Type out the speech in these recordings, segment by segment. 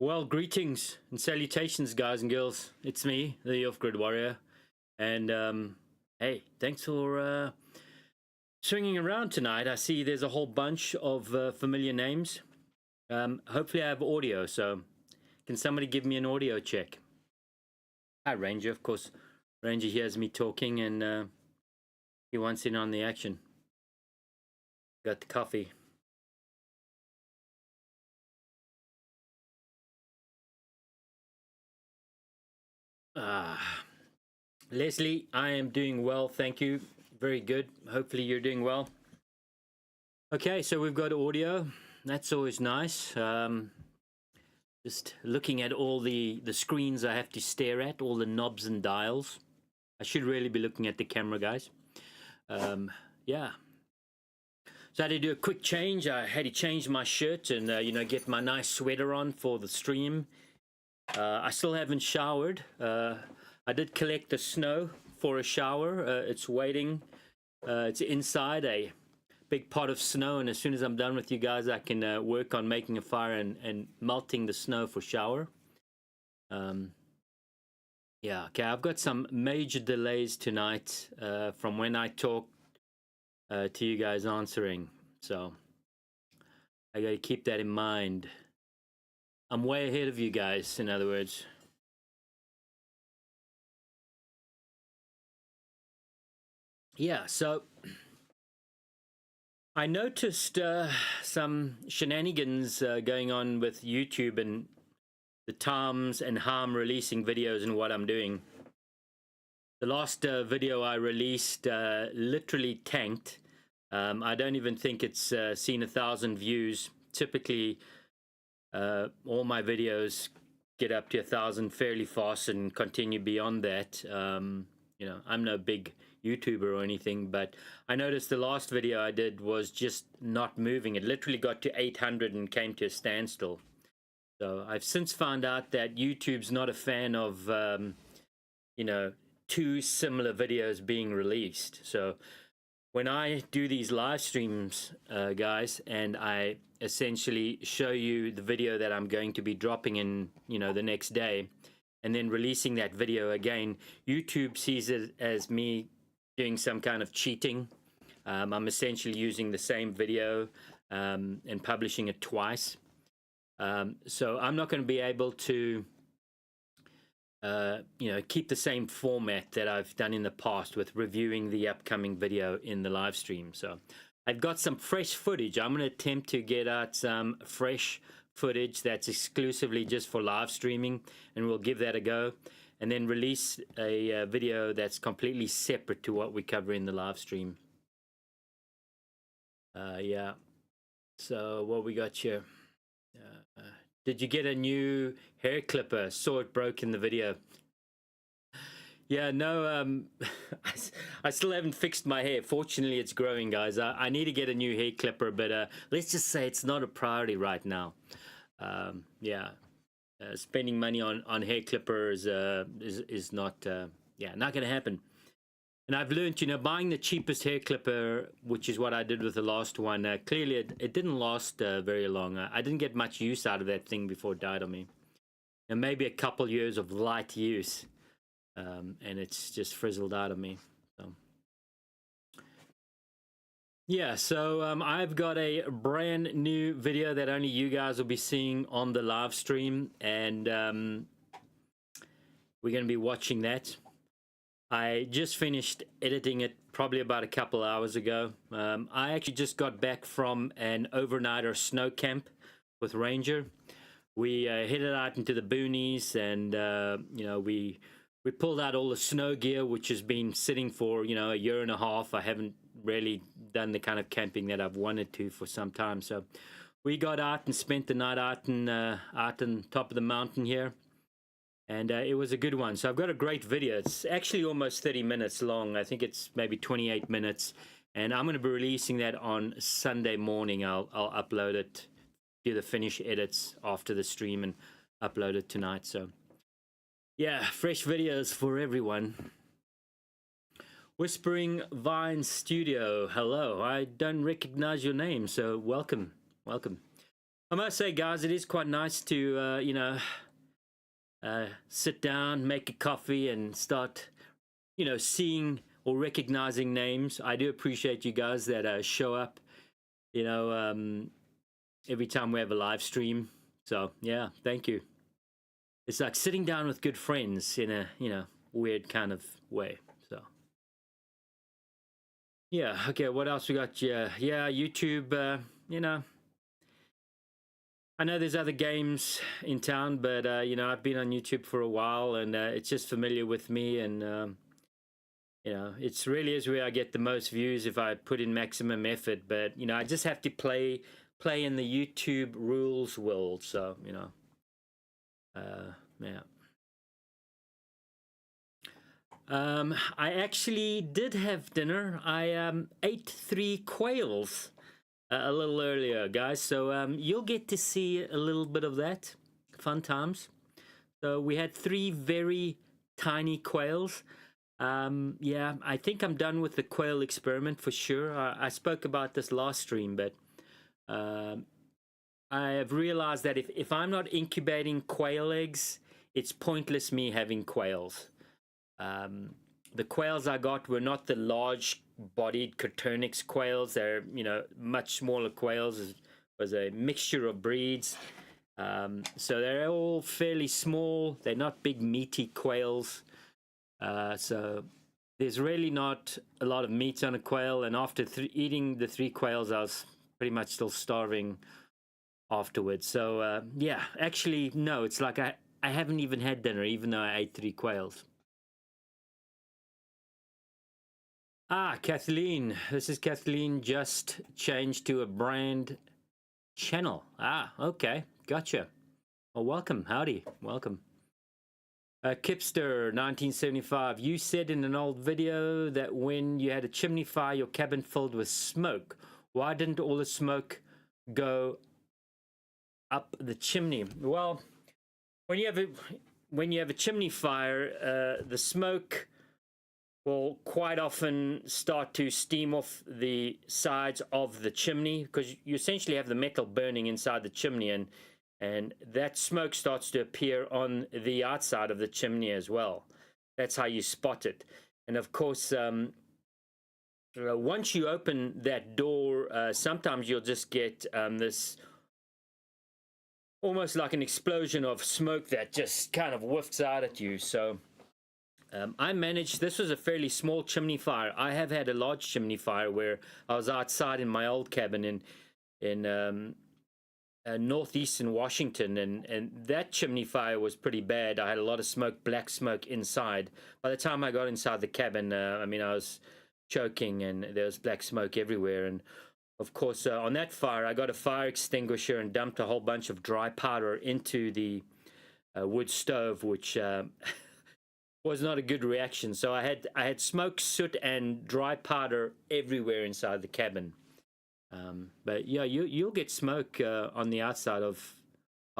Well, greetings and salutations, guys and girls. It's me, the Off-Grid Warrior. And, hey, thanks for swinging around tonight. I see there's a whole bunch of familiar names. Hopefully I have audio, so can somebody give me an audio check? Hi, Ranger. Of course, Ranger hears me talking and he wants in on the action. Got the coffee. Leslie, I am doing well, thank you. Very good. Hopefully you're doing well. Okay, so we've got audio. That's always nice. Just looking at all the screens I have to stare at, all the knobs and dials. I should really be looking at the camera, guys. Yeah. So I had to do a quick change. I had to change my shirt and, get my nice sweater on for the stream. I still haven't showered. I did collect the snow for a shower. It's waiting. It's inside a big pot of snow, and as soon as I'm done with you guys, I can work on making a fire and melting the snow for shower. Yeah, okay, I've got some major delays tonight from when I talked to you guys answering, so I gotta keep that in mind. I'm way ahead of you guys, in other words. Yeah, so I noticed some shenanigans going on with YouTube and the Toms and Harm releasing videos and what I'm doing. The last video I released literally tanked. I don't even think it's seen 1,000 views. Typically, all my videos get up to 1,000 fairly fast and continue beyond that. I'm no big YouTuber or anything, but I noticed the last video I did was just not moving. It literally got to 800 and came to a standstill. So I've since found out that YouTube's not a fan of, two similar videos being released. So when I do these live streams, guys, and I essentially show you the video that I'm going to be dropping in, the next day, and then releasing that video again, YouTube sees it as me doing some kind of cheating. I'm essentially using the same video and publishing it twice. So I'm not going to be able to, keep the same format that I've done in the past with reviewing the upcoming video in the live stream. So I've got some fresh footage. I'm going to attempt to get out some fresh footage that's exclusively just for live streaming, and we'll give that a go, and then release a video that's completely separate to what we cover in the live stream. Yeah, so what we got here, did you get a new hair clipper? Saw it broke in the video. Yeah, no, I still haven't fixed my hair. Fortunately, it's growing, guys. I need to get a new hair clipper, but let's just say it's not a priority right now. Yeah, spending money on hair clippers is not, not going to happen. And I've learned, buying the cheapest hair clipper, which is what I did with the last one, clearly it didn't last very long. I didn't get much use out of that thing before it died on me. And maybe a couple years of light use. And it's just frizzled out of me. So yeah, so I've got a brand new video that only you guys will be seeing on the live stream, and we're going to be watching that. I just finished editing it probably about a couple hours ago. I actually just got back from an overnighter snow camp with Ranger. We headed out into the boonies, and we pulled out all the snow gear, which has been sitting for, a year and a half. I haven't really done the kind of camping that I've wanted to for some time. So we got out and spent the night out on top of the mountain here. And it was a good one. So I've got a great video. It's actually almost 30 minutes long. I think it's maybe 28 minutes. And I'm going to be releasing that on Sunday morning. I'll upload it, do the finish edits after the stream and upload it tonight. So yeah, fresh videos for everyone. Whispering Vine Studio, hello. I don't recognize your name, so welcome. I must say, guys, it is quite nice to sit down, make a coffee, and start seeing or recognizing names. I do appreciate you guys that show up, every time we have a live stream. So yeah, thank you. It's like sitting down with good friends in a weird kind of way. So yeah, okay, what else we got? Yeah, YouTube. I know there's other games in town, but I've been on YouTube for a while, and it's just familiar with me, and it's really is where I get the most views if I put in maximum effort. But I just have to play in the YouTube rules world. So yeah. I actually did have dinner. I ate 3 quails a little earlier, guys. So you'll get to see a little bit of that. Fun times. So we had 3 very tiny quails. Yeah, I think I'm done with the quail experiment for sure. I spoke about this last stream, but I have realized that if I'm not incubating quail eggs, it's pointless me having quails. The quails I got were not the large-bodied Coturnix quails. They're much smaller quails. It was a mixture of breeds, so they're all fairly small. They're not big meaty quails. So there's really not a lot of meat on a quail. And after eating the 3 quails, I was pretty much still starving afterwards. So yeah, actually no, it's like I haven't even had dinner, even though I ate 3 quails. Kathleen, this is Kathleen, just changed to a brand channel. Okay, gotcha. Well, welcome. Howdy, welcome. Kipster 1975, you said in an old video that when you had a chimney fire, your cabin filled with smoke. Why didn't all the smoke go up the chimney? Well, when you have a chimney fire, the smoke will quite often start to steam off the sides of the chimney, because you essentially have the metal burning inside the chimney, and that smoke starts to appear on the outside of the chimney as well. That's how you spot it. And of course, once you open that door, sometimes you'll just get this almost like an explosion of smoke that just kind of whiffs out at you. So I managed, this was a fairly small chimney fire. I have had a large chimney fire where I was outside in my old cabin in northeastern Washington, and that chimney fire was pretty bad. I had a lot of smoke, black smoke inside. By the time I got inside the cabin, I was choking, and there was black smoke everywhere. And of course, on that fire, I got a fire extinguisher and dumped a whole bunch of dry powder into the wood stove, which was not a good reaction. So I had smoke, soot, and dry powder everywhere inside the cabin. But yeah, you'll get smoke on the outside of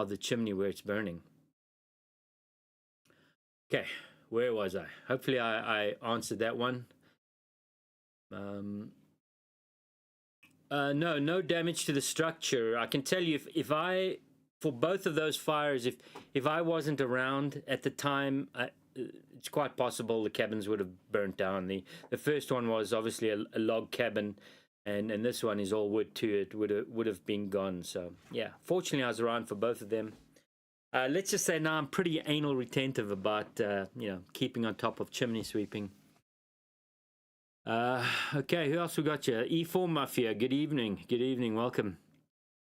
the chimney where it's burning. Okay, where was I? Hopefully I answered that one. No damage to the structure. I can tell you, if I, for both of those fires, if I wasn't around at the time, it's quite possible the cabins would have burnt down. The first one was obviously a log cabin, and this one is all wood too. It would have been gone. So yeah, fortunately I was around for both of them. Let's just say now I'm pretty anal retentive about keeping on top of chimney sweeping. Okay, who else we got you? E4 Mafia, good evening, welcome.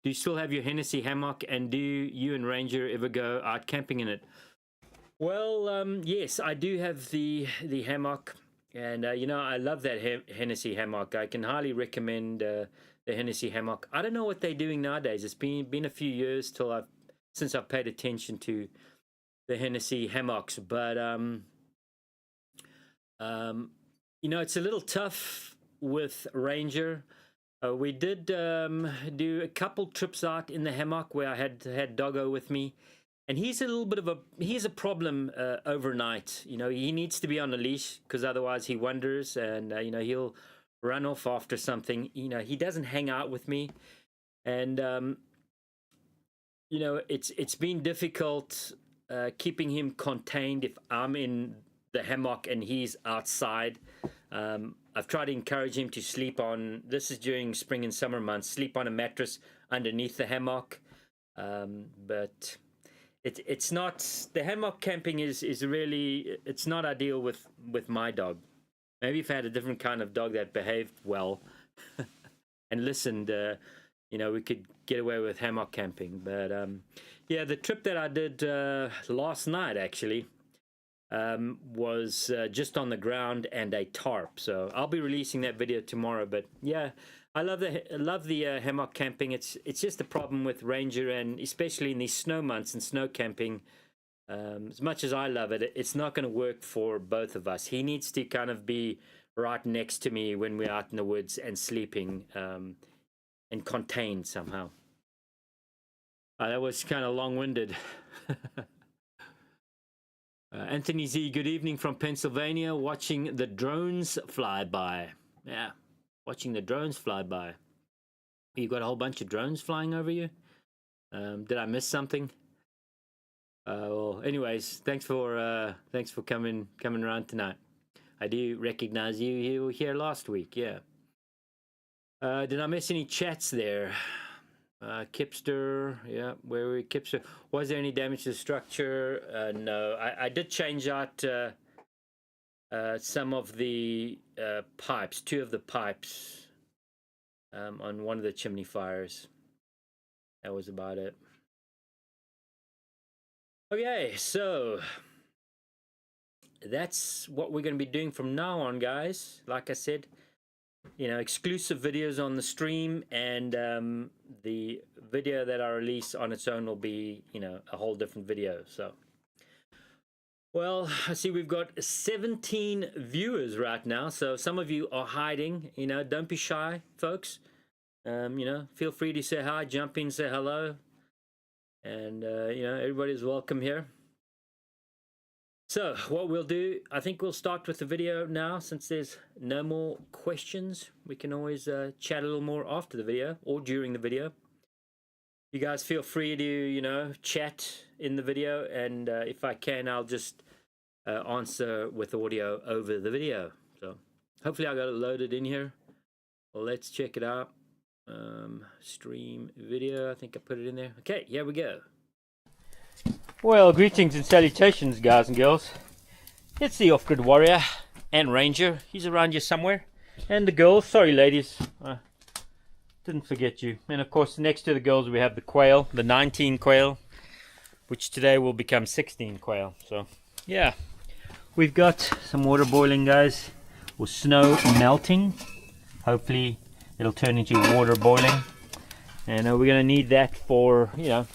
Do you still have your Hennessy hammock, and do you and Ranger ever go out camping in it? Well, yes, I do have the hammock, and I love that Hennessy hammock. I can highly recommend the Hennessy hammock. I don't know what they're doing nowadays. It's been a few years since I've paid attention to the Hennessy hammocks, but it's a little tough with Ranger. We did do a couple trips out in the hammock where I had Doggo with me, and he's a problem overnight. He needs to be on a leash, because otherwise he wanders, and he'll run off after something. He doesn't hang out with me, and you know, it's been difficult keeping him contained if I'm in the hammock and he's outside. I've tried to encourage him to sleep on, this is during spring and summer months, sleep on a mattress underneath the hammock. But it's not, the hammock camping is really, it's not ideal with my dog. Maybe if I had a different kind of dog that behaved well and listened, you know, we could get away with hammock camping. But yeah, the trip that I did last night actually was just on the ground and a tarp. So I'll be releasing that video tomorrow. But yeah, I love the hammock camping. It's just a problem with Ranger, and especially in these snow months and snow camping. As much as I love it, it's not going to work for both of us. He needs to kind of be right next to me when we're out in the woods and sleeping, and contained somehow. That was kind of long-winded. Anthony Z, good evening from Pennsylvania, watching the drones fly by. Yeah, watching the drones fly by. You got a whole bunch of drones flying over you? Did I miss something? Well, anyways, thanks for coming around tonight. I do recognize you. You were here last week, yeah. Did I miss any chats there? Kipster, yeah, where were we? Kipster, was there any damage to the structure? No, I did change out some of the pipes, 2 of the pipes on one of the chimney fires. That was about it. Okay, so that's what we're going to be doing from now on, guys. Like I said, you know, exclusive videos on the stream, and the video that I release on its own will be, you know, a whole different video. So, well, I see we've got 17 viewers right now. So some of you are hiding. You know, don't be shy, folks. You know, feel free to say hi, jump in, say hello. And, you know, everybody's welcome here. So what we'll do, I think we'll start with the video now, since there's no more questions. We can always chat a little more after the video or during the video. You guys feel free to, you know, chat in the video, and if I can, I'll just answer with audio over the video. So hopefully I got it loaded in here. Well, let's check it out. Stream video, I think I put it in there. Okay, here we go. Well, greetings and salutations, guys and girls. It's the Off-Grid Warrior and Ranger. He's around here somewhere. And the girls, sorry ladies, didn't forget you. And of course, next to the girls we have the quail, the 19 quail, which today will become 16 quail. So yeah, we've got some water boiling, guys, or snow melting. Hopefully it'll turn into water boiling, and we're going to need that for, you know,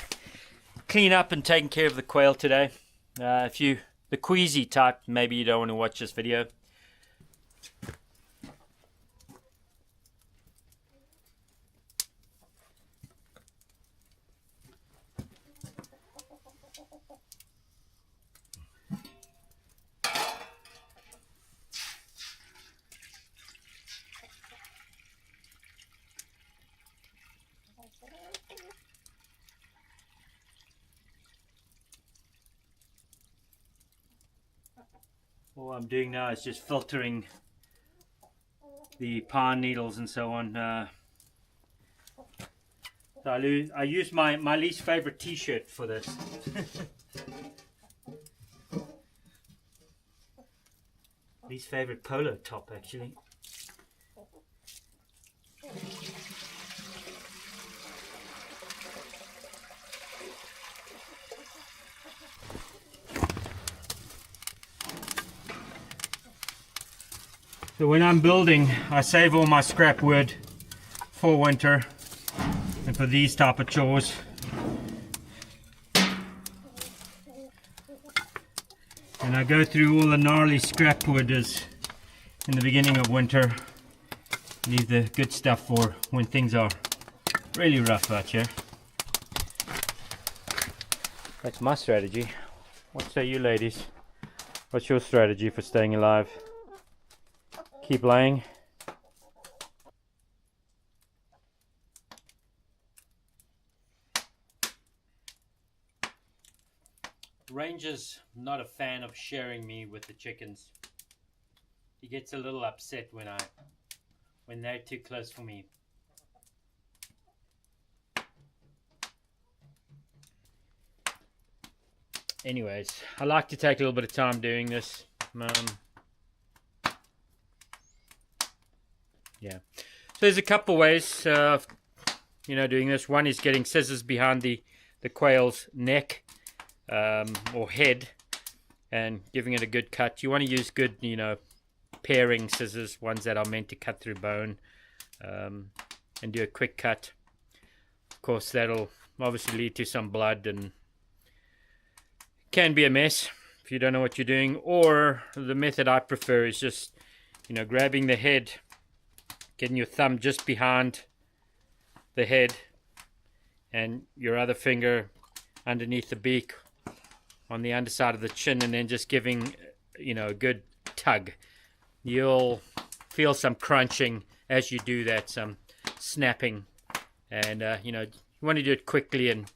clean up and taking care of the quail today. If you, the queasy type, maybe you don't want to watch this video. All I'm doing now is just filtering the pine needles and so on. So I use my least favorite t-shirt for this. Least favorite polo top, actually. So when I'm building, I save all my scrap wood for winter and for these type of chores. And I go through all the gnarly scrap wood as in the beginning of winter. Leave the good stuff for when things are really rough out here. That's my strategy. What say you ladies? What's your strategy for staying alive? Keep laying. Ranger's not a fan of sharing me with the chickens. He gets a little upset when they're too close for me. Anyways, I like to take a little bit of time doing this. Yeah. So there's a couple ways of doing this. One is getting scissors behind the quail's neck or head and giving it a good cut. You want to use good, paring scissors, ones that are meant to cut through bone, and do a quick cut. Of course, that'll obviously lead to some blood and can be a mess if you don't know what you're doing. Or the method I prefer is just, grabbing the head, getting your thumb just behind the head and your other finger underneath the beak on the underside of the chin, and then just giving, a good tug. You'll feel some crunching as you do that, some snapping, and you want to do it quickly and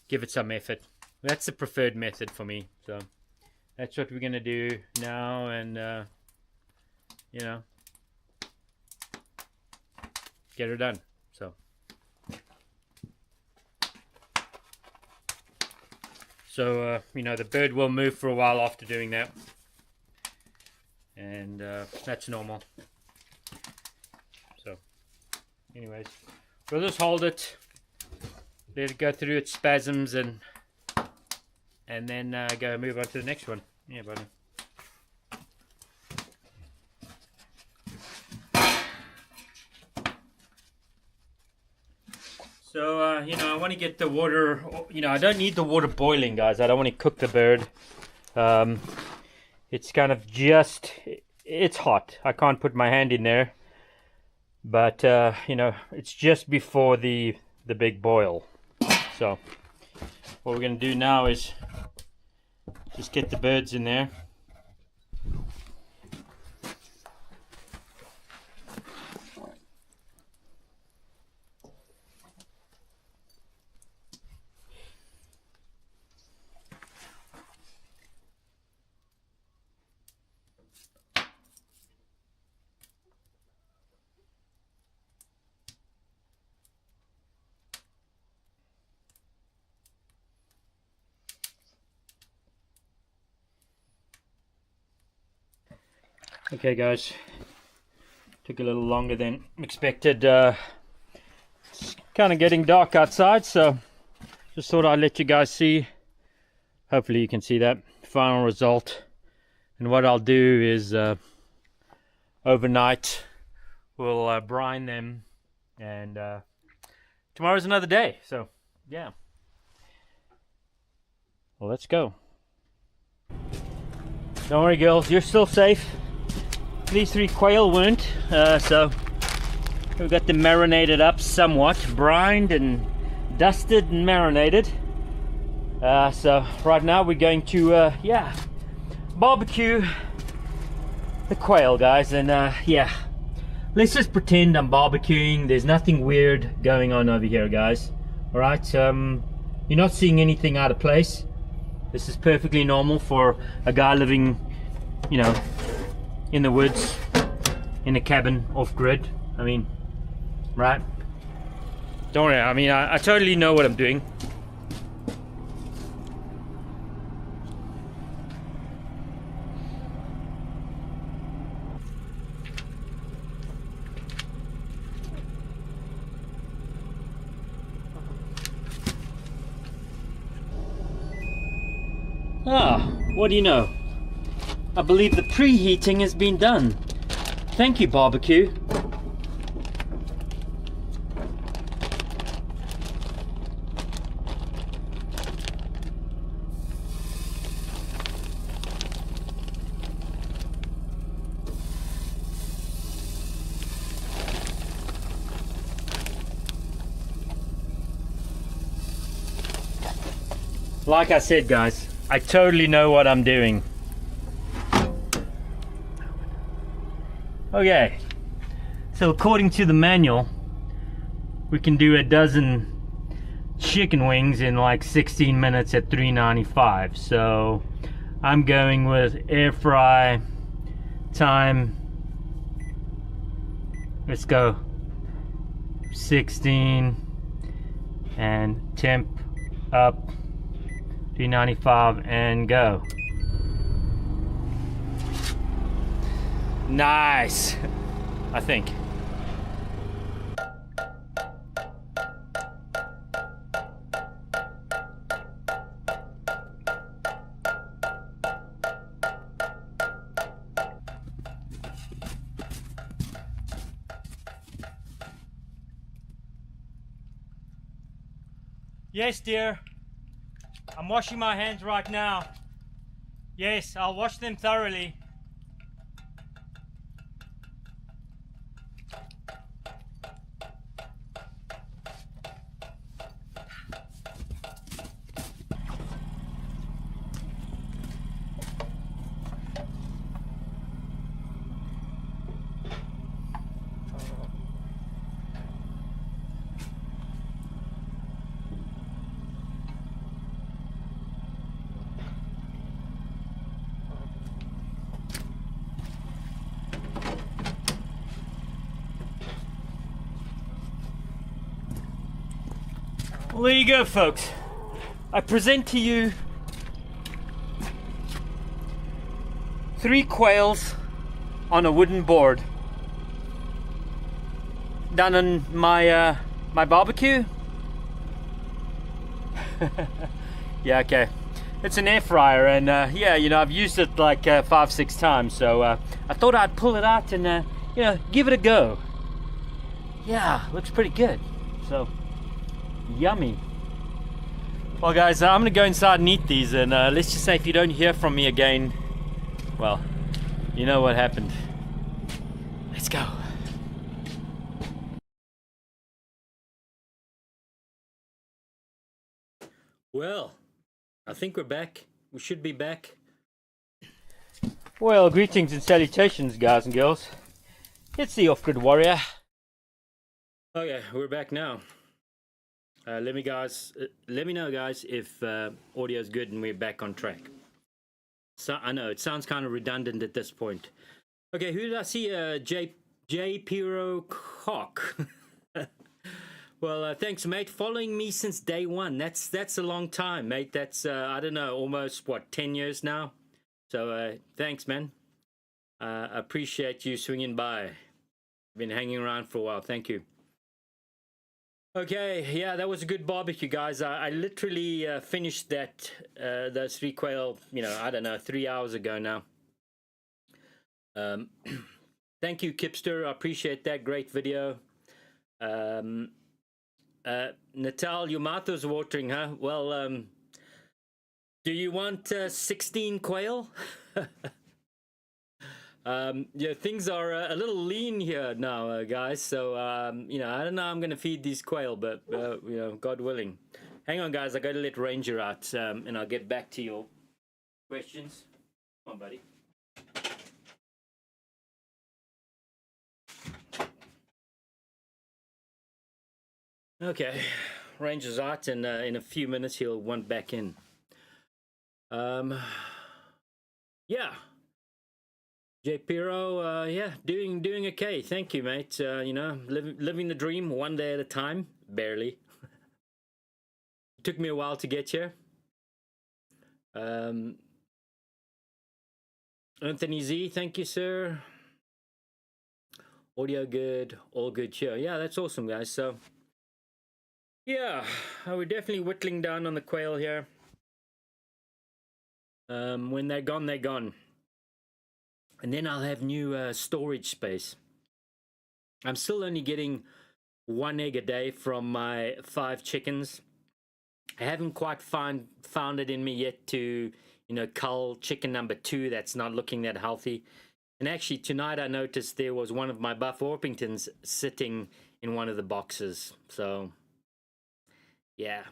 give it some effort. That's the preferred method for me. So that's what we're going to do now, and get her done. So the bird will move for a while after doing that, and that's normal. So anyways, we'll just hold it, let it go through its spasms, and then go move on to the next one. Yeah, buddy. So, I want to get the water, I don't need the water boiling, guys. I don't want to cook the bird. It's kind of it's hot. I can't put my hand in there. But, it's just before the big boil. So, what we're going to do now is just get the birds in there. Okay guys, took a little longer than expected. It's kind of getting dark outside, so just thought I'd let you guys see. Hopefully you can see that final result. And what I'll do is overnight we'll brine them, and tomorrow's another day. So yeah, well, let's go. Don't worry girls, you're still safe. These 3 quail weren't, so we've got them marinated up somewhat, brined and dusted and marinated. So right now we're going to barbecue the quail, guys, and let's just pretend I'm barbecuing. There's nothing weird going on over here, guys. All right, you're not seeing anything out of place. This is perfectly normal for a guy living, in the woods, in a cabin, off grid. I mean, right? Don't worry, I mean, I totally know what I'm doing. Ah, what do you know? I believe the preheating has been done. Thank you, barbecue. Like I said, guys, I totally know what I'm doing. Okay, so according to the manual, we can do a dozen chicken wings in like 16 minutes at $3.95. So I'm going with air fry time. Let's go 16 and temp up, $3.95 and go. Nice, I think. Yes, dear. I'm washing my hands right now. Yes, I'll wash them thoroughly. Well, there you go, folks. I present to you 3 quails on a wooden board, done on my my barbecue. Yeah, okay. It's an air fryer, and yeah, you know, I've used it like 5-6 times, so I thought I'd pull it out and you know, give it a go. Yeah, looks pretty good. So yummy. Well, guys, I'm gonna go inside and eat these, and let's just say if you don't hear from me again, well, you know what happened. Let's go. Well, I think we're back. We should be back. Well, greetings and salutations, guys and girls. It's the Off-Grid Warrior. Okay, we're back now. Let me know, guys, if audio is good and we're back on track. So I know it sounds kind of redundant at this point. Okay, who did I see? J. Piro Cock. Well, thanks, mate. Following me since day one. That's a long time, mate. That's I don't know, almost what, 10 years now. So thanks, man. I appreciate you swinging by. Been hanging around for a while. Thank you. Okay, yeah, that was a good barbecue, guys. I literally finished that those 3 quail, you know, I don't know, 3 hours ago now. Thank you, Kipster. I appreciate that. Great video. Natal, your mouth was watering, huh? Well, do you want 16 quail? Yeah, things are a little lean here now, guys. So, you know, I don't know how I'm going to feed these quail, but, you know, God willing. Hang on, guys. I got to let Ranger out, and I'll get back to your questions. Come on, buddy. Okay, Ranger's out, and in a few minutes he'll want back in. Yeah. J. Piro, yeah, doing okay. Thank you, mate. You know, living the dream one day at a time. Barely. It took me a while to get here. Anthony Z, thank you, sir. Audio good, all good here. Yeah, that's awesome, guys. So, yeah, we're definitely whittling down on the quail here. When they're gone, they're gone. And then I'll have new storage space. I'm still only getting 1 egg a day from my 5 chickens. I haven't quite found it in me yet to, you know, cull chicken number 2 that's not looking that healthy. And actually tonight I noticed there was one of my Buff Orpingtons sitting in one of the boxes. So yeah.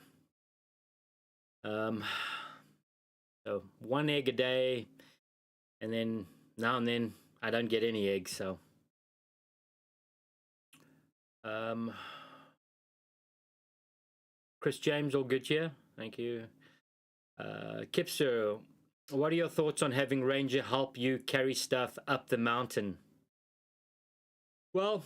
So 1 egg a day, and then now and then I don't get any eggs, so Chris James, all good here. Thank you. Kipster, what are your thoughts on having Ranger help you carry stuff up the mountain? Well,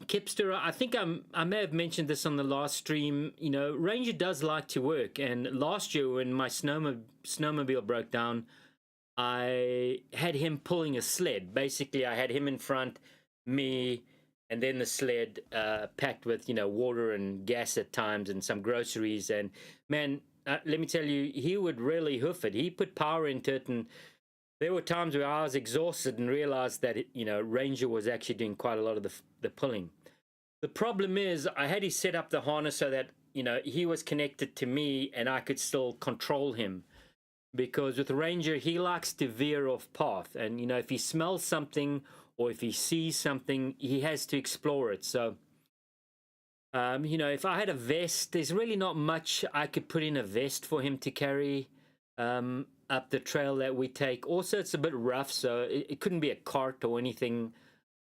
Kipster, I think I may have mentioned this on the last stream. You know, Ranger does like to work, and last year when my snowmobile broke down, I had him pulling a sled. Basically, I had him in front, me, and then the sled packed with, you know, water and gas at times and some groceries. And man, let me tell you, he would really hoof it. He put power into it, and there were times where I was exhausted and realized that, you know, Ranger was actually doing quite a lot of the pulling. The problem is I had to set up the harness so that, you know, he was connected to me and I could still control him. Because with Ranger, he likes to veer off path. And, you know, if he smells something or if he sees something, he has to explore it. So, you know, if I had a vest, there's really not much I could put in a vest for him to carry up the trail that we take. Also, it's a bit rough, so it couldn't be a cart or anything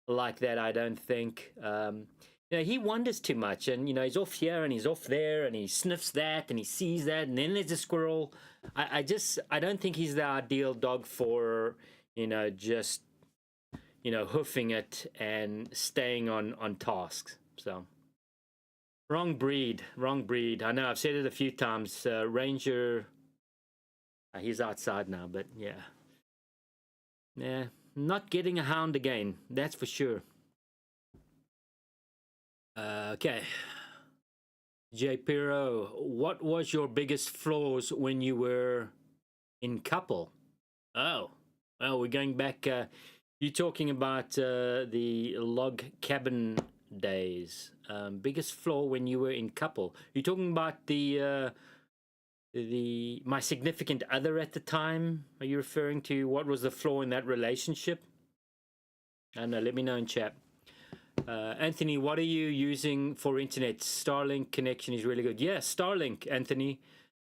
like that, I don't think. You know, he wanders too much, and, you know, he's off here and he's off there, and he sniffs that and he sees that, and then there's a squirrel. I don't think he's the ideal dog for, you know, just, you know, hoofing it and staying on tasks. So wrong breed. I know I've said it a few times. Ranger, he's outside now, but yeah, not getting a hound again, that's for sure. Okay. J. Piro, what was your biggest flaws when you were in couple? Oh, well, we're going back. You're talking about the log cabin days. Biggest flaw when you were in couple. You're talking about the my significant other at the time. Are you referring to what was the flaw in that relationship? I don't know. Let me know in chat. Anthony, what are you using for internet? Starlink connection is really good. Yeah, Starlink, Anthony.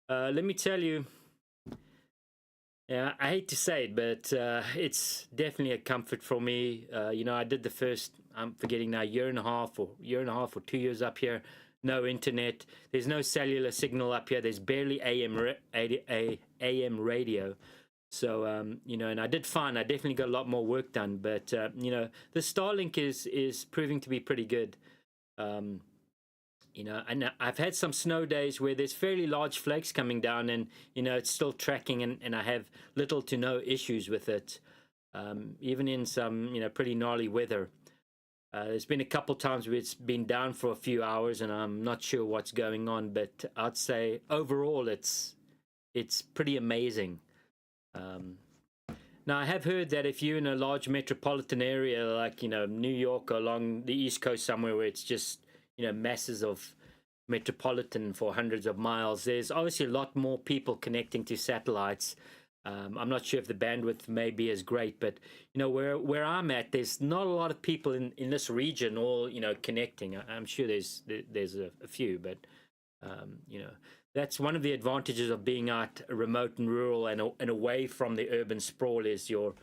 Let me tell you, yeah, I hate to say it, but it's definitely a comfort for me. You know, I did the first, I'm forgetting now, year and a half or 2 years up here. No internet. There's no cellular signal up here. There's barely AM radio. So, you know, and I did fine. I definitely got a lot more work done. But, you know, the Starlink is proving to be pretty good. You know, and I've had some snow days where there's fairly large flakes coming down and, you know, it's still tracking and I have little to no issues with it, even in some, you know, pretty gnarly weather. There's been a couple times where it's been down for a few hours and I'm not sure what's going on, but I'd say overall it's pretty amazing. Now, I have heard that if you're in a large metropolitan area like, you know, New York or along the East Coast somewhere where it's just, you know, masses of metropolitan for hundreds of miles, there's obviously a lot more people connecting to satellites. I'm not sure if the bandwidth may be as great, but, you know, where I'm at, there's not a lot of people in this region all, you know, connecting. I'm sure there's a few, but, you know, that's one of the advantages of being out remote and rural and away from the urban sprawl is your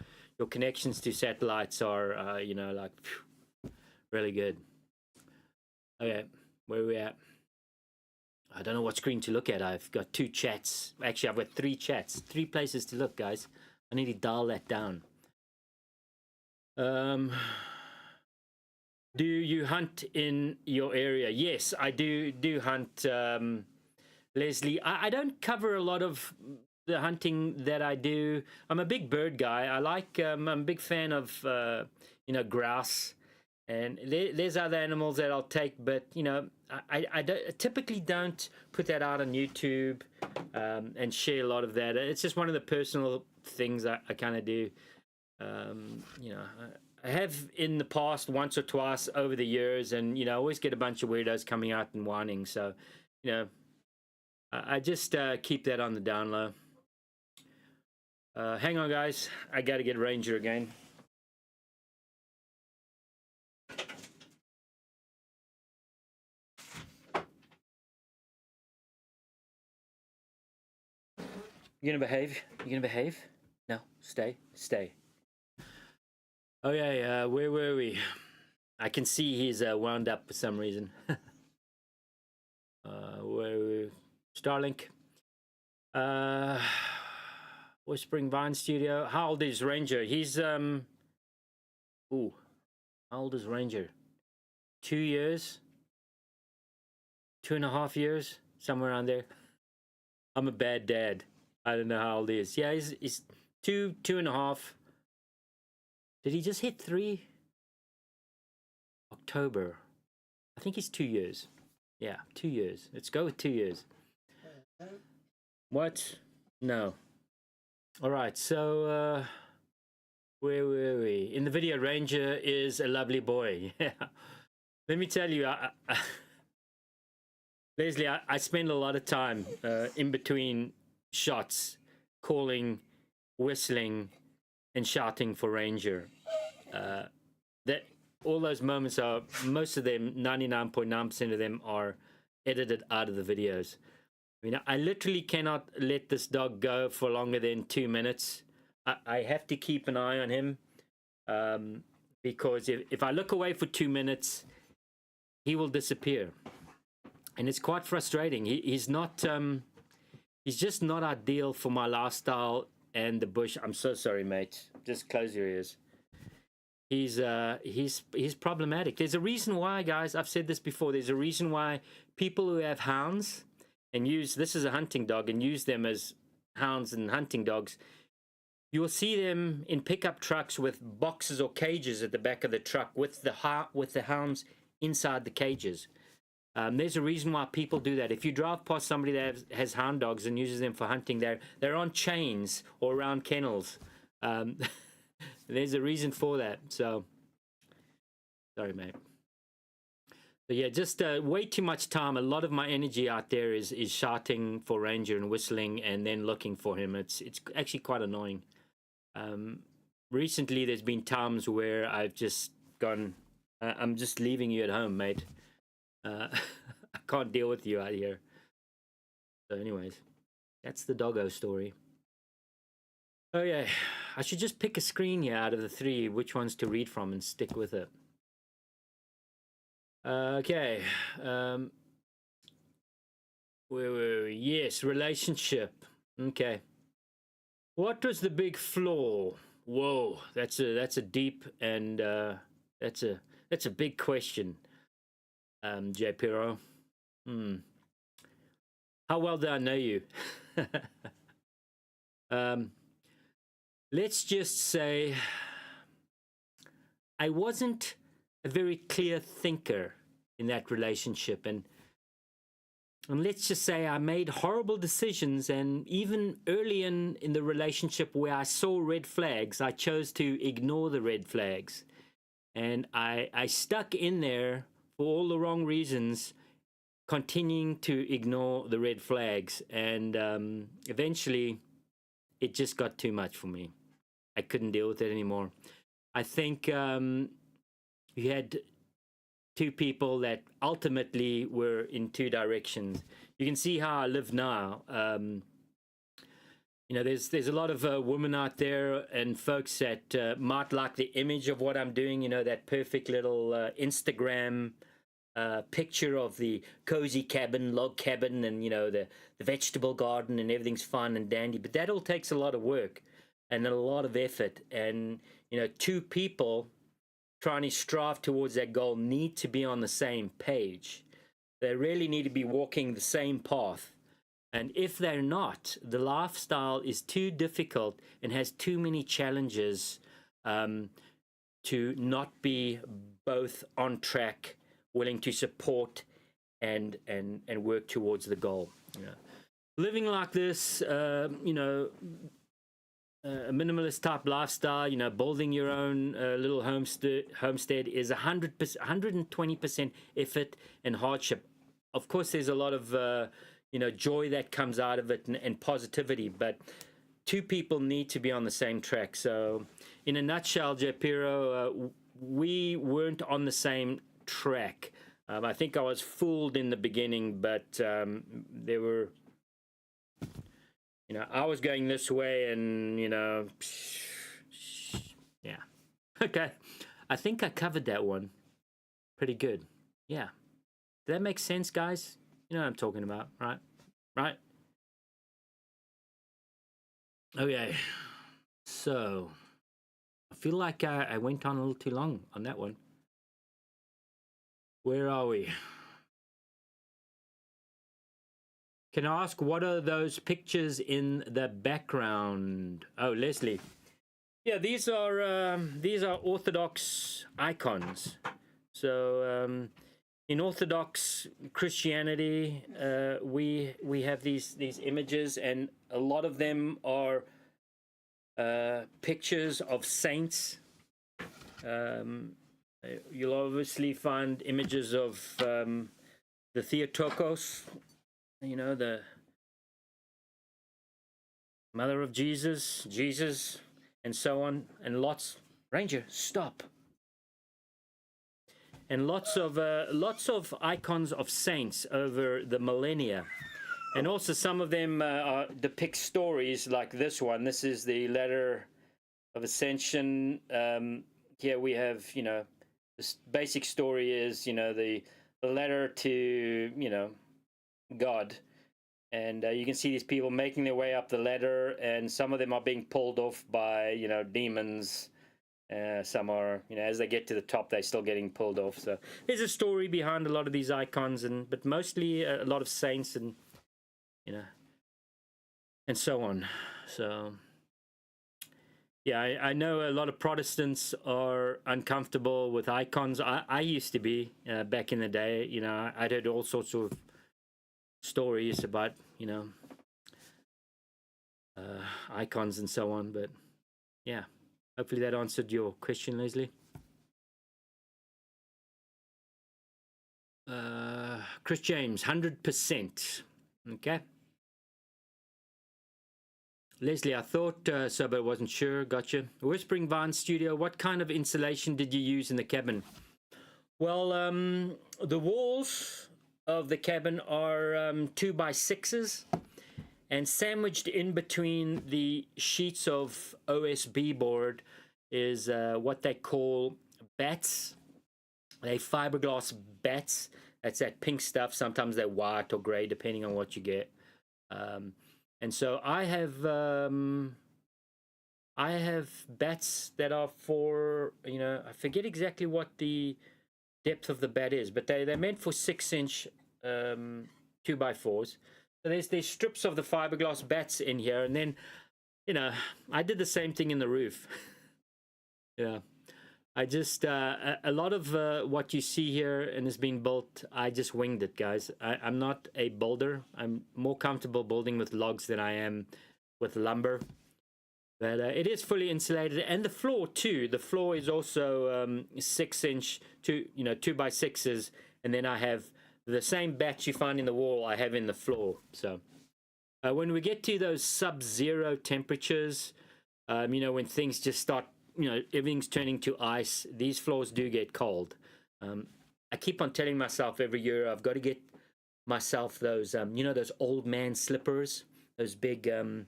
connections to satellites are, you know, like, phew, really good. Okay, where are we at? I don't know what screen to look at. I've got 2 chats. Actually, I've got 3 chats. 3 places to look, guys. I need to dial that down. Do you hunt in your area? Yes, I do hunt, Leslie. I don't cover a lot of the hunting that I do. I'm a big bird guy. I like, I'm a big fan of, you know, grouse. And there's other animals that I'll take, but, you know, I typically don't put that out on YouTube and share a lot of that. It's just one of the personal things I kind of do. You know, I have in the past once or twice over the years, and, you know, I always get a bunch of weirdos coming out and whining. So, you know, I just keep that on the down low. Hang on, guys. I got to get Ranger again. You gonna behave? You gonna behave? No, stay. Okay, where were we? I can see he's wound up for some reason. Starlink. Uh, Whispering Vine Studio. How old is Ranger? He's ooh, how old is Ranger? 2 years, 2.5 years, somewhere around there. I'm a bad dad. I don't know how old he is. Yeah, he's 2.5. Did he just hit 3? October. I think he's 2 years. Yeah, 2 years. Let's go with 2 years. What? No. All right, so where were we? In the video, Ranger is a lovely boy. Yeah. Let me tell you, Leslie, I spend a lot of time in between shots calling, whistling, and shouting for Ranger. That all those moments are, most of them, 99.9% of them are edited out of the videos. I mean, I literally cannot let this dog go for longer than 2 minutes. I have to keep an eye on him because if I look away for 2 minutes, he will disappear. And it's quite frustrating. He's not, he's just not ideal for my lifestyle and the bush. I'm so sorry, mate. Just close your ears. He's problematic. There's a reason why, guys, I've said this before, there's a reason why people who have hounds and use, this is a hunting dog, and use them as hounds and hunting dogs, you will see them in pickup trucks with boxes or cages at the back of the truck with the hounds inside the cages. There's a reason why people do that. If you drive past somebody that has hound dogs and uses them for hunting, they're on chains or around kennels. There's a reason for that. So, sorry, mate. But yeah, just way too much time. A lot of my energy out there is shouting for Ranger and whistling and then looking for him. It's actually quite annoying. Recently, there's been times where I've just gone, I'm just leaving you at home, mate. I can't deal with you out here. So anyways, that's the doggo story. Oh yeah, I should just pick a screen here out of the 3, which ones to read from, and stick with it. Okay. Where were we? Yes, relationship. Okay. What was the big flaw? Whoa, that's a deep and that's a big question. J. Piro. How well do I know you? Let's just say I wasn't a very clear thinker in that relationship, and let's just say I made horrible decisions, and even early in the relationship where I saw red flags, I chose to ignore the red flags, and I stuck in there for all the wrong reasons, continuing to ignore the red flags, and eventually it just got too much for me. I couldn't deal with it anymore. I think you had 2 people that ultimately were in 2 directions. You can see how I live now. You know, there's a lot of women out there and folks that might like the image of what I'm doing. You know, that perfect little Instagram picture of the cozy cabin, log cabin, and you know the vegetable garden, and everything's fun and dandy. But that all takes a lot of work and a lot of effort. And you know, 2 people trying to strive towards that goal need to be on the same page. They really need to be walking the same path. And if they're not, the lifestyle is too difficult and has too many challenges to not be both on track, willing to support and work towards the goal. You know, living like this, you know, a minimalist type lifestyle, you know, building your own little homestead is 120% effort and hardship. Of course, there's a lot of you know, joy that comes out of it and positivity, but 2 people need to be on the same track. So in a nutshell, Japiro, we weren't on the same track. I think I was fooled in the beginning, but there were, you know, I was going this way, and you know, yeah. Okay, I think I covered that one pretty good. Yeah, did that make sense, guys? You know what I'm talking about, right? Right? Okay. So I feel like I went on a little too long on that one. Where are we? Can I ask, what are those pictures in the background? Oh, Leslie. Yeah, these are Orthodox icons. So in Orthodox Christianity, we have these images, and a lot of them are pictures of saints. You'll obviously find images of the Theotokos, you know, the mother of Jesus, and so on, and lots. Ranger, stop. And lots of icons of saints over the millennia, and also some of them depict stories like this one. This is the Ladder of Ascension. Here we have, you know, this basic story is, you know, the ladder to, you know, God. And you can see these people making their way up the ladder, and some of them are being pulled off by, you know, demons. Some are, you know, as they get to the top, they're still getting pulled off. So there's a story behind a lot of these icons, but mostly a lot of saints, and, you know, and so on. So yeah, I know a lot of Protestants are uncomfortable with icons. I used to be back in the day. You know, I'd heard all sorts of stories about, you know, icons and so on. But yeah, hopefully that answered your question, Leslie. Chris James, 100%. Okay. Leslie, I thought so, but I wasn't sure. Gotcha. Whispering Vine Studio, what kind of insulation did you use in the cabin? Well, the walls of the cabin are 2x6s, and sandwiched in between the sheets of OSB board is what they call bats. They fiberglass bats. That's that pink stuff. Sometimes they're white or gray, depending on what you get. And so I have bats that are for, you know, I forget exactly what the depth of the bat is, but they're meant for 6-inch 2x4s. So there's strips of the fiberglass bats in here, and then, you know, I did the same thing in the roof. Yeah, I just a lot of what you see here and has been built, I just winged it, guys. I'm not a builder. I'm more comfortable building with logs than I am with lumber. But it is fully insulated, and the floor too. The floor is also 6-inch, 2x6s, and then I have the same bats you find in the wall. I have in the floor. So when we get to those sub-zero temperatures, you know, when things just start, you know, everything's turning to ice, these floors do get cold. I keep on telling myself every year I've got to get myself those, you know, those old man slippers, those big, you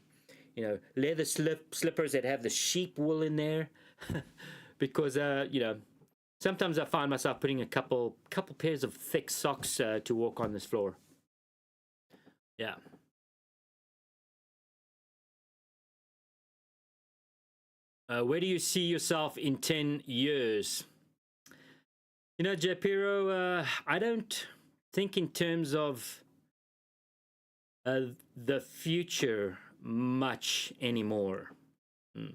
know, leather slippers that have the sheep wool in there, because you know, sometimes I find myself putting a couple pairs of thick socks to walk on this floor. Yeah. Where do you see yourself in 10 years? You know, Japiro, I don't think in terms of the future much anymore. You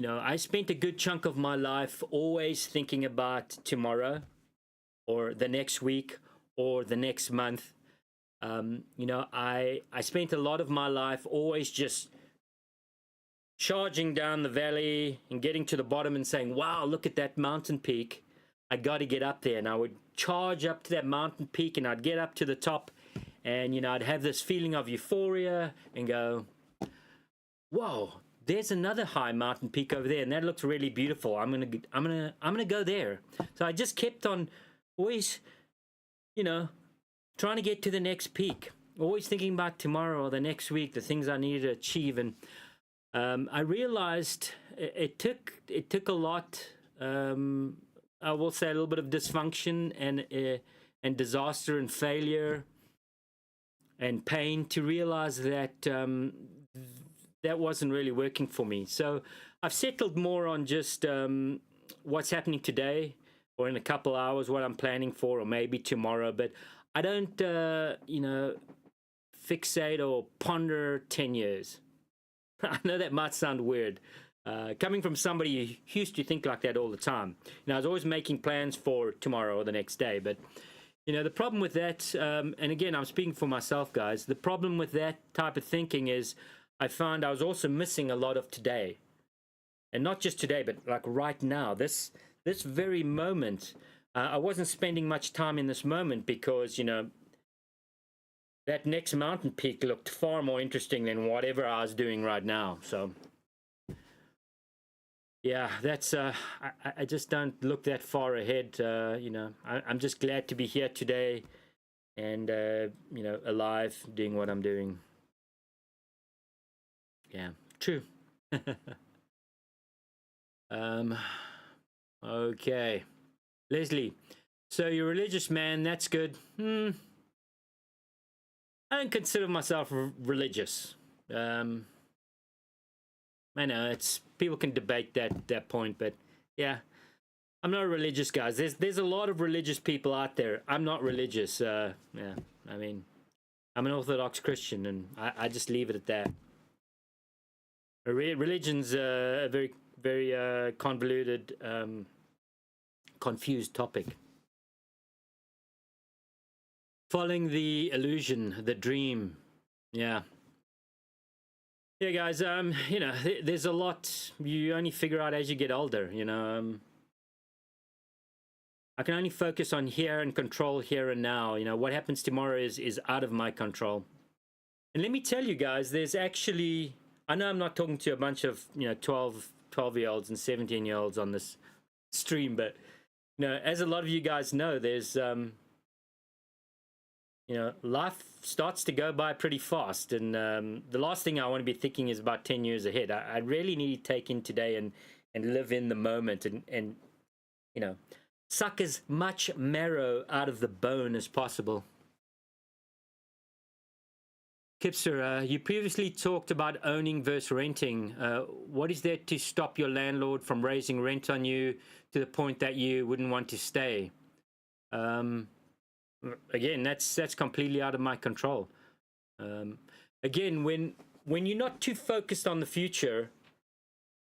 know, I spent a good chunk of my life always thinking about tomorrow or the next week or the next month. You know, I spent a lot of my life always just charging down the valley and getting to the bottom and saying, wow, look at that mountain peak. I got to get up there. And I would charge up to that mountain peak, and I'd get up to the top, and, you know, I'd have this feeling of euphoria and go, whoa, there's another high mountain peak over there, and that looks really beautiful. I'm gonna go there. So I just kept on always, you know, trying to get to the next peak, always thinking about tomorrow or the next week, the things I needed to achieve. And I realized it took a lot. I will say a little bit of dysfunction and and disaster and failure and pain to realize that that wasn't really working for me. So I've settled more on just what's happening today, or in a couple hours, what I'm planning for, or maybe tomorrow. But I don't, fixate or ponder 10 years. I know that might sound weird. Coming from somebody who used to think like that all the time. I was always making plans for tomorrow or the next day. But, the problem with that, and again, I'm speaking for myself, guys, the problem with that type of thinking is I found I was also missing a lot of today. And not just today, but like right now, this very moment, I wasn't spending much time in this moment because, that next mountain peak looked far more interesting than whatever I was doing right now. So, yeah, that's, I just don't look that far ahead. I'm just glad to be here today and, alive, doing what I'm doing. Yeah, true. Okay. Leslie, so you're a religious man, that's good. I don't consider myself religious. I know it's people can debate that point, but yeah, I'm not religious, guys. There's a lot of religious people out there. I'm not religious. Yeah, I mean, I'm an Orthodox Christian, and I just leave it at that. Religion's a very, very convoluted, confused topic. Following the illusion, the dream. Yeah, guys, there's a lot you only figure out as you get older. I can only focus on here and control here and now. What happens tomorrow is out of my control. And let me tell you guys, there's actually, I know I'm not talking to a bunch of 12-year-olds and 17-year-olds on this stream, but as a lot of you guys know, there's life starts to go by pretty fast, and the last thing I want to be thinking is about 10 years ahead. I really need to take in today and live in the moment and suck as much marrow out of the bone as possible. Kipster, you previously talked about owning versus renting. What is there to stop your landlord from raising rent on you to the point that you wouldn't want to stay? Again, that's completely out of my control. Again, when you're not too focused on the future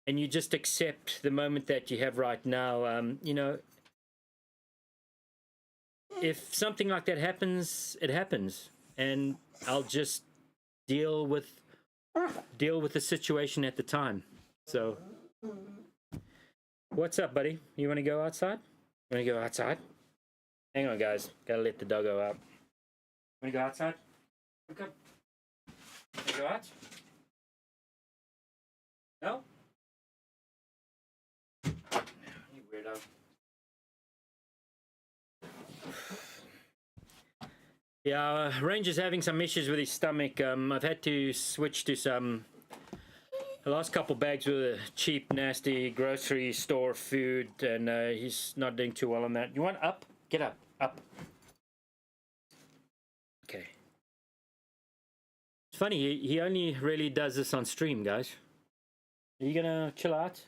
and you just accept the moment that you have right now, if something like that happens, it happens, and I'll just deal with the situation at the time. So, what's up, buddy? You want to go outside? Want to go outside? Hang on, guys. Gotta let the doggo out. Want to go outside? Okay. Want to go out? No? You weirdo. Yeah, Ranger's having some issues with his stomach. I've had to switch to the last couple bags with cheap, nasty grocery store food, and he's not doing too well on that. You want up? Get up. Up. Okay. It's funny, he only really does this on stream, guys. Are you gonna chill out?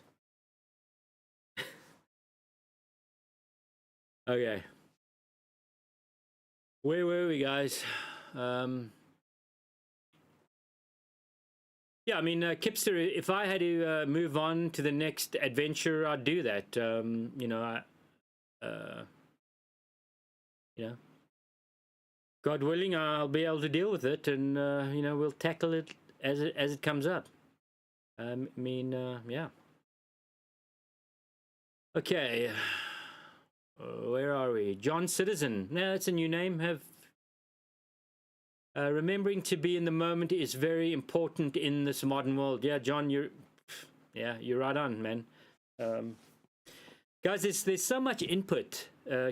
Okay. Where were we, guys? Yeah, I mean, Kipster, if I had to move on to the next adventure, I'd do that. God willing, I'll be able to deal with it, and we'll tackle it as it comes up. Yeah. Okay. Where are we? John Citizen. No, that's a new name. Remembering to be in the moment is very important in this modern world. Yeah, John, you're right on, man. Guys, there's so much input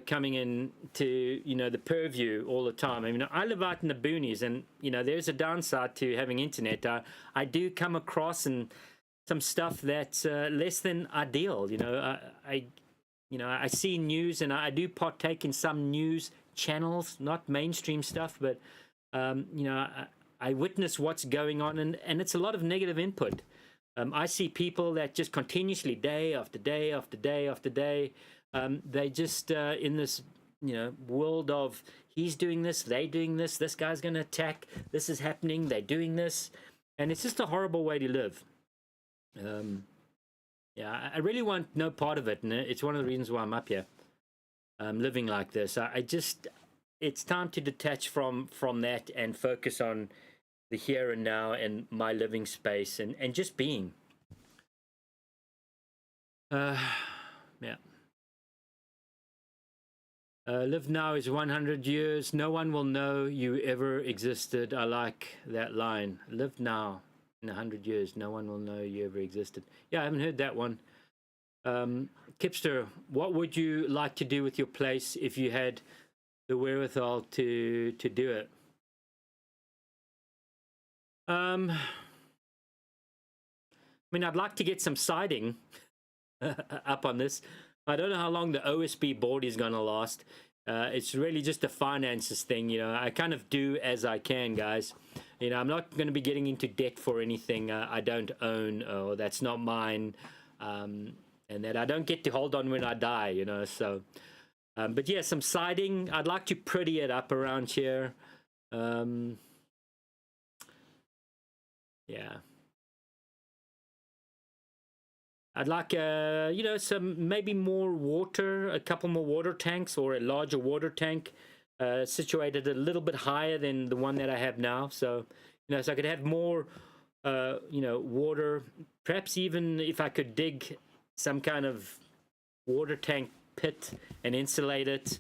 coming in to the purview all the time. I mean, I live out in the boonies, and there's a downside to having internet. I do come across some stuff that's less than ideal. I see news, and I do partake in some news channels, not mainstream stuff, but you know, I witness what's going on, and it's a lot of negative input. I see people that just continuously, day after day after day after day, they just in this, you know, world of he's doing this, they doing this guy's going to attack, this is happening, they're doing this, and it's just a horrible way to live. Yeah, I really want no part of it, and it's one of the reasons why I'm up here, living like this. I just, it's time to detach from that and focus on the here and now and my living space and just being. Yeah. Live now is 100 years. No one will know you ever existed. I like that line. Live now in 100 years. No one will know you ever existed. Yeah, I haven't heard that one. Kipster, what would you like to do with your place if you had the wherewithal to do it? I mean, I'd like to get some siding up on this. I don't know how long the OSB board is going to last. It's really just a finances thing, you know. I kind of do as I can, guys. You know, I'm not going to be getting into debt for anything I don't own or that's not mine, and that I don't get to hold on when I die, you know. So, but yeah, some siding. I'd like to pretty it up around here. Yeah. I'd like, you know, some maybe more water, a couple more water tanks or a larger water tank situated a little bit higher than the one that I have now. So, you know, so I could have more, you know, water. Perhaps even if I could dig some kind of water tank pit and insulate it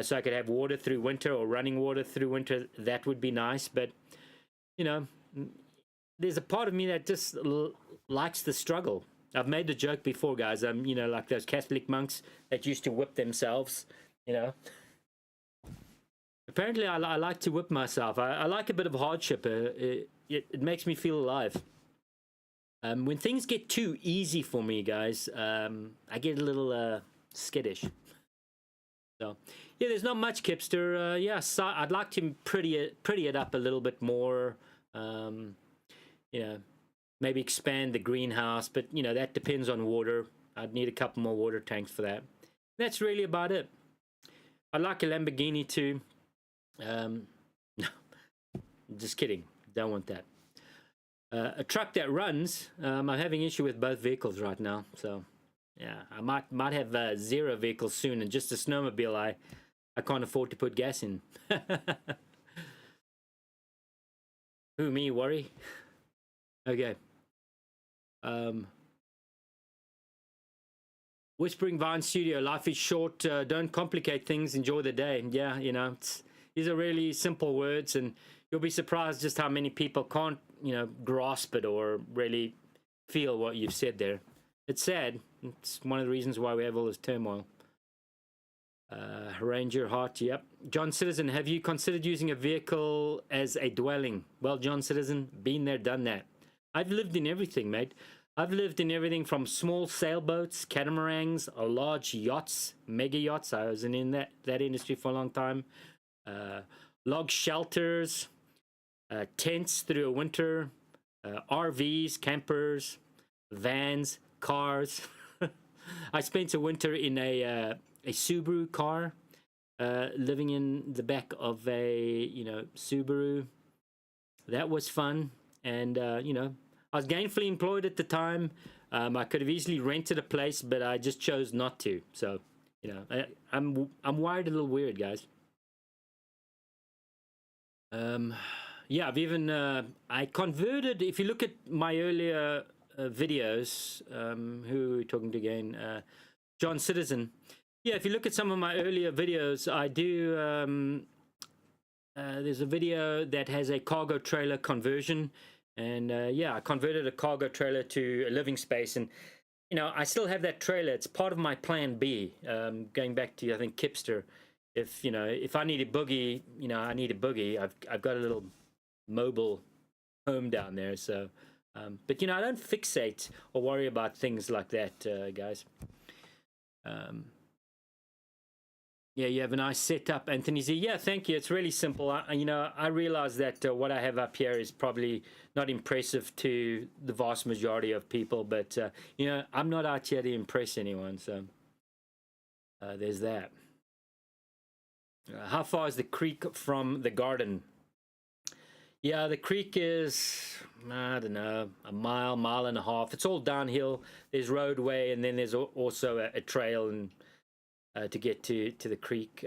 so I could have water through winter or running water through winter, that would be nice. But, you know, there's a part of me that just likes the struggle. I've made the joke before, guys. You know, like those Catholic monks that used to whip themselves, you know. Apparently, I like to whip myself. I like a bit of hardship. It makes me feel alive. When things get too easy for me, guys, I get a little skittish. So, yeah, there's not much, Kipster. Yeah, so I'd like to pretty it up a little bit more. You know, maybe expand the greenhouse, but you know, that depends on water. I'd need a couple more water tanks for that. That's really about it. I'd like a Lamborghini too. No, just kidding. Don't want that. A truck that runs. I'm having issue with both vehicles right now, so yeah, I might have zero vehicles soon, and just a snowmobile I can't afford to put gas in. Who, me, worry? Okay. Whispering Vine Studio, life is short, don't complicate things, enjoy the day. Yeah, you know, these are really simple words, and you'll be surprised just how many people can't, you know, grasp it or really feel what you've said there. It's sad. It's one of the reasons why we have all this turmoil. Ranger Heart, yep. John Citizen, have you considered using a vehicle as a dwelling? Well, John Citizen, been there, done that. I've lived in everything, mate. I've lived in everything from small sailboats, catamarans, large yachts, mega yachts. I was in that industry for a long time. Log shelters, tents through a winter, RVs, campers, vans, cars. I spent a winter in a Subaru car, living in the back of a, you know, Subaru. That was fun. And, you know, I was gainfully employed at the time. I could have easily rented a place, but I just chose not to. So, you know, I'm wired a little weird, guys. Yeah, I've even I converted. If you look at my earlier videos, who are we talking to again? John Citizen. Yeah, if you look at some of my earlier videos, I do. There's a video that has a cargo trailer conversion. And yeah, I converted a cargo trailer to a living space, and you know, I still have that trailer. It's part of my plan B. Going back to, I think, Kipster, if you know, if I need a boogie, you know, I need a boogie. I've got a little mobile home down there. So, but you know, I don't fixate or worry about things like that, guys. Yeah, you have a nice setup, Anthony Z. Yeah, thank you. It's really simple. I realize that what I have up here is probably not impressive to the vast majority of people, but I'm not out here to impress anyone. So there's that. How far is the creek from the garden? Yeah, the creek is, I don't know, a mile, mile and a half. It's all downhill. There's roadway, and then there's also a trail and to get to the creek.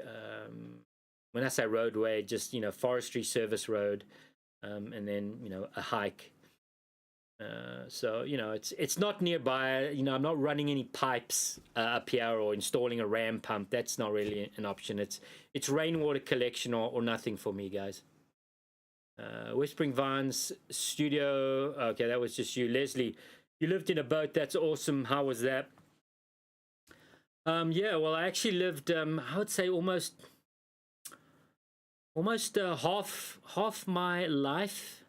When I say roadway, just forestry service road, and then a hike. So it's not nearby. I'm not running any pipes up here or installing a ram pump. That's not really an option. It's rainwater collection or nothing for me, guys. Whispering Vines studio. Okay, that was just you, Leslie. You lived in a boat. That's awesome. How was that? Yeah, well, I actually lived. I would say almost half my life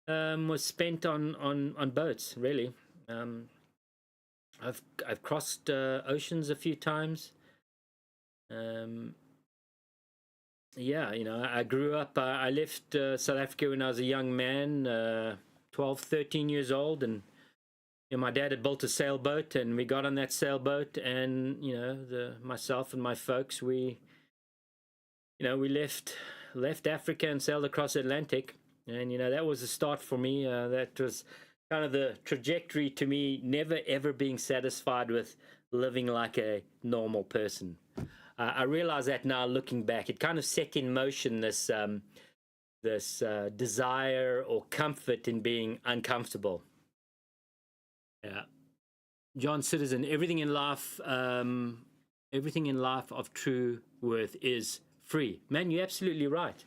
was spent on boats. Really, I've crossed oceans a few times. Yeah, I grew up. I left South Africa when I was a young man, 12, 13 years old, and my dad had built a sailboat, and we got on that sailboat, and myself and my folks, we left Africa and sailed across the Atlantic, and that was the start for me. That was kind of the trajectory to me never ever being satisfied with living like a normal person. I realize that now, looking back, it kind of set in motion this desire or comfort in being uncomfortable. Yeah. John Citizen, everything in life of true worth is free. Man, you're absolutely right.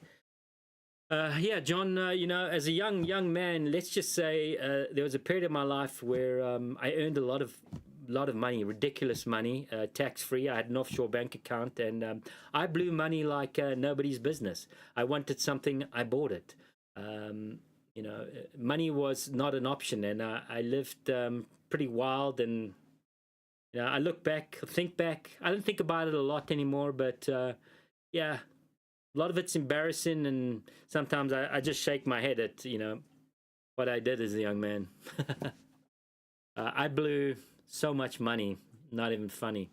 Yeah, John, as a young man, let's just say there was a period of my life where I earned a lot of money, ridiculous money, tax free. I had an offshore bank account, and I blew money like nobody's business. I wanted something, I bought it. Money was not an option, and I lived pretty wild. And I think back. I don't think about it a lot anymore, but yeah, a lot of it's embarrassing, and sometimes I just shake my head at what I did as a young man. I blew so much money, not even funny.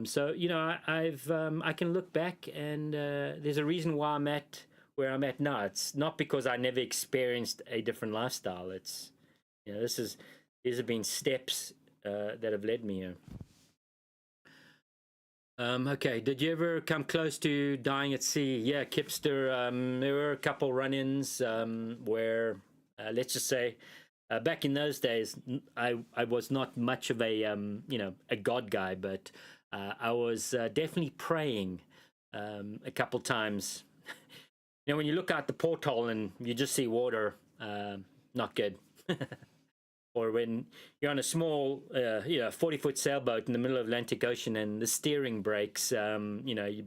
So I can look back, and there's a reason why I'm at where I'm at now. It's not because I never experienced a different lifestyle. It's these have been steps that have led me here. Okay, did you ever come close to dying at sea? Yeah, Kipster. There were a couple run-ins where, let's just say, back in those days, I was not much of a a god guy, but I was definitely praying a couple times. When you look out the porthole and you just see water, not good. Or when you're on a small 40-foot sailboat in the middle of Atlantic Ocean and the steering breaks, you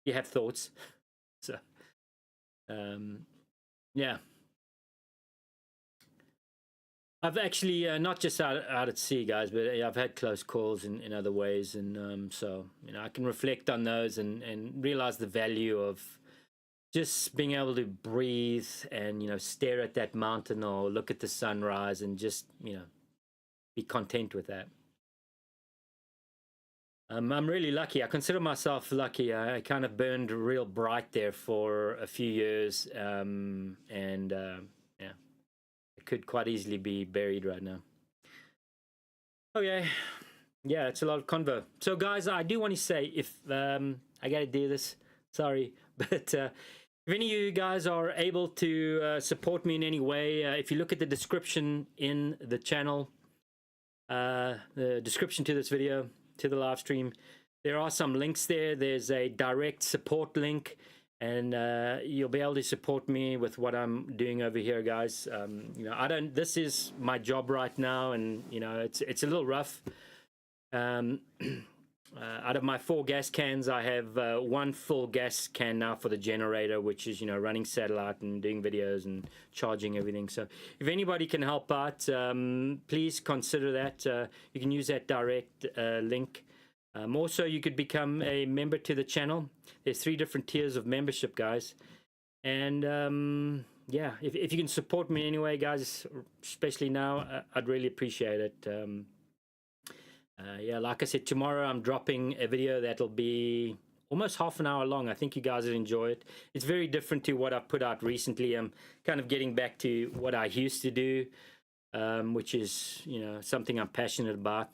have thoughts. So yeah, I've actually not just out at sea, guys, but I've had close calls in other ways, and so I can reflect on those and realize the value of just being able to breathe and stare at that mountain or look at the sunrise and just be content with that. I'm really lucky. I consider myself lucky. I kind of burned real bright there for a few years, and yeah, it could quite easily be buried right now. Okay, yeah, it's a lot of convo. So guys, I do want to say, if I gotta do this, sorry, but if any of you guys are able to support me in any way, if you look at the description in the channel, the description to this video, to the live stream, there are some links there. There's a direct support link, and you'll be able to support me with what I'm doing over here, guys. This is my job right now, and it's a little rough. out of my 4 gas cans, I have 1 full gas can now for the generator, which is, running satellite and doing videos and charging everything. So if anybody can help out, please consider that. You can use that direct link. Also, you could become a member to the channel. There's 3 different tiers of membership, guys. And yeah, if you can support me anyway, guys, especially now, I'd really appreciate it. Yeah, like I said, tomorrow I'm dropping a video that'll be almost half an hour long. I think you guys will enjoy it. It's very different to what I've put out recently. I'm kind of getting back to what I used to do, which is, something I'm passionate about.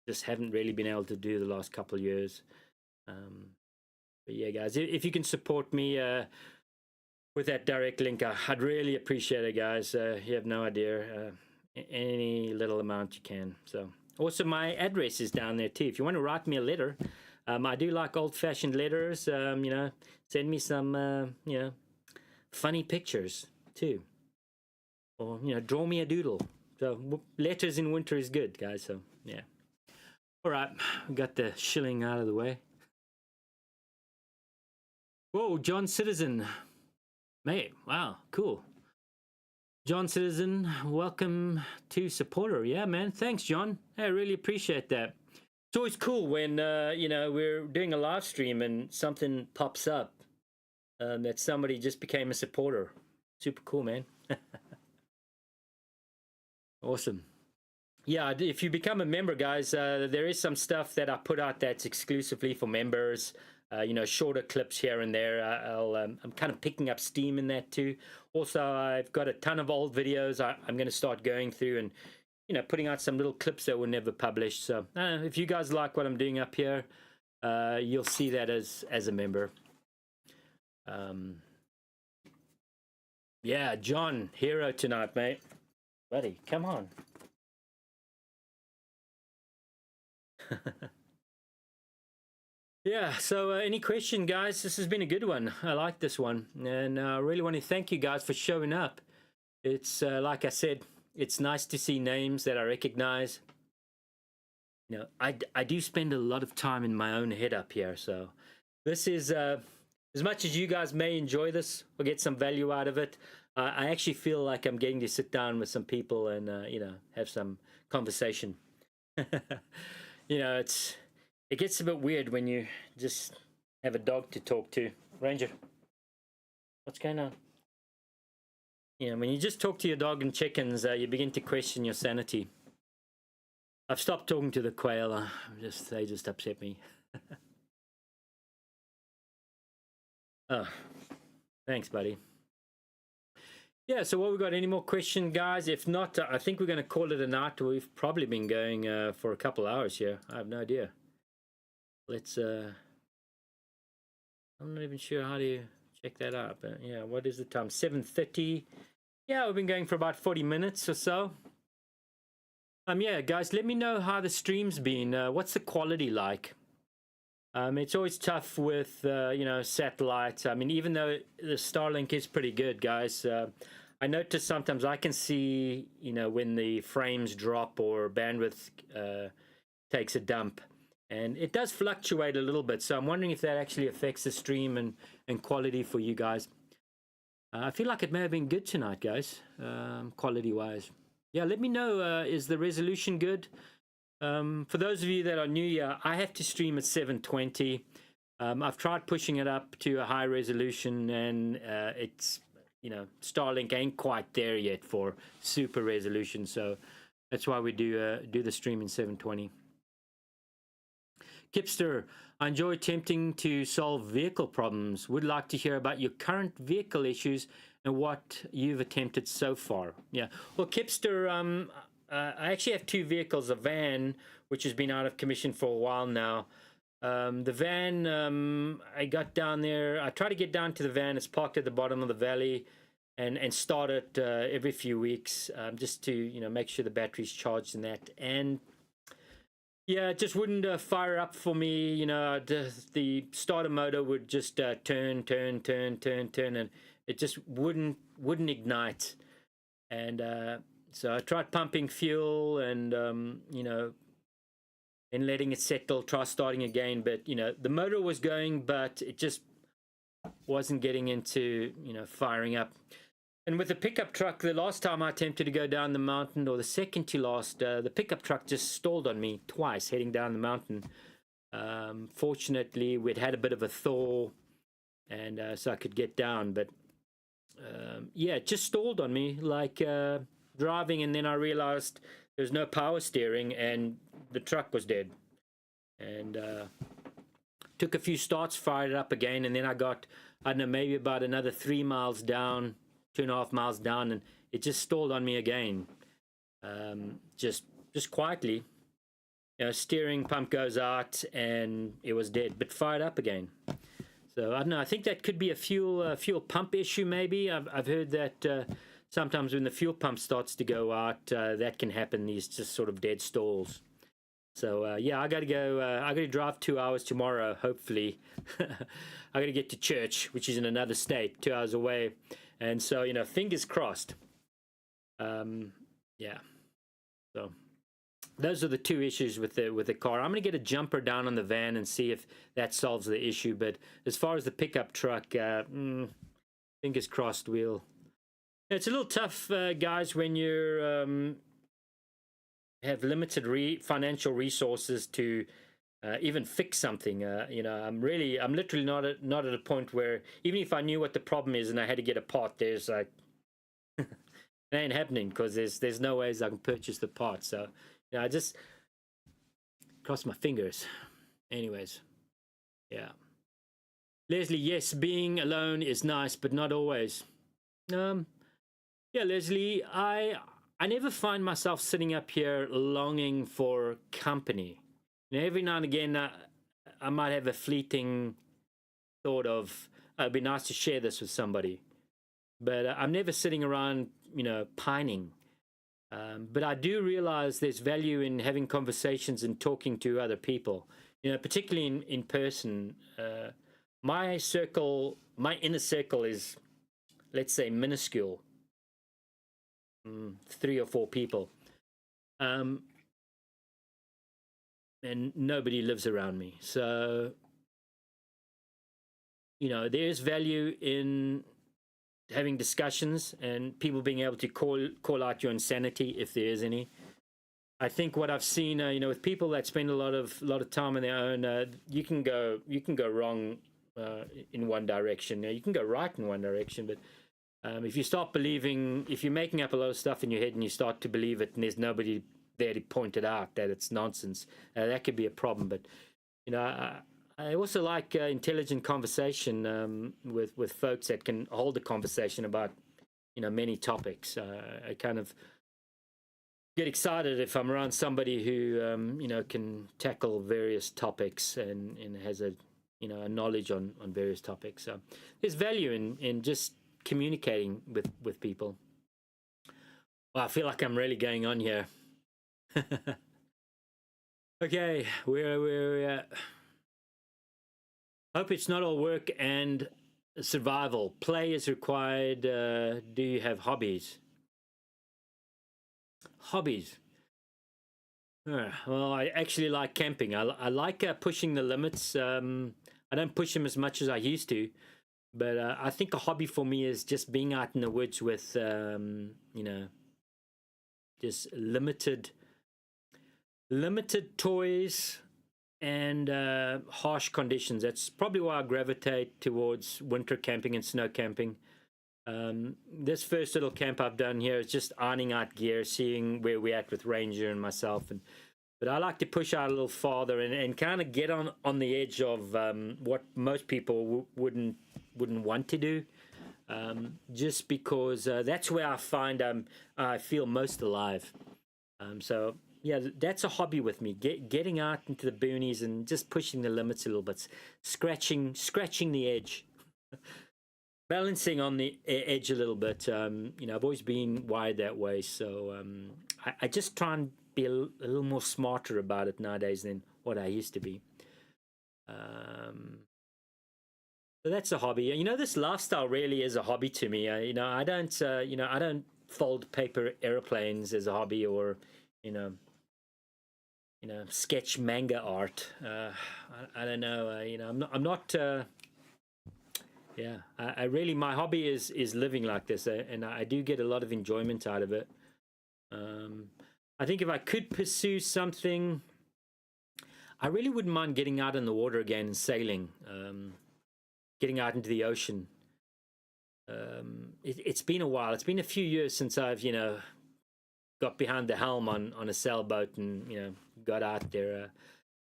Just haven't really been able to do the last couple of years. But yeah, guys, if you can support me with that direct link, I'd really appreciate it, guys. You have no idea. Any little amount you can. So also my address is down there too. If you want to write me a letter, I do like old-fashioned letters. Send me some funny pictures too, or draw me a doodle. So letters in winter is good, guys. So yeah. All right, we got the shilling out of the way. Whoa, John Citizen. Mate, wow, cool. John Citizen, welcome to supporter. Yeah, man, thanks, John. I really appreciate that. It's always cool when, we're doing a live stream and something pops up that somebody just became a supporter. Super cool, man. Awesome. Yeah, if you become a member, guys, there is some stuff that I put out that's exclusively for members. Shorter clips here and there. I'm kind of picking up steam in that too. Also, I've got a ton of old videos I'm going to start going through and, putting out some little clips that were never published. So if you guys like what I'm doing up here, you'll see that as a member. Yeah, John, hero tonight, mate. Buddy, come on. Yeah, so any question, guys? This has been a good one. I like this one, and I really want to thank you guys for showing up. It's like I said, it's nice to see names that I recognize. I do spend a lot of time in my own head up here, so this is as much as you guys may enjoy this or get some value out of it. I actually feel like I'm getting to sit down with some people and have some conversation. It gets a bit weird when you just have a dog to talk to. Ranger, what's going on? When you just talk to your dog and chickens, you begin to question your sanity. I've stopped talking to the quail. They just upset me. Oh, thanks, buddy. Yeah, so what we got? Any more questions, guys? If not, I think we're going to call it a night. We've probably been going for a couple hours here. I have no idea. Let's I'm not even sure how to check that out, but yeah, what is the time? 7:30. Yeah, we've been going for about 40 minutes or so. Yeah, guys, let me know how the stream's been. What's the quality like? It's always tough with satellites. I mean, even though the Starlink is pretty good, guys, I notice sometimes I can see when the frames drop or bandwidth takes a dump. And it does fluctuate a little bit, so I'm wondering if that actually affects the stream and quality for you guys. I feel like it may have been good tonight, guys, quality-wise. Yeah, let me know, is the resolution good? For those of you that are new here, I have to stream at 720. I've tried pushing it up to a high resolution, and it's, Starlink ain't quite there yet for super resolution, so that's why we do the stream in 720. Kipster, I enjoy attempting to solve vehicle problems. Would like to hear about your current vehicle issues and what you've attempted so far. Yeah, well, Kipster, I actually have 2 vehicles, a van, which has been out of commission for a while now. The van, I got down there, I try to get down to the van. It's parked at the bottom of the valley, and start it every few weeks, just to make sure the battery's charged and that. And yeah, it just wouldn't fire up for me. The starter motor would just turn, and it just wouldn't ignite. And so I tried pumping fuel, and then letting it settle, try starting again. But the motor was going, but it just wasn't getting into firing up. And with the pickup truck, the last time I attempted to go down the mountain, or the second to last, the pickup truck just stalled on me twice heading down the mountain. Fortunately, we'd had a bit of a thaw, and so I could get down. But yeah, it just stalled on me, like driving, and then I realized there was no power steering, and the truck was dead. And took a few starts, fired it up again, and then I got, I don't know, maybe about another 3 miles down, 2.5 miles down, and it just stalled on me again. Just quietly, steering pump goes out, and it was dead, but fired up again. So I don't know. I think that could be a fuel pump issue. Maybe I've heard that sometimes when the fuel pump starts to go out, that can happen. These just sort of dead stalls. So yeah, I got to go. I got to drive 2 hours tomorrow. Hopefully, I got to get to church, which is in another state, 2 hours away. And so fingers crossed. Yeah. So those are the two issues with the car. I'm going to get a jumper down on the van and see if that solves the issue. But as far as the pickup truck, fingers crossed. It's a little tough, guys, when you have limited financial resources to even fix something. I'm literally not at a point where even if I knew what the problem is and I had to get a part, there's like it ain't happening, because there's no ways I can purchase the part. So I just cross my fingers. Anyways, yeah. Leslie, yes, being alone is nice, but not always. Yeah, Leslie, I never find myself sitting up here longing for company. Every now and again, I might have a fleeting thought of, it'd be nice to share this with somebody. But I'm never sitting around, pining. But I do realize there's value in having conversations and talking to other people, particularly in person. My inner circle is, let's say, minuscule. 3 or 4 people. And nobody lives around me. So, there's value in having discussions and people being able to call out your insanity if there is any. I think what I've seen, with people that spend a lot of time on their own, you can go wrong in one direction. You can go right in one direction, but if you start believing, if you're making up a lot of stuff in your head and you start to believe it, and there's nobody there to point it out that it's nonsense, that could be a problem. But I also like intelligent conversation with folks that can hold a conversation about many topics. I kind of get excited if I'm around somebody who can tackle various topics and has a knowledge on various topics. So there's value in just communicating with people. Well, I feel like I'm really going on here. Okay, we're at. Hope it's not all work and survival. Play is required. Do you have hobbies? Hobbies. Well, I actually like camping. I like pushing the limits. I don't push them as much as I used to, but I think a hobby for me is just being out in the woods with, just limited toys and harsh conditions. That's probably why I gravitate towards winter camping and snow camping. This first little camp I've done here is just ironing out gear, seeing where we're at with Ranger and myself. But I like to push out a little farther and kind of get on the edge of what most people wouldn't want to do, just because that's where I find I feel most alive. So yeah, that's a hobby with me. Getting out into the boonies and just pushing the limits a little bit, scratching the edge, balancing on the edge a little bit. I've always been wired that way, so I just try and be a little more smarter about it nowadays than what I used to be. So that's a hobby. This lifestyle really is a hobby to me. I don't fold paper airplanes as a hobby, or sketch manga art. I don't know. I'm not. Yeah, I really, my hobby is living like this, and I do get a lot of enjoyment out of it. Um, I think if I could pursue something, I really wouldn't mind getting out in the water again and sailing, getting out into the ocean. It's been a while. It's been a few years since I've got behind the helm on a sailboat and got out there.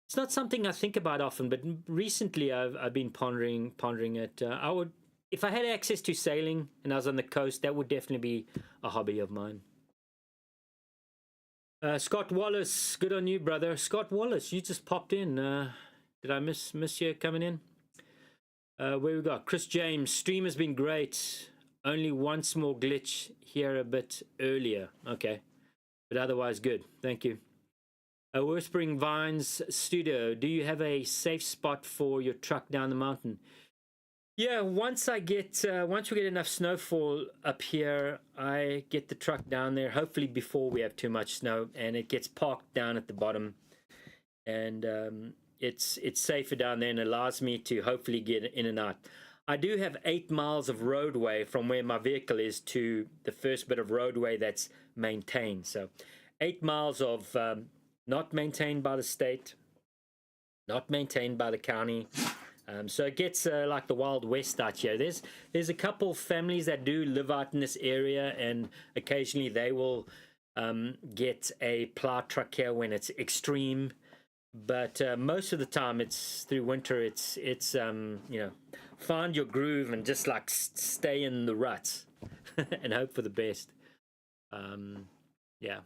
It's not something I think about often, but recently I've been pondering it. I would, if I had access to sailing and I was on the coast, that would definitely be a hobby of mine. Scott Wallace, good on you, brother. Scott Wallace, you just popped in. Did I miss you coming in? Where we got Chris James. Stream has been great. Only one small glitch here a bit earlier. Okay, but otherwise good. Thank you. Whispering Vines Studio, do you have a safe spot for your truck down the mountain? Yeah, once we get enough snowfall up here, I get the truck down there, hopefully before we have too much snow, and it gets parked down at the bottom. And it's safer down there and allows me to hopefully get in and out. I do have 8 miles of roadway from where my vehicle is to the first bit of roadway that's maintained. So 8 miles of not maintained by the state, not maintained by the county. So it gets like the Wild West out here. There's a couple families that do live out in this area, and occasionally they will get a plow truck here when it's extreme. But most of the time, it's through winter. It's find your groove and just like stay in the ruts and hope for the best. Yeah.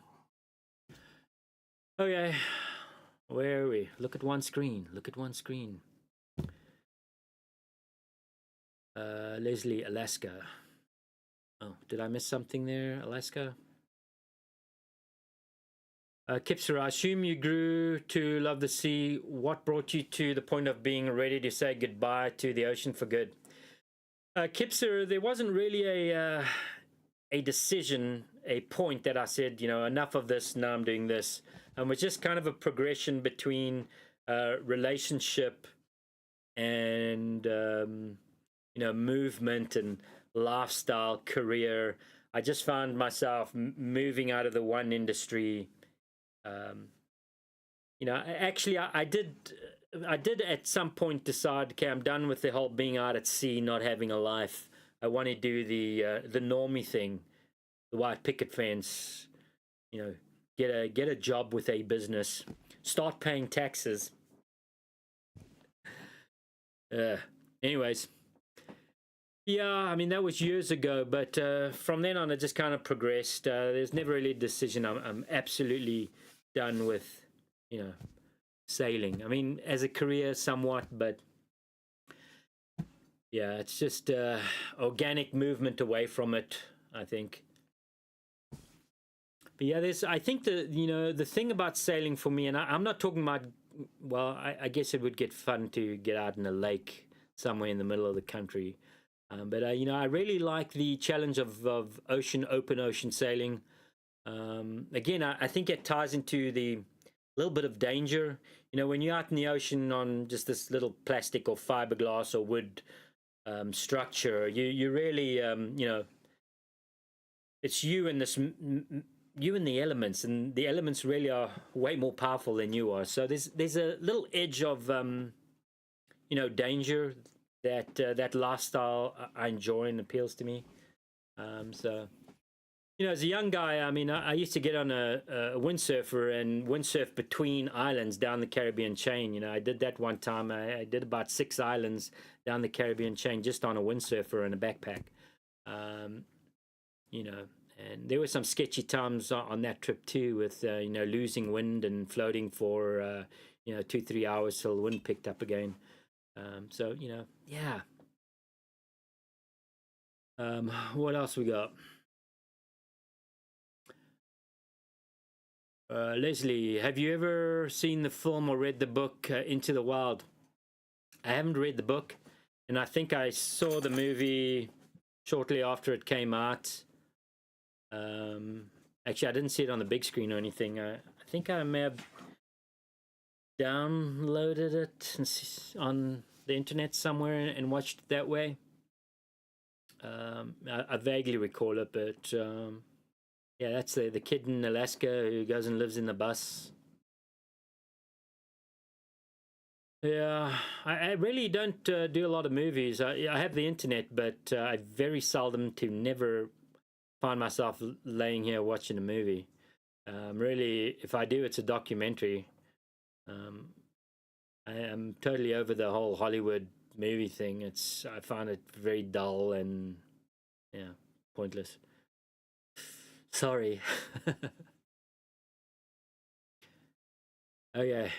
Okay, where are we? Look at one screen. Look at one screen. Leslie, Alaska. Oh, did I miss something there? Alaska? Kipser, I assume you grew to love the sea. What brought you to the point of being ready to say goodbye to the ocean for good? Kipser, there wasn't really a decision, a point that I said, enough of this, now I'm doing this. It was just kind of a progression between relationship and movement and lifestyle, career. I just found myself moving out of the one industry. Actually, I did at some point decide, okay, I'm done with the whole being out at sea, not having a life. I want to do the normie thing, the white picket fence, get a job with a business, start paying taxes. Anyways, yeah, I mean that was years ago, but from then on it just kind of progressed. There's never really a decision. I'm absolutely done with sailing. I mean, as a career somewhat, but yeah, it's just organic movement away from it, I think. But yeah, I think the thing about sailing for me, and I'm not talking about, well, I guess it would get fun to get out in a lake somewhere in the middle of the country. But I really like the challenge of open ocean sailing. Again, I think it ties into the little bit of danger. When you're out in the ocean on just this little plastic or fiberglass or wood structure, you really, it's you and you and the elements, and the elements really are way more powerful than you are. So there's a little edge of danger that lifestyle I enjoy and appeals to me. So as a young guy, I mean, I used to get on a windsurfer and windsurf between islands down the Caribbean chain. I did that one time. I did about 6 islands down the Caribbean chain just on a windsurfer and a backpack. And there were some sketchy times on that trip too, with losing wind and floating for 2-3 hours till the wind picked up again. So yeah. What else we got? Leslie, have you ever seen the film or read the book Into the Wild? I haven't read the book, and I think I saw the movie shortly after it came out. Actually, I didn't see it on the big screen or anything. I think I may have downloaded it on the internet somewhere and watched it that way. I vaguely recall it, but yeah, that's the kid in Alaska who goes and lives in the bus. Yeah, I really don't do a lot of movies. I have the internet, but I very seldom to never find myself laying here watching a movie. Really, if I do, it's a documentary. Um, I am totally over the whole Hollywood movie thing. I find it very dull and yeah, pointless. Sorry. Okay.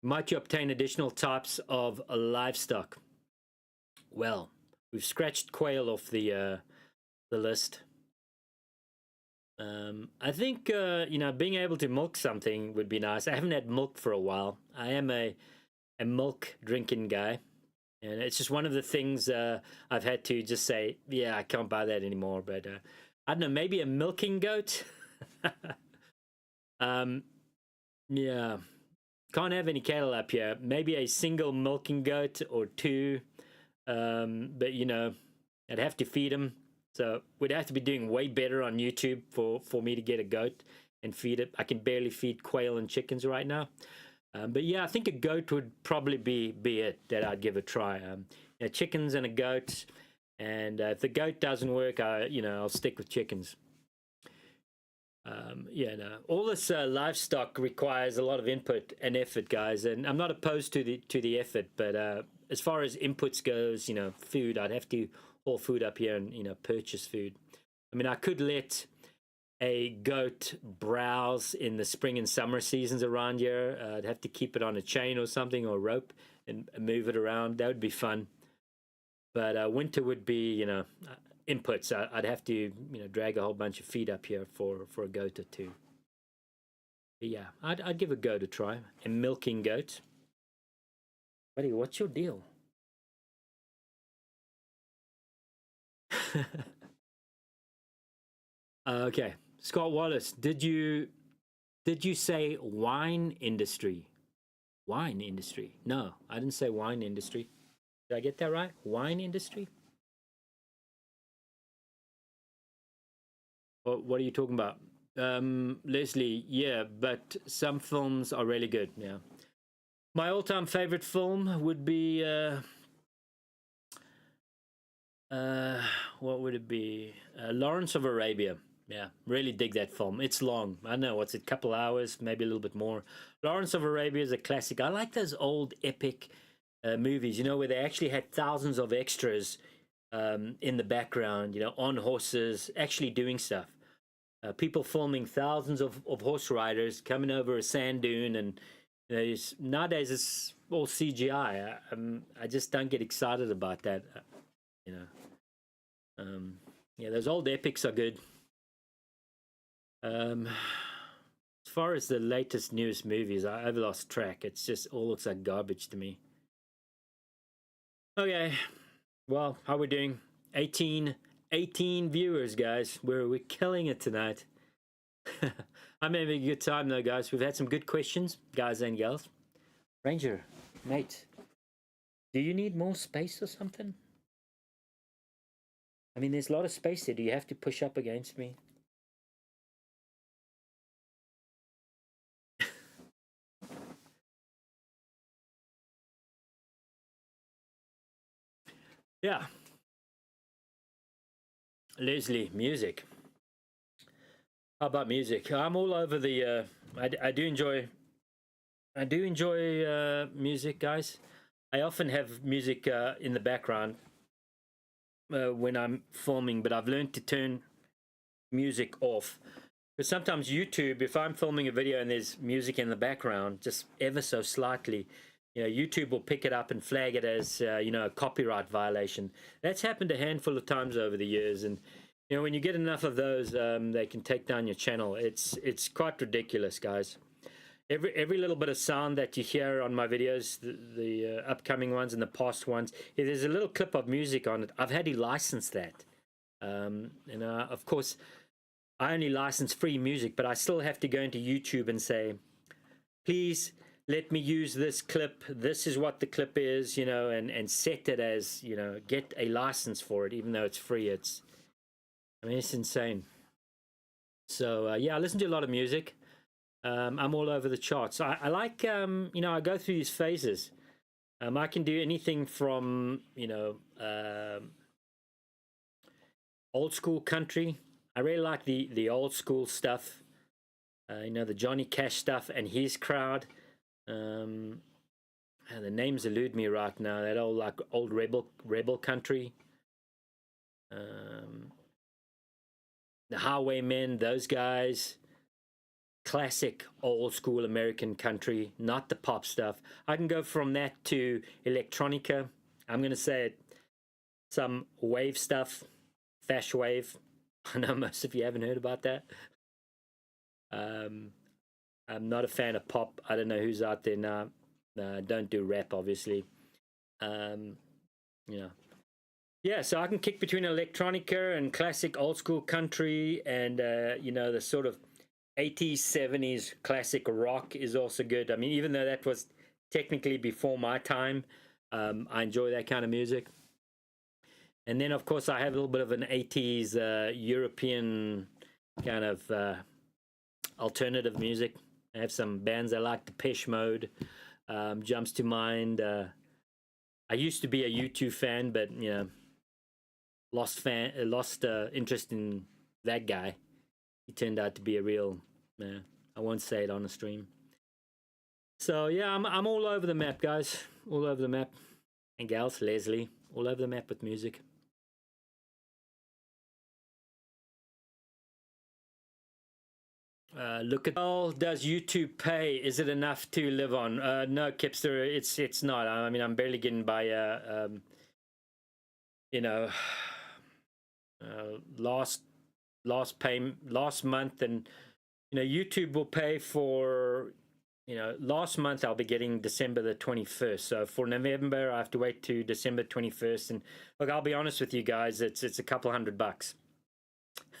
Might you obtain additional types of livestock? Well, we've scratched quail off the list. I think being able to milk something would be nice. I haven't had milk for a while. I am a milk drinking guy, and it's just one of the things I've had to just say, yeah, I can't buy that anymore. But I don't know, maybe a milking goat. Yeah, can't have any cattle up here. Maybe a single milking goat or two, but I'd have to feed them. So we'd have to be doing way better on YouTube for me to get a goat and feed it. I can barely feed quail and chickens right now. But yeah, I think a goat would probably be it that I'd give a try. Chickens and a goat, and if the goat doesn't work, I'll stick with chickens. All this livestock requires a lot of input and effort, guys, and I'm not opposed to the effort, but as far as inputs goes, food, I'd have to haul food up here and purchase food. I mean, I could let a goat browse in the spring and summer seasons around here. I'd have to keep it on a chain or something or rope and move it around. That would be fun. But winter would be, inputs. I'd have to, drag a whole bunch of feed up here for a goat or two. But yeah, I'd give a goat a try. A milking goat. Buddy, what's your deal? Okay, Scott Wallace, did you say wine industry? Wine industry? No, I didn't say wine industry. Did I get that right? Wine industry? What are you talking about? Leslie, yeah, but some films are really good. Yeah, my all-time favorite film would be what would it be? Lawrence of Arabia. Yeah, really dig that film. It's long. I know, what's it, couple hours, maybe a little bit more. Lawrence of Arabia is a classic. I like those old epic movies, where they actually had thousands of extras in the background, on horses, actually doing stuff. People filming thousands of horse riders coming over a sand dune, and nowadays it's all CGI. I just don't get excited about that. Yeah, those old epics are good. As far as the latest newest movies, I've lost track. It's just all looks like garbage to me. Okay, well, how are we doing? 18 viewers, guys. We're killing it tonight. I'm having a good time though, guys. We've had some good questions, guys and gals. Ranger, mate, do you need more space or something? I mean, there's a lot of space there. Do you have to push up against me? Yeah. Leslie, music. How about music? I'm all over the. I do enjoy. I do enjoy music, guys. I often have music in the background when I'm filming, but I've learned to turn music off. Because sometimes YouTube, if I'm filming a video and there's music in the background, just ever so slightly, YouTube will pick it up and flag it as a copyright violation. That's happened a handful of times over the years, and when you get enough of those, they can take down your channel. It's quite ridiculous, guys. Every little bit of sound that you hear on my videos, the upcoming ones and the past ones, if there's a little clip of music on it, I've had to license that. Of course, I only license free music, but I still have to go into YouTube and say, please let me use this clip. This is what the clip is, you know, and set it as, you know, get a license for it, even though it's free. I mean, it's insane. So yeah, I listen to a lot of music. I'm all over the charts. I like, you know, I go through these phases. I can do anything from, you know, old school country. I really like the old school stuff. You know, the Johnny Cash stuff and his crowd. The names elude me right now. That old, like, old rebel country. The Highwaymen, those guys. Classic old school American country, not the pop stuff. I can go from that to electronica. I'm going to say some wave stuff, Fash Wave. I know most of you haven't heard about that. I'm not a fan of pop. I don't know who's out there now. Don't do rap, obviously. You know. Yeah, so I can kick between electronica and classic old school country, and you know, the sort of 80s, 70s classic rock is also good. I mean, even though that was technically before my time, I enjoy that kind of music. And then, of course, I have a little bit of an 80s European kind of alternative music. I have some bands I like. Depeche Mode jumps to mind. I used to be a U2 fan, but, you know, lost interest in that guy. He turned out to be a real, I won't say it on the stream. So yeah, I'm all over the map, guys. All over the map. And gals, Leslie, all over the map with music. Look at, well, does YouTube pay? Is it enough to live on? No, Kipster, it's not. I mean, I'm barely getting by. You know, last month, and you know, YouTube will pay for, you know, last month I'll be getting December the 21st. So for November, I have to wait to December 21st. And look, I'll be honest with you guys, it's a couple $100.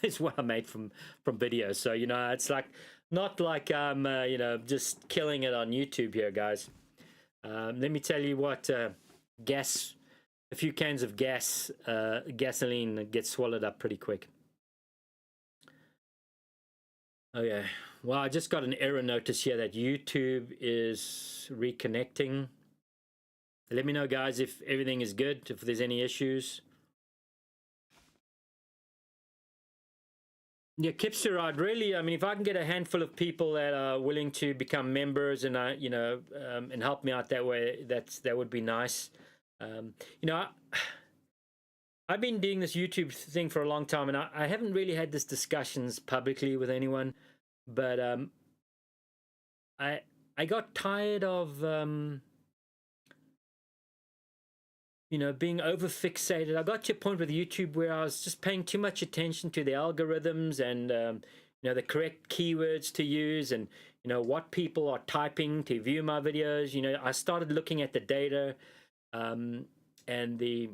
It's what I made from videos. So, you know, it's like, not like I'm, you know, just killing it on YouTube here, guys. Let me tell you what, a few cans of gasoline gets swallowed up pretty quick. Okay, well, I just got an error notice here that YouTube is reconnecting. Let me know, guys, if everything is good, if there's any issues. Yeah, Kipster, I'd really, I mean, if I can get a handful of people that are willing to become members and, you know, and help me out that way, that would be nice. You know, I've been doing this YouTube thing for a long time, and I haven't really had this discussions publicly with anyone, but I got tired of you know, being over fixated. I got to a point with YouTube where I was just paying too much attention to the algorithms and you know, the correct keywords to use, and you know, what people are typing to view my videos. You know, I started looking at the data and the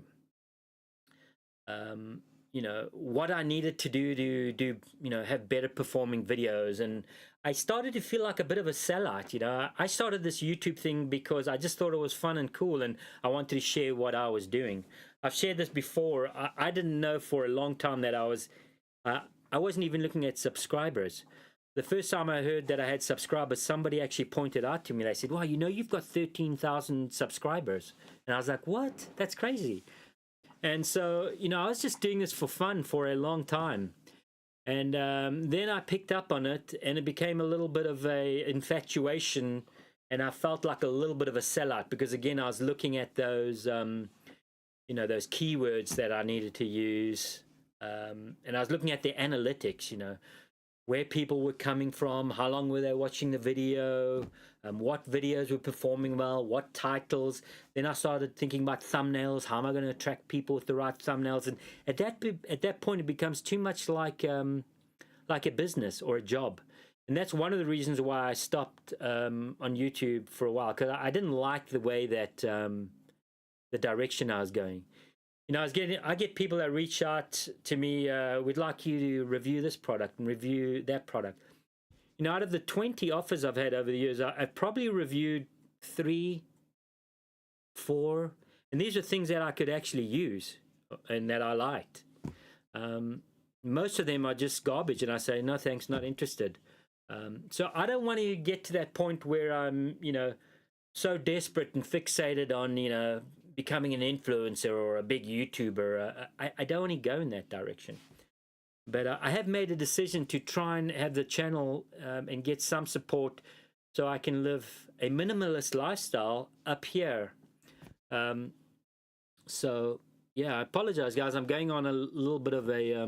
you know, what I needed to do, you know, have better performing videos. And I started to feel like a bit of a sellout. You know, I started this YouTube thing because I just thought it was fun and cool, and I wanted to share what I was doing. I've shared this before. I didn't know for a long time that I wasn't even looking at subscribers. The first time I heard that I had subscribers, somebody actually pointed out to me. They said, "Wow, you know, you've got 13,000 subscribers." And I was like, "What? That's crazy." And so, you know, I was just doing this for fun for a long time. And then I picked up on it, and it became a little bit of a infatuation, and I felt like a little bit of a sellout because, again, I was looking at those, you know, those keywords that I needed to use, and I was looking at the analytics, you know, where people were coming from, how long were they watching the video, what videos were performing well, what titles. Then I started thinking about thumbnails. How am I going to attract people with the right thumbnails? And at that point, it becomes too much like a business or a job. And that's one of the reasons why I stopped on YouTube for a while, because I didn't like the way that the direction I was going. You know, I get people that reach out to me, we'd like you to review this product and review that product. you know, out of the 20 offers I've had over the years, I've probably reviewed 3, 4, and these are things that I could actually use and that I liked. Most of them are just garbage, and I say, no thanks, not interested. So I don't want to get to that point where I'm, you know, so desperate and fixated on, you know, becoming an influencer or a big YouTuber. I don't want to go in that direction. But I have made a decision to try and have the channel and get some support so I can live a minimalist lifestyle up here. So yeah, I apologize, guys. I'm going on a little bit of a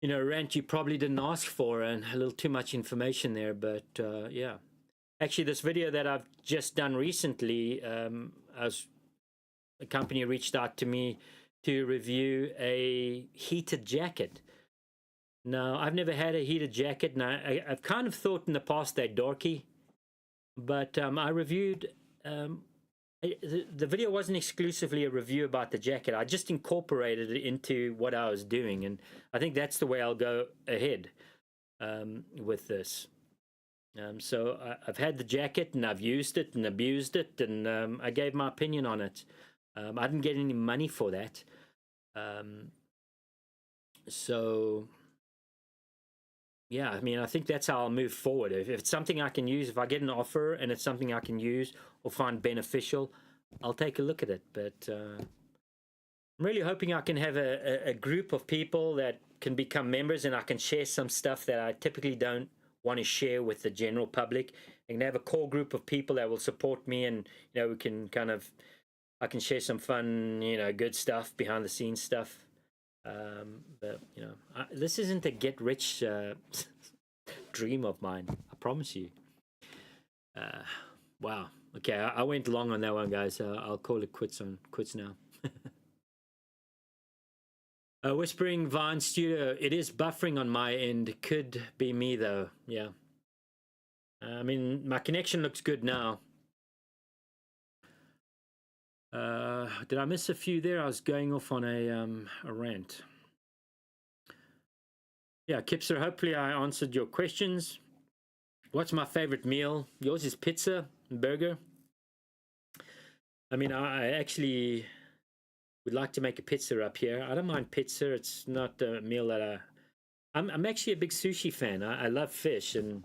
you know, rant you probably didn't ask for, and a little too much information there. But yeah, actually, this video that I've just done recently, a company reached out to me to review a heated jacket. Now, I've never had a heated jacket, and I've kind of thought in the past they're dorky, but I reviewed. The video wasn't exclusively a review about the jacket. I just incorporated it into what I was doing, and I think that's the way I'll go ahead with this. So I've had the jacket, and I've used it and abused it, and I gave my opinion on it. I didn't get any money for that. So yeah, I mean, I think that's how I'll move forward. If it's something I can use, if I get an offer and it's something I can use or find beneficial, I'll take a look at it. But I'm really hoping I can have a group of people that can become members, and I can share some stuff that I typically don't want to share with the general public. I can have a core group of people that will support me, and you know, we can kind of, I can share some fun, you know, good stuff, behind the scenes stuff. But you know, this isn't a get rich dream of mine, I promise you. Wow. Okay, I went long on that one, guys. I'll call it quits now. Whispering Vine Studio, it is buffering on my end. Could be me though. Yeah. I mean, my connection looks good now. Did I miss a few there? I was going off on a rant. Yeah, Kipser, hopefully I answered your questions. What's my favorite meal? Yours is pizza and burger. I mean, I actually would like to make a pizza up here. I don't mind pizza. It's not a meal that I'm actually a big sushi fan. I love fish, and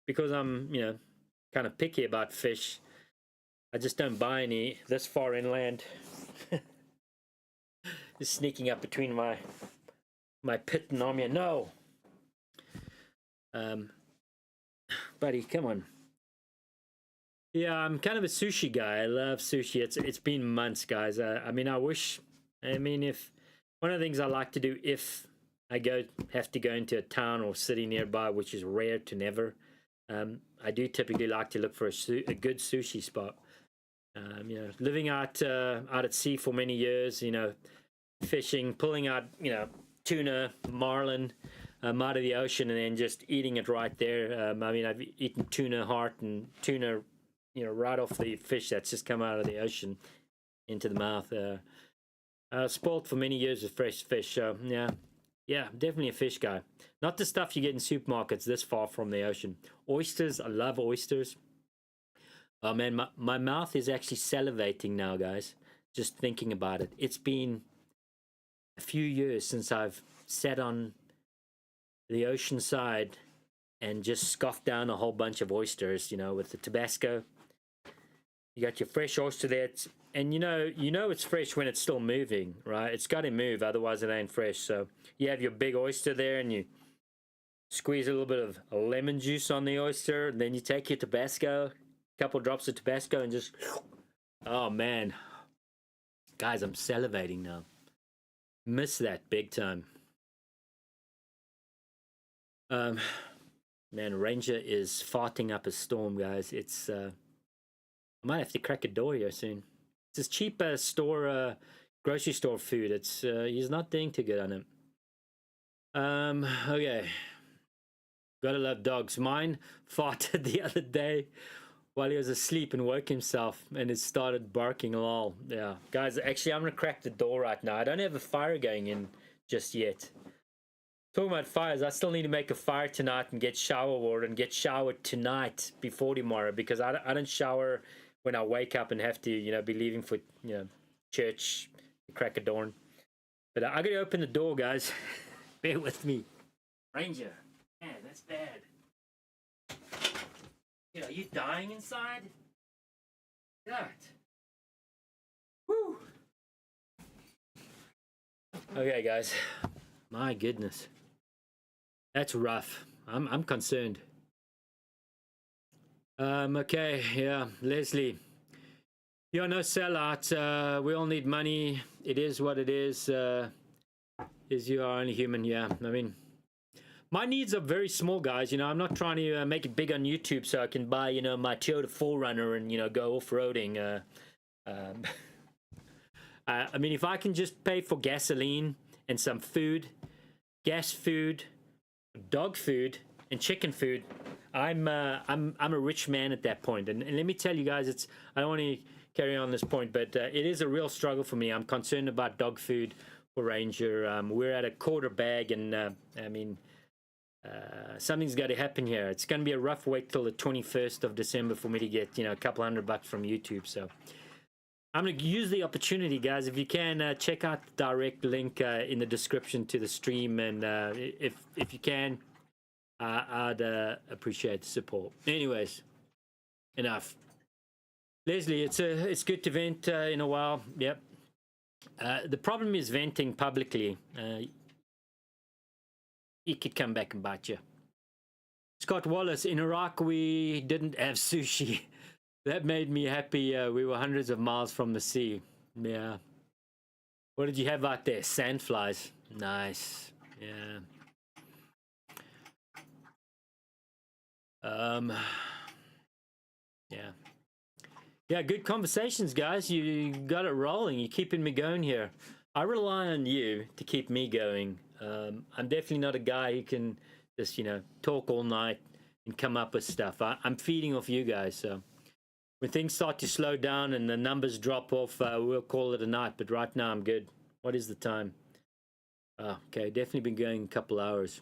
because I'm, you know, kind of picky about fish, I just don't buy any this far inland. Just sneaking up between my pit and army. No, buddy, come on. Yeah, I'm kind of a sushi guy. I love sushi. It's been months, guys. I mean, if one of the things I like to do if I have to go into a town or city nearby, which is rare to never, I do typically like to look for a good sushi spot. You know, living out at sea for many years, you know, fishing, pulling out, you know, tuna, marlin out of the ocean, and then just eating it right there. I mean, I've eaten tuna heart and tuna, you know, right off the fish that's just come out of the ocean into the mouth. Spoiled for many years with fresh fish. So yeah, definitely a fish guy. Not the stuff you get in supermarkets this far from the ocean. Oysters, I love oysters. Oh man, my mouth is actually salivating now, guys. Just thinking about it. It's been a few years since I've sat on the ocean side and just scoffed down a whole bunch of oysters, you know, with the Tabasco. You got your fresh oyster there, and you know it's fresh when it's still moving, right? It's got to move, otherwise it ain't fresh. So you have your big oyster there, and you squeeze a little bit of lemon juice on the oyster, and then you take your Tabasco, a couple drops of Tabasco, and just, oh man, guys, I'm salivating now. Miss that big time. Man, Ranger is farting up a storm, guys. It's I might have to crack a door here soon. It's as cheap as grocery store food. It's he's not doing too good on it. Okay. Gotta love dogs. Mine farted the other day while he was asleep and woke himself, and it started barking lol. Yeah, guys, actually I'm gonna crack the door right now. I don't have a fire going in just yet. Talking about fires, I still need to make a fire tonight and get shower water and get showered tonight before tomorrow, because I don't shower when I wake up and have to, you know, be leaving for, you know, church, the crack of dawn. But I gotta open the door, guys. Bear with me. Ranger, man, that's bad. Yeah, are you dying inside? God. Woo. Okay, guys. My goodness. That's rough. I'm concerned. Okay, yeah, Leslie. You're no sellout. We all need money. It is what it is. Is you are only human, yeah. I mean, my needs are very small, guys. You know, I'm not trying to make it big on YouTube so I can buy, you know, my Toyota 4Runner and, you know, go off-roading. I mean, if I can just pay for gasoline and some food, gas food, dog food, and chicken food, I'm a rich man at that point. And let me tell you guys, it's, I don't want to carry on this point, but it is a real struggle for me. I'm concerned about dog food for Ranger. We're at a quarter bag, and I mean, something's got to happen here. It's going to be a rough wait till the 21st of December for me to get, you know, a couple $100 from YouTube. So I'm going to use the opportunity, guys. If you can, check out the direct link in the description to the stream, and if you can, I'd appreciate the support. Anyways, enough. Leslie, it's good to vent in a while. Yep. The problem is venting publicly. It could come back and bite you. Scott Wallace, in Iraq we didn't have sushi. That made me happy. We were hundreds of miles from the sea. Yeah. What did you have out there? Sandflies. Nice. Yeah. Yeah. Yeah, good conversations, guys. You got it rolling. You're keeping me going here. I rely on you to keep me going. I'm definitely not a guy who can just, you know, talk all night and come up with stuff. I'm feeding off you guys. So when things start to slow down and the numbers drop off, we'll call it a night. But right now, I'm good. What is the time? Oh, okay, definitely been going a couple hours.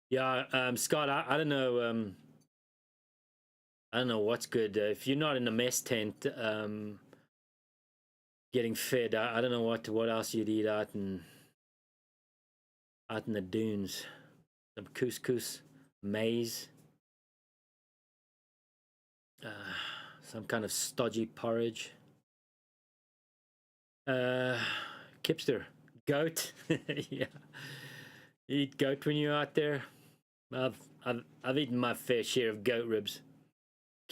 Yeah, Scott, I don't know. I don't know what's good. If you're not in a mess tent, getting fed, I don't know what else you'd eat out in the dunes. Some couscous, maize, some kind of stodgy porridge. Kipster, goat. Yeah, you eat goat when you're out there. I've eaten my fair share of goat ribs.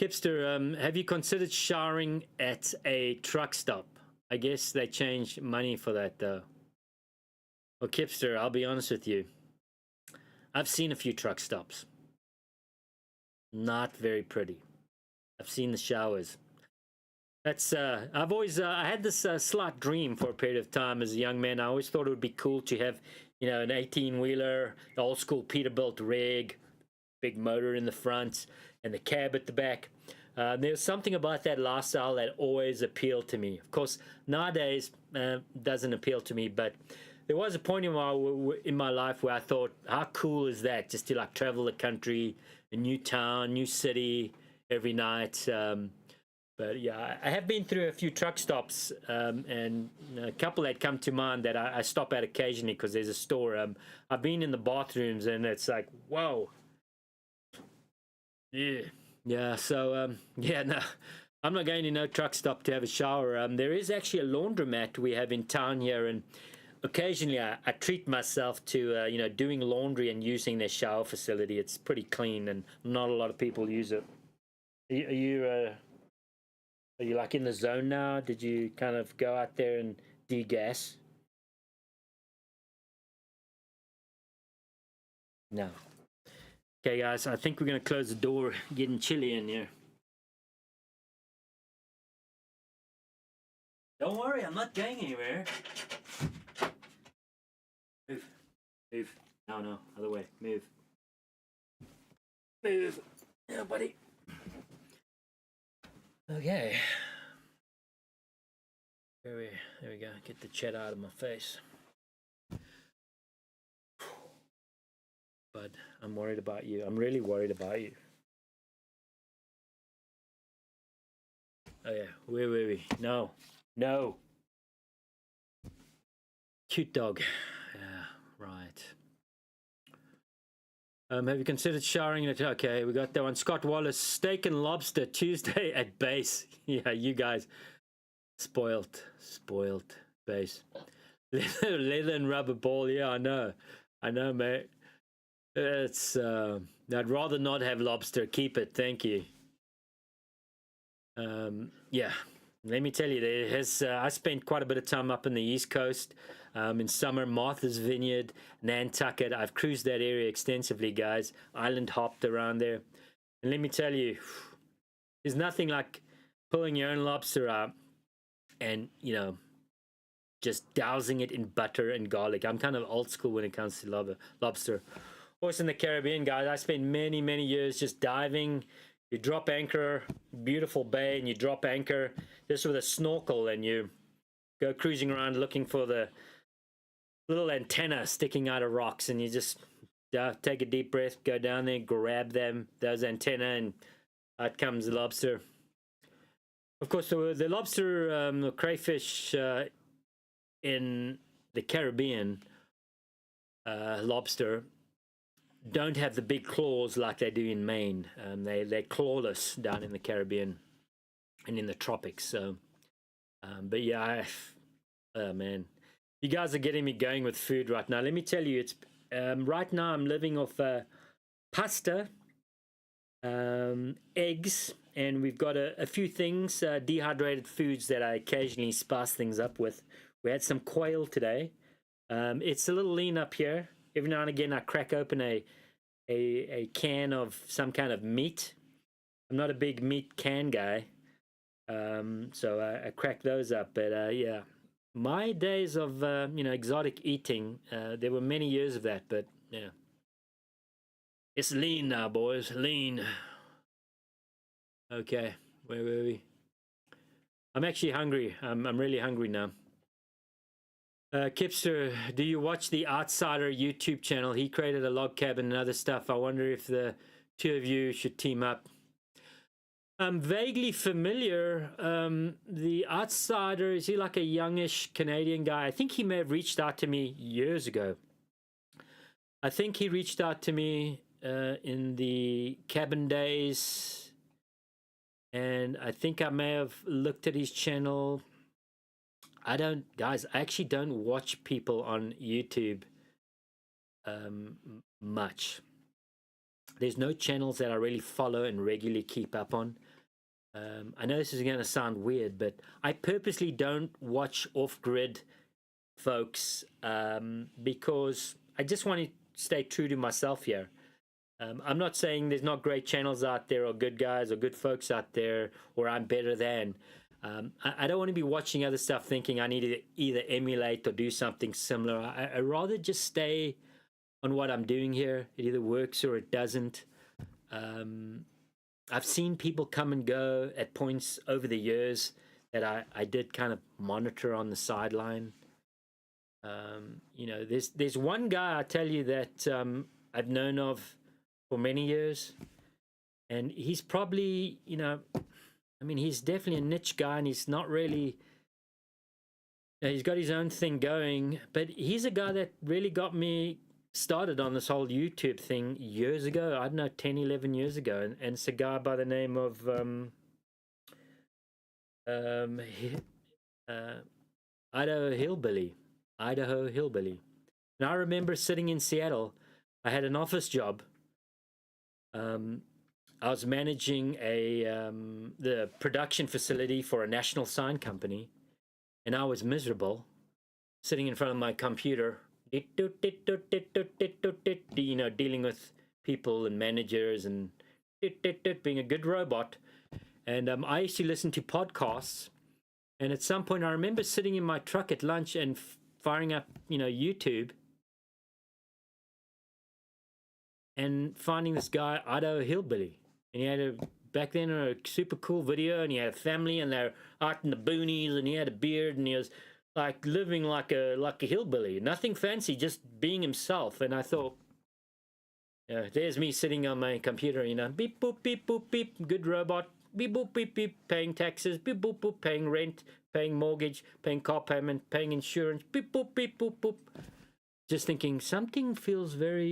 Kipster, have you considered showering at a truck stop? I guess they change money for that though. Well, Kipster, I'll be honest with you. I've seen a few truck stops. Not very pretty. I've seen the showers. That's I've always I had this slight dream for a period of time as a young man. I always thought it would be cool to have, you know, an 18-wheeler, the old school Peterbilt rig, big motor in the front, and the cab at the back. There's something about that lifestyle that always appealed to me. Of course, nowadays doesn't appeal to me, but there was a point in my life where I thought, how cool is that? Just to like travel the country, a new town, new city every night. But yeah, I have been through a few truck stops, and a couple that come to mind that I stop at occasionally because there's a store. I've been in the bathrooms and it's like, whoa. Yeah. So yeah, no, I'm not going to no truck stop to have a shower. There is actually a laundromat we have in town here, and occasionally I treat myself to you know, doing laundry and using their shower facility. It's pretty clean, and not a lot of people use it. Are you like in the zone now? Did you kind of go out there and degas? No. Okay, guys, I think we're going to close the door. Getting chilly in here. Don't worry, I'm not going anywhere. Move. Move. No, other way. Move. Move. Yeah, buddy. Okay. There we go. Get the chat out of my face. But I'm worried about you. I'm really worried about you. Oh yeah, where were we? No. Cute dog. Yeah, right. Have you considered showering it? Okay, we got that one. Scott Wallace, steak and lobster Tuesday at base. Yeah, you guys spoiled base. Leather and rubber ball. Yeah, I know, mate. It's I'd rather not have lobster. Keep it, thank you. Yeah, let me tell you, I spent quite a bit of time up in the East Coast. In summer, Martha's Vineyard, Nantucket. I've cruised that area extensively, guys. Island hopped around there. And let me tell you, there's nothing like pulling your own lobster out and, just dousing it in butter and garlic. I'm kind of old school when it comes to lobster. Also in the Caribbean, guys, I spent many, many years just diving. You drop anchor, beautiful bay, and you drop anchor just with a snorkel, and you go cruising around looking for the little antenna sticking out of rocks, and you just take a deep breath, go down there, grab those antenna, and out comes the lobster. Of course, the lobster, the crayfish in the Caribbean, lobster, don't have the big claws like they do in Maine. They're clawless down in the Caribbean and in the tropics. So, but yeah, oh man, you guys are getting me going with food right now. Let me tell you, it's right now I'm living off pasta, eggs, and we've got a few things, dehydrated foods that I occasionally spice things up with. We had some quail today. It's a little lean up here. Every now and again, I crack open a can of some kind of meat. I'm not a big meat can guy, so I crack those up. But yeah, my days of exotic eating, there were many years of that. But yeah, it's lean now, boys. Lean. Okay, where were we? I'm actually hungry. I'm really hungry now. Kipster, do you watch the Outsider YouTube channel? He created a log cabin and other stuff. I wonder if the two of you should team up. I'm vaguely familiar. The Outsider, is he like a youngish Canadian guy? I think he may have reached out to me years ago. I think he reached out to me in the cabin days, and I think I may have looked at his channel. I actually don't watch people on YouTube much. There's no channels that I really follow and regularly keep up on. I know this is going to sound weird, but I purposely don't watch off-grid folks because I just want to stay true to myself here. I'm not saying there's not great channels out there or good guys or good folks out there or I'm better than. I don't want to be watching other stuff thinking I need to either emulate or do something similar. I'd rather just stay on what I'm doing here. It either works or it doesn't. I've seen people come and go at points over the years that I did kind of monitor on the sideline. There's one guy I tell you that I've known of for many years, and he's probably, he's definitely a niche guy, and he's not really, he's got his own thing going, but he's a guy that really got me started on this whole YouTube thing years ago. I don't know, 10, 11 years ago. And it's a guy by the name of Idaho Hillbilly. And I remember sitting in Seattle. I had an office job. I was managing the production facility for a national sign company, and I was miserable, sitting in front of my computer, dealing with people and managers and being a good robot. And I used to listen to podcasts, and at some point I remember sitting in my truck at lunch and firing up, YouTube, and finding this guy, Idaho Hillbilly. And he had back then a super cool video, and he had a family, and they're out in the boonies, and he had a beard, and he was like living like a hillbilly, nothing fancy, just being himself. And I thought, yeah, there's me sitting on my computer, beep boop beep boop beep, good robot, beep boop beep beep, paying taxes, beep boop boop, paying rent, paying mortgage, paying car payment, paying insurance, beep boop beep boop boop. Just thinking something feels very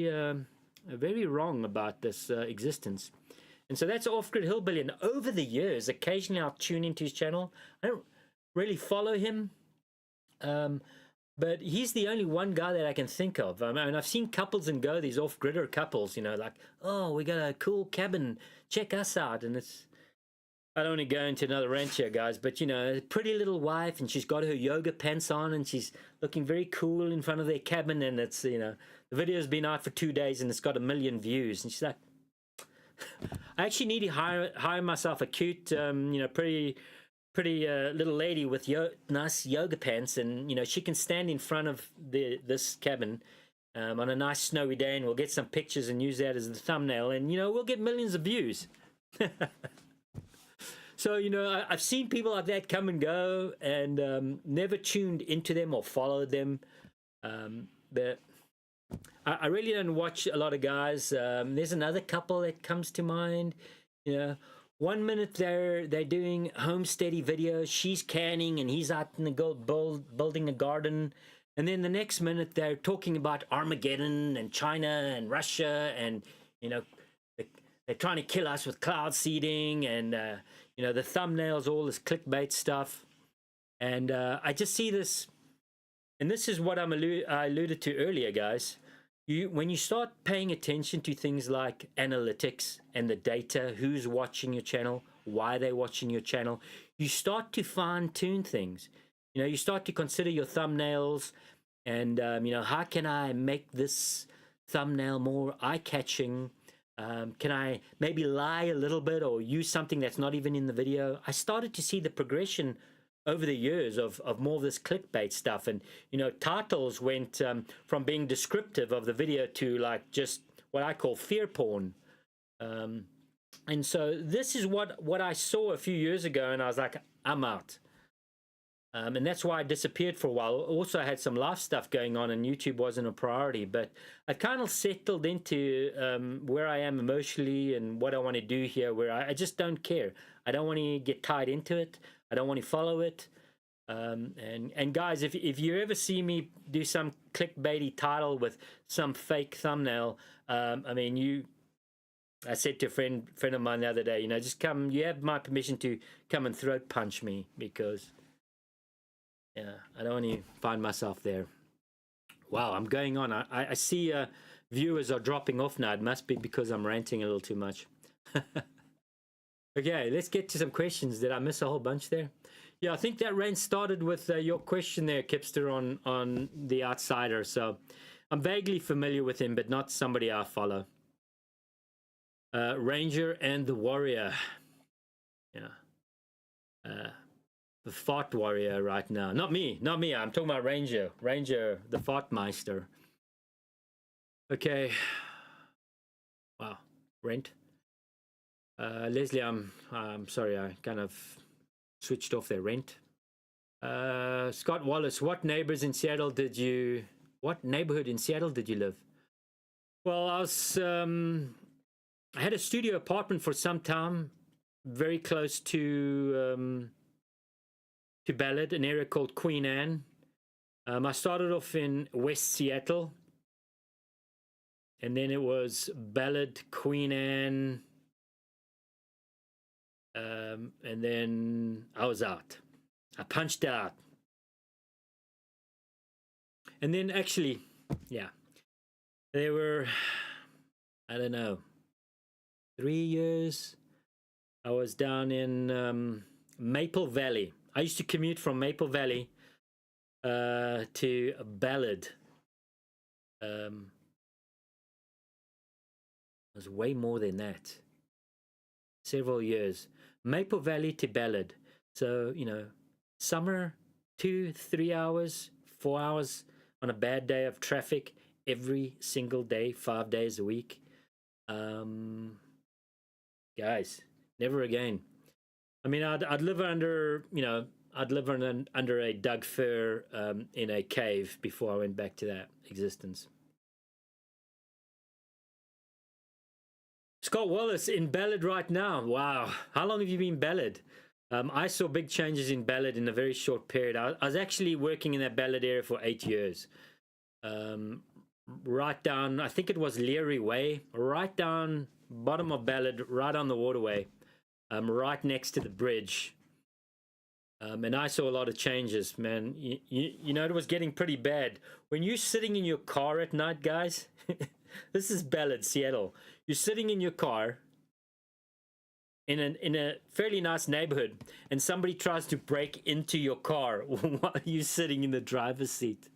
wrong about this existence. And so that's Off Grid Hillbilly. And over the years, occasionally I'll tune into his channel. I don't really follow him, but he's the only one guy that I can think of. I mean, I've seen couples and go, these off-gridder couples, like, oh, we got a cool cabin, check us out. And I don't want to go into another rant here, guys, but, a pretty little wife, and she's got her yoga pants on, and she's looking very cool in front of their cabin, and it's, the video's been out for 2 days, and it's got 1 million views. And she's like, I actually need to hire myself a cute, pretty little lady with nice yoga pants, and she can stand in front of this cabin on a nice snowy day, and we'll get some pictures and use that as the thumbnail, and we'll get millions of views. So I've seen people like that come and go, and never tuned into them or followed them, but I really don't watch a lot of guys. There's another couple that comes to mind. 1 minute they're doing homesteady videos. She's canning and he's out in the building a garden. And then the next minute they're talking about Armageddon and China and Russia, and they're trying to kill us with cloud seeding, and the thumbnails, all this clickbait stuff. And I just see this, and this is what I alluded to earlier, guys. When you start paying attention to things like analytics and the data, who's watching your channel, why they're watching your channel, you start to fine-tune things. You start to consider your thumbnails, and how can I make this thumbnail more eye-catching? Can I maybe lie a little bit or use something that's not even in the video? I started to see the progression over the years of more of this clickbait stuff, and titles went from being descriptive of the video to like just what I call fear porn, and so this is what I saw a few years ago, and I was like, I'm out. And that's why I disappeared for a while. Also, I had some life stuff going on, and YouTube wasn't a priority, but I kind of settled into where I am emotionally and what I want to do here, where I just don't care. I don't want to get tied into it. I don't want to follow it. And guys, if you ever see me do some clickbaity title with some fake thumbnail, I said to a friend of mine the other day, just come. You have my permission to come and throat punch me, because I don't want to find myself there. Wow, I'm going on. I see viewers are dropping off now. It must be because I'm ranting a little too much. Okay, let's get to some questions. Did I miss a whole bunch there? Yeah, I think that rant started with your question there, Kipster, on The Outsider. So I'm vaguely familiar with him, but not somebody I follow. Ranger and the Warrior. The Fart Warrior right now. Not me. I'm talking about Ranger. Ranger, the Fartmeister. Okay. Wow. Rent. Leslie, I'm sorry, I kind of switched off their rent. Scott Wallace, what neighborhood in Seattle did you live? Well, I had a studio apartment for some time, very close to Ballard, an area called Queen Anne. I started off in West Seattle, and then it was Ballard, Queen Anne, and then I was out. I punched out. And then actually, there were, I don't know, 3 years. I was down in Maple Valley. I used to commute from Maple Valley to Ballard. It was way more than that. Several years. Maple Valley to Ballard. So, summer, 2-3 hours, 4 hours on a bad day of traffic every single day, 5 days a week. Guys, never again. I mean, I'd live under, I'd live under a Doug fir in a cave before I went back to that existence. Scott Wallace in Ballard right now. Wow. How long have you been Ballard? I saw big changes in Ballard in a very short period. I was actually working in that Ballard area for 8 years. Right down, I think it was Leary Way, right down bottom of Ballard, right on the waterway, right next to the bridge. And I saw a lot of changes, man. You know, it was getting pretty bad. When you're sitting in your car at night, guys, this is Ballard, Seattle. You're sitting in your car in a fairly nice neighborhood, and somebody tries to break into your car while you're sitting in the driver's seat.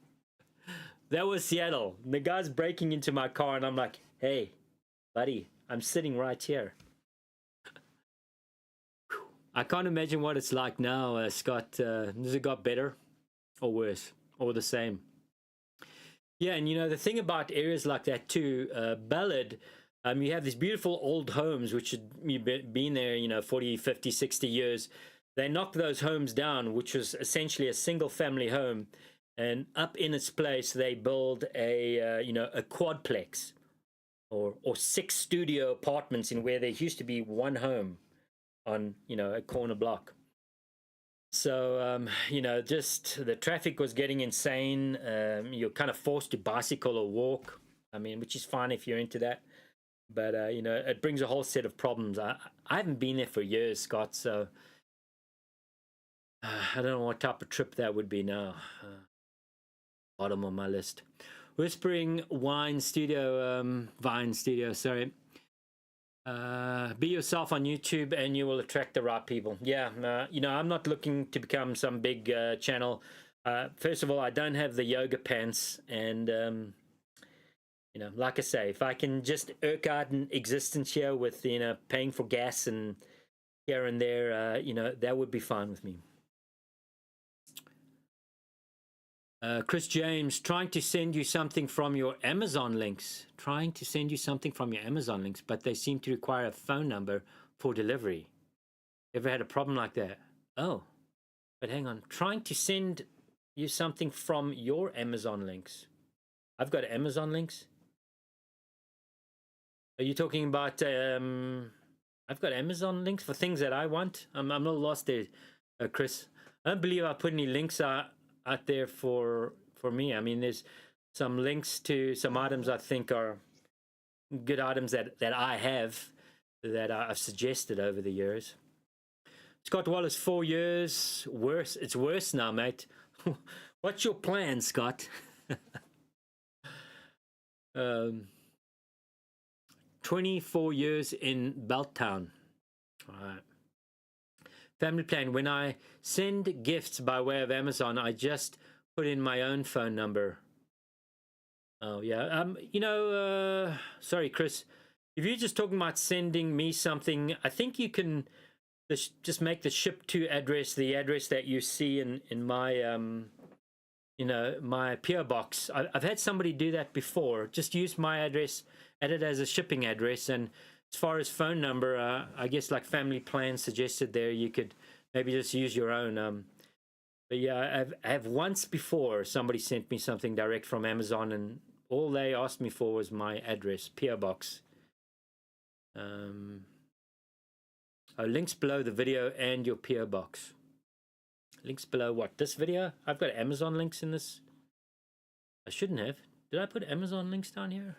That was Seattle. The guy's breaking into my car, and I'm like, hey, buddy, I'm sitting right here. I can't imagine what it's like now, Scott. Has it got better or worse or the same? Yeah, and you know, the thing about areas like that too, Ballard, you have these beautiful old homes which had been there, you know, 40, 50, 60 years. They knocked those homes down, which was essentially a single family home, and up in its place they build a you know, a quadplex or 6 studio apartments in where there used to be one home on, you know, a corner block. So you know, just the traffic was getting insane. You're kind of forced to bicycle or walk, I mean, which is fine if you're into that, but you know, it brings a whole set of problems. I haven't been there for years, Scott, so I don't know what type of trip that would be now. Bottom of my list. Whispering Vine Studio, sorry. Be yourself on YouTube and you will attract the right people. Yeah, you know, I'm not looking to become some big channel. First of all, I don't have the yoga pants, and you know, like I say, if I can just irk out an existence here with, you know, paying for gas and here and there, you know, that would be fine with me. Chris James, trying to send you something from your Amazon links. Trying to send you something from your Amazon links, but they seem to require a phone number for delivery. Ever had a problem like that? Oh, but hang on. Trying to send you something from your Amazon links. I've got Amazon links. Are you talking about... I've got Amazon links for things that I want? I'm a little lost there, Chris. I don't believe I put any links out there for me. I mean, there's some links to some items I think are good items that I have that I've suggested over the years. Scott Wallace, 4 years. Worse. It's worse now, mate. What's your plan, Scott? 24 years in Belttown. All right. Family plan. When I send gifts by way of Amazon, I just put in my own phone number. Oh, yeah. You know, sorry, Chris. If you're just talking about sending me something, I think you can just make the ship to address the address that you see in my, you know, my PO box. I've had somebody do that before. Just use my address, add it as a shipping address, and as far as phone number, I guess like family plan suggested there, you could maybe just use your own. But yeah, I have once before somebody sent me something direct from Amazon, and all they asked me for was my address, PO box. Links below the video and your PO box. Links below what? This video? I've got Amazon links in this. I shouldn't have. Did I put Amazon links down here?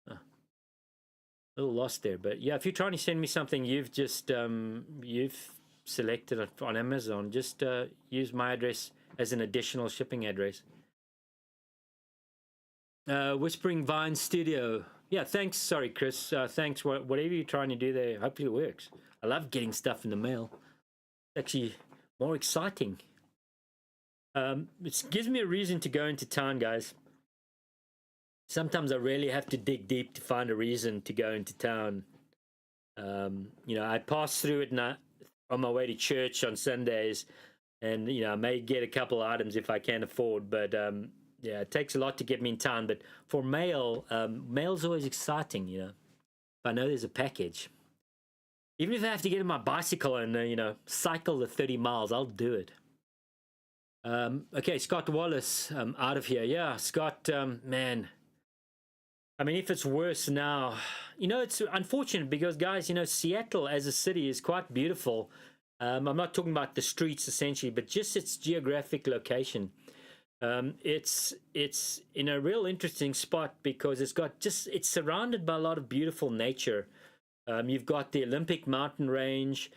A little lost there, but yeah, if you're trying to send me something you've just you've selected it on Amazon, just use my address as an additional shipping address. Whispering Vine Studio. Yeah, thanks. Sorry, Chris. Thanks. Whatever you're trying to do there, hopefully it works. I love getting stuff in the mail. It's actually more exciting. It gives me a reason to go into town, guys. Sometimes I really have to dig deep to find a reason to go into town. You know, I pass through it on my way to church on Sundays, and you know, I may get a couple items if I can afford, but yeah, it takes a lot to get me in town. But for mail, mail's always exciting, you know, if I know there's a package. Even if I have to get on my bicycle and cycle the 30 miles, I'll do it. Okay, Scott Wallace, out of here. Yeah, Scott, man. I mean, if it's worse now, it's unfortunate because, guys, Seattle as a city is quite beautiful. I'm not talking about the streets essentially, but just its geographic location. It's in a real interesting spot because it's surrounded by a lot of beautiful nature. You've got the Olympic mountain range,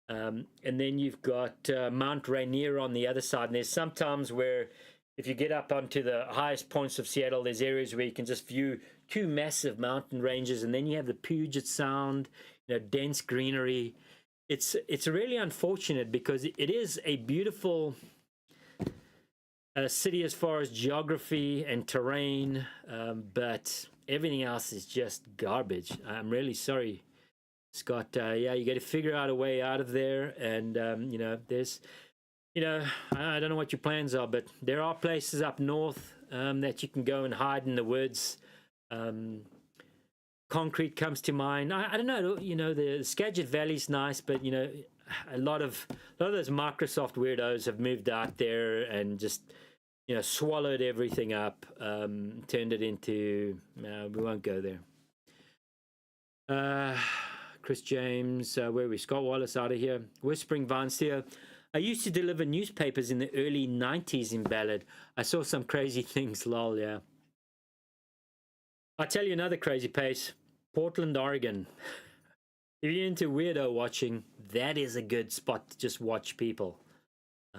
and then you've got Mount Rainier on the other side. And there's sometimes where if you get up onto the highest points of Seattle, there's areas where you can just view two massive mountain ranges, and then you have the Puget Sound, dense greenery. It's really unfortunate because it is a beautiful city as far as geography and terrain, but everything else is just garbage. I'm really sorry, Scott. Yeah, you got to figure out a way out of there, and there's, I don't know what your plans are, but there are places up north that you can go and hide in the woods. Concrete comes to mind. I don't know. The Skagit Valley's nice, but a lot of those Microsoft weirdos have moved out there and just swallowed everything up, turned it into. We won't go there. Chris James, where are we? Scott Wallace out of here. Whispering Vines here. I used to deliver newspapers in the early 90s in Ballard. I saw some crazy things, lol, yeah. I'll tell you another crazy place. Portland, Oregon. If you're into weirdo watching, that is a good spot to just watch people.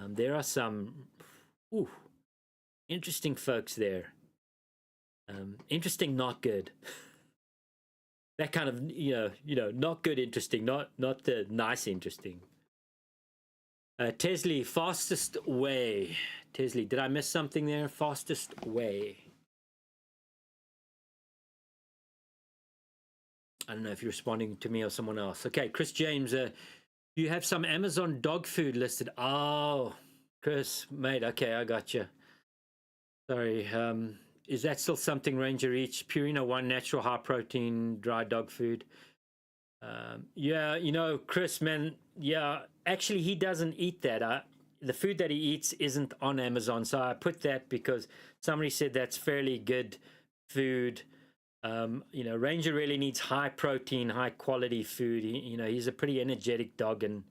There are some interesting folks there. Interesting, not good. That kind of, not good interesting, not the nice interesting. Tesley, fastest way. Tesley, did I miss something there? Fastest way. I don't know if you're responding to me or someone else. Okay, Chris James, you have some Amazon dog food listed. Oh, Chris, mate, okay, I got you. Sorry, is that still something Ranger eats? Purina One natural high protein dry dog food. Yeah, Chris, man, yeah, actually he doesn't eat that. The food that he eats isn't on Amazon, so I put that because somebody said that's fairly good food. Ranger really needs high protein, high quality food. He's a pretty energetic dog, and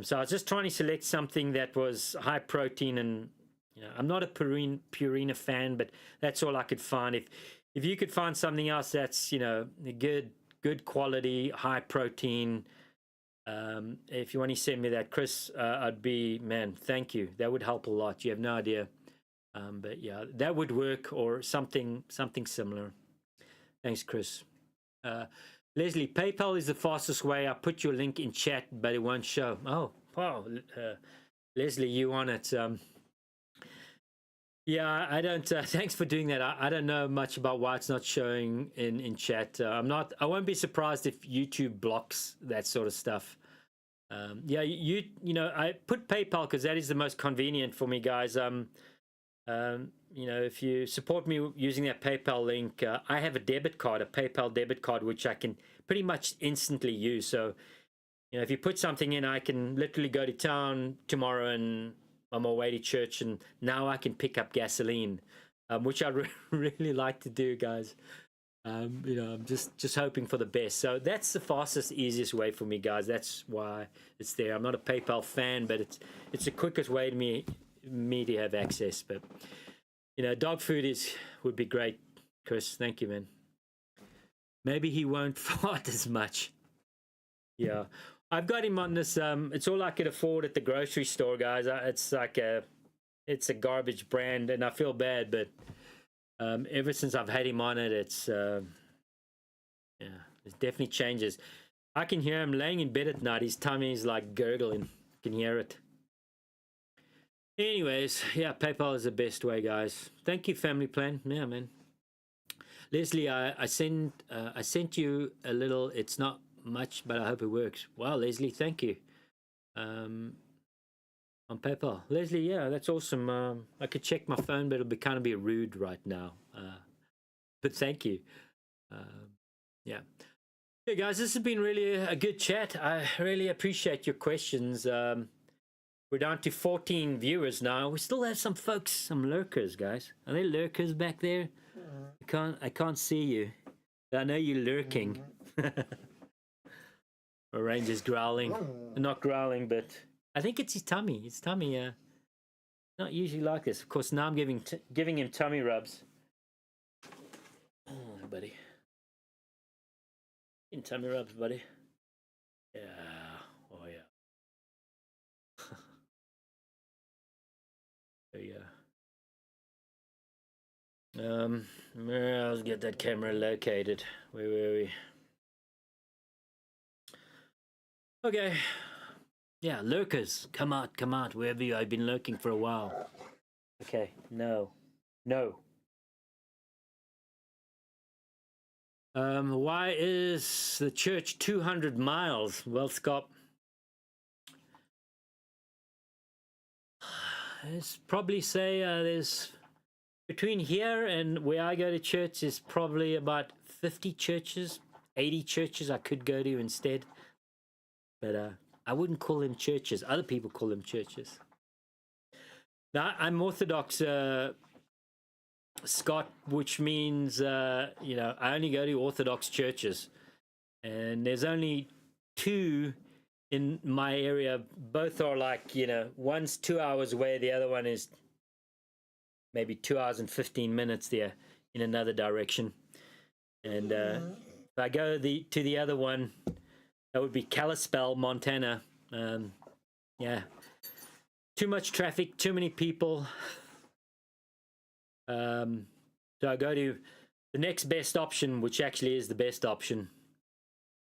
so I was just trying to select something that was high protein. And I'm not a Purina fan, but that's all I could find. If you could find something else that's good quality, high protein, if you want to send me that, Chris, I'd be, man, thank you. That would help a lot. You have no idea. But yeah, that would work, or something similar. Thanks, Chris. Leslie, PayPal is the fastest way. I put your link in chat, but it won't show. Oh, wow. Leslie, you on it. Yeah, I don't. Thanks for doing that. I don't know much about why it's not showing in chat. I won't be surprised if YouTube blocks that sort of stuff. Yeah, I put PayPal because that is the most convenient for me, guys. If you support me using that PayPal link, I have a PayPal debit card, which I can pretty much instantly use. So, if you put something in, I can literally go to town tomorrow and on my way to church, and now I can pick up gasoline, which I really like to do, guys. I'm just hoping for the best. So that's the fastest, easiest way for me, guys. That's why it's there. I'm not a PayPal fan, but it's the quickest way to me to have access. But dog food would be great, Chris. Thank you, man. Maybe he won't fart as much. Yeah, I've got him on this. It's all I could afford at the grocery store, guys. It's a garbage brand, and I feel bad, but ever since I've had him on it, it definitely changes. I can hear him laying in bed at night. His tummy is like gurgling. I can hear it. Anyways, yeah, PayPal is the best way, guys. Thank you, Family Plan. Yeah, man. Leslie, I sent you a little. It's not much, but I hope it works. Wow, Leslie, thank you. On PayPal, Leslie, yeah, that's awesome. I could check my phone, but it'll kind of be rude right now. But thank you. Yeah. Hey guys, this has been really a good chat. I really appreciate your questions. We're down to 14 viewers now. We still have some folks, some lurkers, guys. Are there lurkers back there? I can't see you. I know you're lurking. Or Ranger's growling. Not growling, but I think it's his tummy. His tummy, not usually like this. Of course, now I'm giving him tummy rubs. Oh, buddy. In tummy rubs, buddy. Yeah. Oh, yeah. There you go. Let's get that camera located. Where were we? Okay. Yeah, lurkers. Come out, wherever you have been lurking for a while. Okay, no. Why is the church 200 miles? Well, Scott, it's probably say there's between here and where I go to church is probably about 50 churches, 80 churches I could go to instead. But I wouldn't call them churches. Other people call them churches. Now, I'm Orthodox, Scott, which means, I only go to Orthodox churches. And there's only 2 in my area. Both are like, one's 2 hours away. The other one is maybe 2 hours and 15 minutes there in another direction. And if I go to the other one, that would be Kalispell, Montana. Yeah. Too much traffic, too many people. So I go to the next best option, which actually is the best option.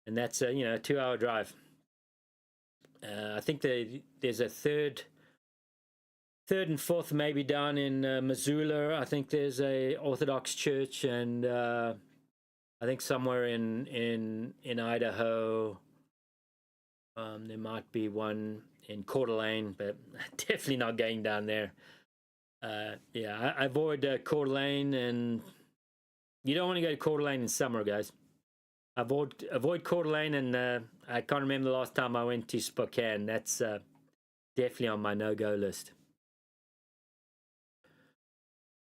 And that's a 2-hour drive. I think there's a third and fourth maybe down in Missoula. I think there's a Orthodox church, and I think somewhere in Idaho. There might be one in Coeur d'Alene, but definitely not going down there. Yeah, I avoid Coeur d'Alene, and you don't want to go to Coeur d'Alene in summer, guys. Avoid Coeur d'Alene, and I can't remember the last time I went to Spokane. That's definitely on my no-go list.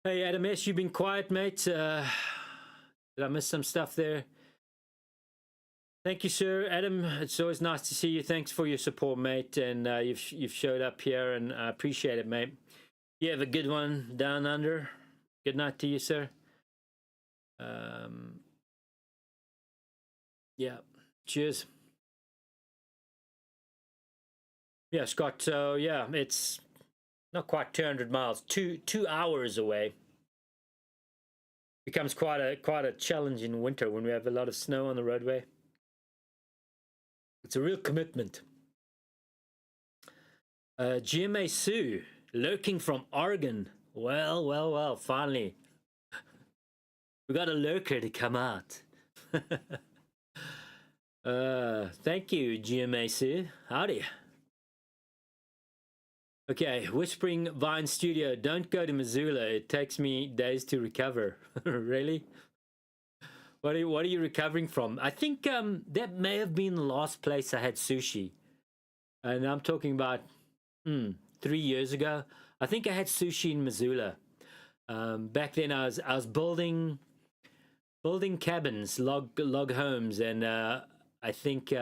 Hey, Adam S., you've been quiet, mate. Did I miss some stuff there? Thank you, sir. Adam, it's always nice to see you. Thanks for your support, mate. And you've showed up here, and I appreciate it, mate. You have a good one down under. Good night to you, sir. Yeah. Cheers. Yeah, Scott. So yeah, it's not quite 200 miles. 2 hours away. Becomes quite a challenge in winter when we have a lot of snow on the roadway. It's a real commitment. GMA Sue, lurking from Oregon. Well, finally. We got a lurker to come out. Thank you, GMA Sue. Howdy. Okay, Whispering Vine Studio. Don't go to Missoula. It takes me days to recover. Really? What are you recovering from? I think that may have been the last place I had sushi. And I'm talking about 3 years ago. I think I had sushi in Missoula. Back then I was building cabins, log homes, and I think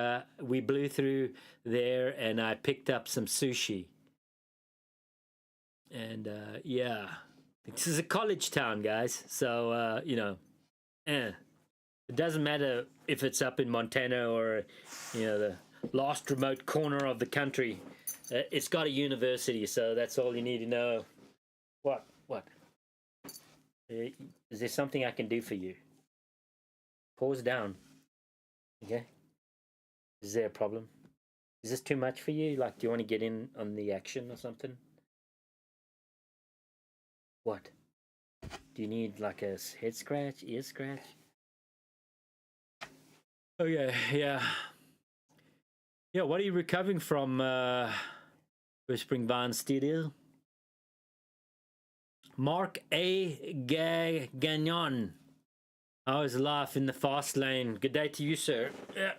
we blew through there and I picked up some sushi. And yeah, this is a college town, guys. So it doesn't matter if it's up in Montana or the last remote corner of the country. It's got a university, so that's all you need to know. What? Is there something I can do for you? Pause down. Okay. Is there a problem? Is this too much for you? Like, do you want to get in on the action or something? What? Do you need like a head scratch, ear scratch? Okay, yeah. Yeah, what are you recovering from, Whispering Vine Studio? Mark A. Gagnon. I was life in the fast lane. Good day to you, sir. Yeah,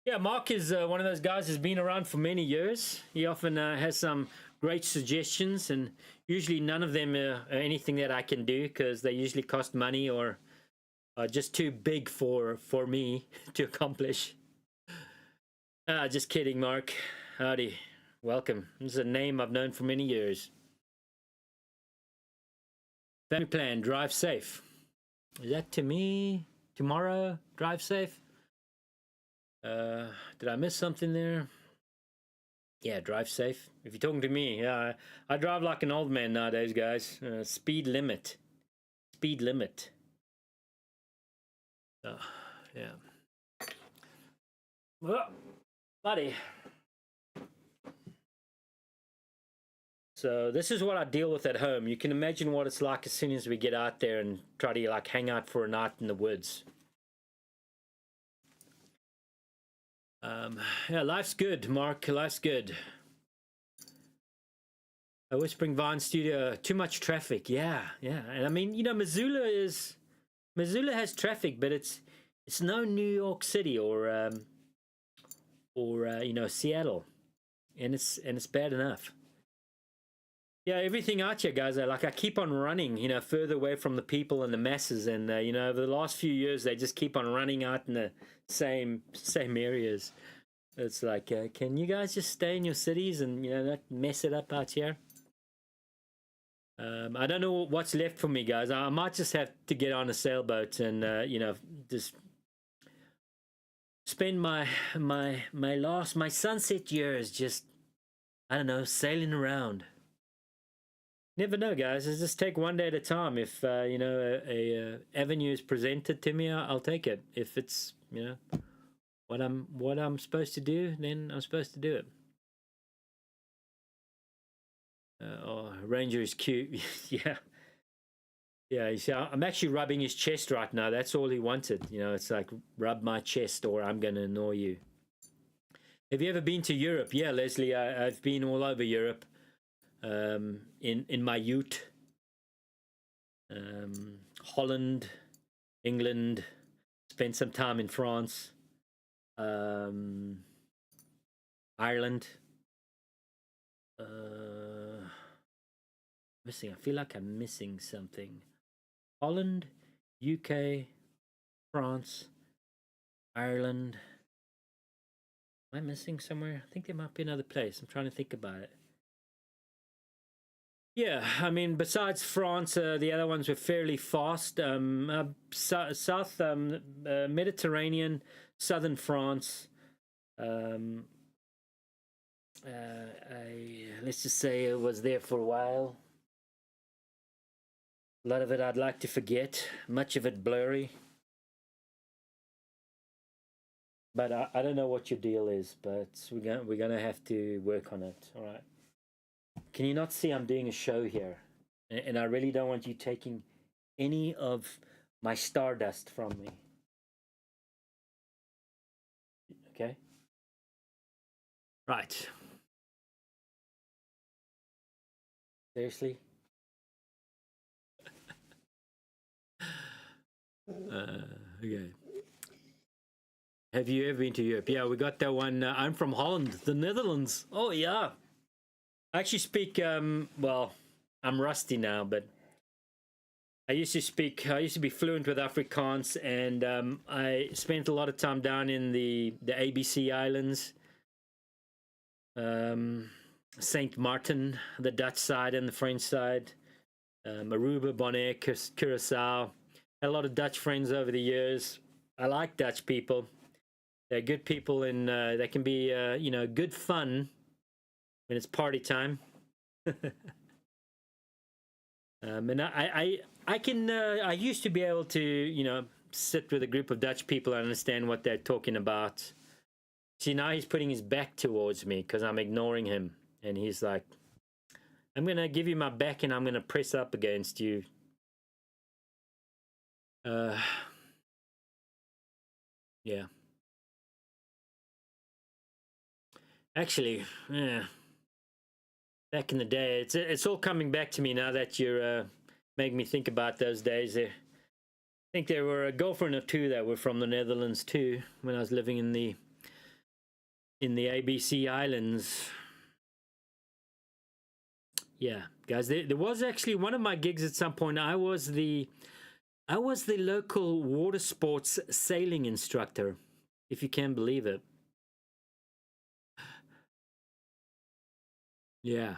yeah. Mark is one of those guys who's been around for many years. He often has some great suggestions, and usually none of them are anything that I can do because they usually cost money or are just too big for me to accomplish. Just kidding, Mark. Howdy. Welcome. This is a name I've known for many years. Family plan, drive safe. Is that to me? Tomorrow, drive safe? Did I miss something there? Yeah, drive safe. If you're talking to me, yeah, I drive like an old man nowadays, guys. Speed limit. Speed limit. Yeah. Well, buddy. So this is what I deal with at home. You can imagine what it's like as soon as we get out there and try to like hang out for a night in the woods. Yeah, life's good, Mark. Life's good. A Whispering Vine studio, too much traffic. Yeah, yeah. And I mean, you know, Missoula has traffic, but it's no New York City or you know, Seattle, and it's bad enough. Yeah, everything out here, guys. I keep on running, you know, further away from the people and the masses, and you know, over the last few years, they just keep on running out in the same areas. It's like, can you guys just stay in your cities and, you know, not mess it up out here? I don't know what's left for me, guys. I might just have to get on a sailboat and you know, just spend my sunset years just, I don't know, sailing around. Never know, guys. It's just take one day at a time. If you know, a avenue is presented to me, I'll take it. If it's, you know, what I'm supposed to do, then I'm supposed to do it. Oh, Ranger is cute. Yeah, yeah. You see, I'm actually rubbing his chest right now. That's all he wanted. You know, it's like, rub my chest or I'm gonna annoy you. Have you ever been to Europe? Yeah, Leslie, I've been all over Europe. In my ute. Holland, England, spent some time in France, Ireland. Missing. I feel like I'm missing something. Holland, UK, France, Ireland. Am I missing somewhere? I think there might be another place. I'm trying to think about it. Yeah, I mean, besides France, the other ones were fairly fast. South Mediterranean, southern France. Let's just say I was there for a while. A lot of it I'd like to forget. Much of it blurry. But I don't know what your deal is, but we're gonna have to work on it. All right. Can you not see I'm doing a show here? And I really don't want you taking any of my stardust from me. Okay? Right. Seriously? Okay. Have you ever been to Europe? Yeah, we got that one. I'm from Holland, the Netherlands. Oh, yeah. I actually speak, well, I'm rusty now, but I used to be fluent with Afrikaans, and I spent a lot of time down in the ABC Islands, Saint Martin, the Dutch side and the French side, Aruba, Bonaire, Curacao. Had a lot of Dutch friends over the years. I like Dutch people. They're good people, and they can be, you know, good fun when it's party time. And I used to be able to, you know, sit with a group of Dutch people and understand what they're talking about. See, now he's putting his back towards me because I'm ignoring him, and he's like, I'm gonna give you my back and I'm gonna press up against you. Yeah. Actually, yeah. Back in the day, it's all coming back to me now that you're making me think about those days. There think there were a girlfriend or two that were from the Netherlands too when I was living in the ABC Islands. Yeah, guys, there was actually one of my gigs at some point. I was the local water sports sailing instructor, if you can believe it. Yeah.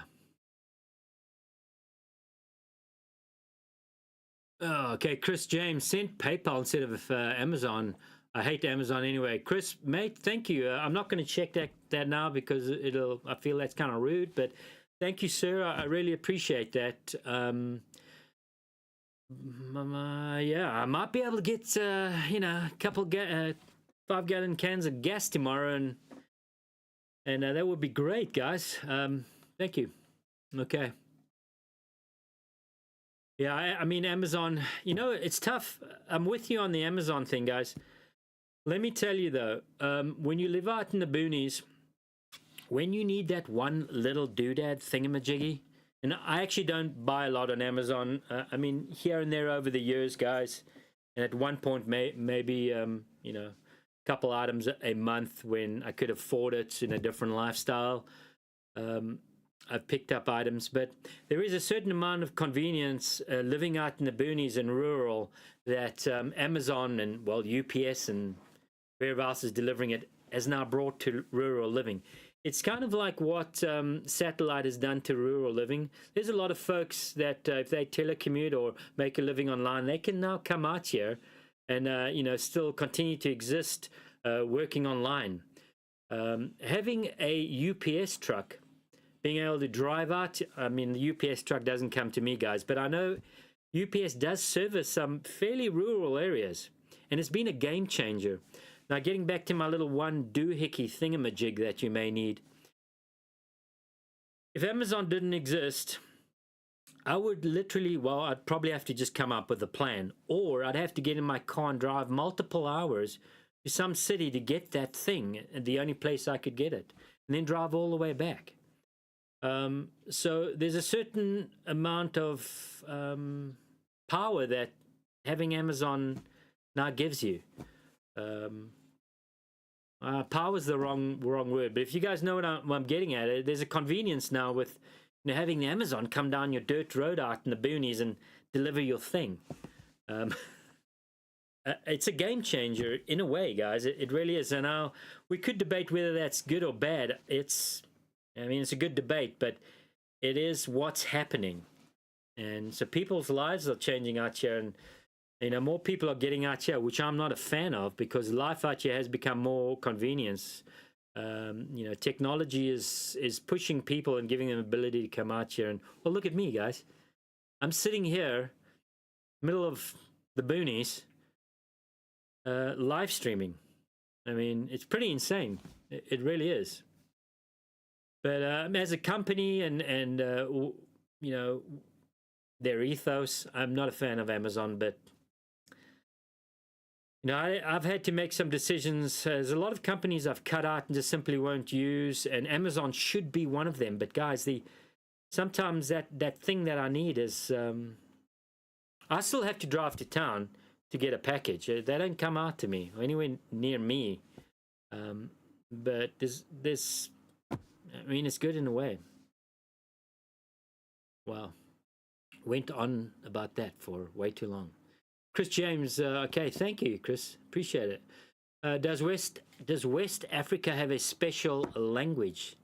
Oh, okay, Chris James sent PayPal instead of Amazon. I hate Amazon anyway. Chris, mate, thank you. I'm not going to check that now because I feel that's kind of rude, but thank you, sir. I really appreciate that. Yeah, I might be able to get a couple 5-gallon cans of gas tomorrow, and that would be great, guys. Thank you. Okay. Yeah, I mean, Amazon, it's tough. I'm with you on the Amazon thing, guys. Let me tell you, though, when you live out in the boonies, when you need that one little doodad thingamajiggy, and I actually don't buy a lot on Amazon. I mean, here and there over the years, guys, and at one point, maybe, a couple items a month when I could afford it in a different lifestyle. I've picked up items, but there is a certain amount of convenience living out in the boonies and rural that Amazon and, well, UPS and wherever else is delivering it has now brought to rural living. It's kind of like what satellite has done to rural living. There's a lot of folks that if they telecommute or make a living online, they can now come out here and, still continue to exist working online. Having a UPS truck, being able to drive out, I mean, the UPS truck doesn't come to me, guys, but I know UPS does service some fairly rural areas, and it's been a game changer. Now, getting back to my little one doohickey thingamajig that you may need. If Amazon didn't exist, I would literally, well, I'd probably have to just come up with a plan, or I'd have to get in my car and drive multiple hours to some city to get that thing, the only place I could get it, and then drive all the way back. So there's a certain amount of power that having Amazon now gives you. Power is the wrong word, but if you guys know what I'm getting at, there's a convenience now with having Amazon come down your dirt road out in the boonies and deliver your thing. It's a game changer in a way, guys. It really is. And now we could debate whether that's good or bad. It's a good debate, but it is what's happening. And so people's lives are changing out here, and more people are getting out here, which I'm not a fan of, because life out here has become more convenience. Technology is pushing people and giving them ability to come out here. And, well, look at me, guys. I'm sitting here, middle of the boonies, live streaming. I mean, it's pretty insane. It really is. But as a company and their ethos, I'm not a fan of Amazon, but I've had to make some decisions. There's a lot of companies I've cut out and just simply won't use, and Amazon should be one of them. But guys, sometimes that thing that I need is I still have to drive to town to get a package. They don't come out to me or anywhere near me. But there's it's good in a way. Wow. Went on about that for way too long. Chris James, okay, thank you, Chris. Appreciate it. Does West Africa have a special language?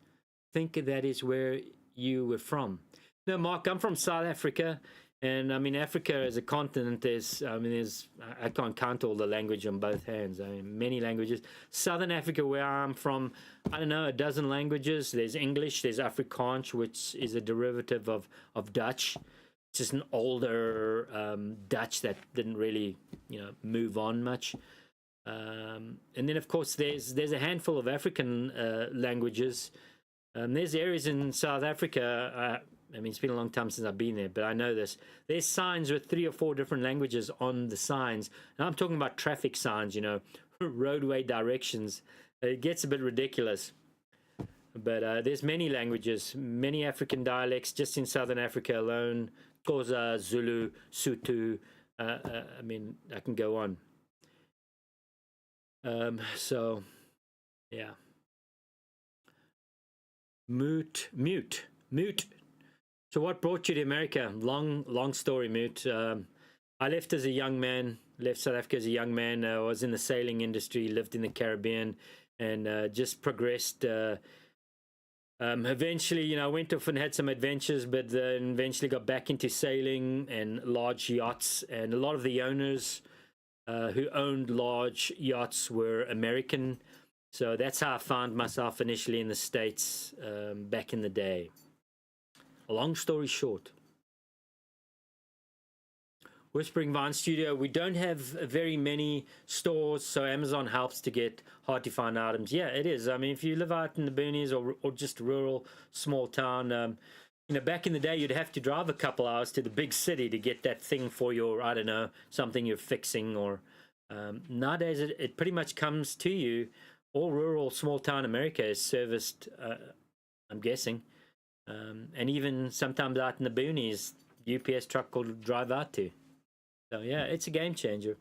Think that is where you were from. No, Mark, I'm from South Africa, and Africa as a continent, I can't count all the language on both hands. Many languages. Southern Africa, where I'm from, I don't know, a dozen languages. There's English, there's Afrikaans, which is a derivative of Dutch. It's just an older Dutch that didn't really, move on much. And then, of course, there's a handful of African languages. There's areas in South Africa. It's been a long time since I've been there, but I know this. There's signs with 3 or 4 different languages on the signs. And I'm talking about traffic signs, roadway directions. It gets a bit ridiculous. But there's many languages, many African dialects just in Southern Africa alone. Xhosa, Zulu, Sotho, I mean, I can go on. So, yeah. Mute. So, what brought you to America? Long story, Mute. I left as a young man. Left South Africa as a young man. I was in the sailing industry, lived in the Caribbean, and just progressed. Eventually, I went off and had some adventures, but then eventually got back into sailing and large yachts. And a lot of the owners who owned large yachts were American. So that's how I found myself initially in the States back in the day. Long story short. Whispering Vine Studio, we don't have very many stores, so Amazon helps to get hard to find items. Yeah, it is. I mean, if you live out in the boonies or just rural, small town, back in the day, you'd have to drive a couple hours to the big city to get that thing for your, I don't know, something you're fixing. Or nowadays, it pretty much comes to you. All rural, small town America is serviced, I'm guessing. And even sometimes out in the boonies, UPS truck will drive out to. So yeah, it's a game changer.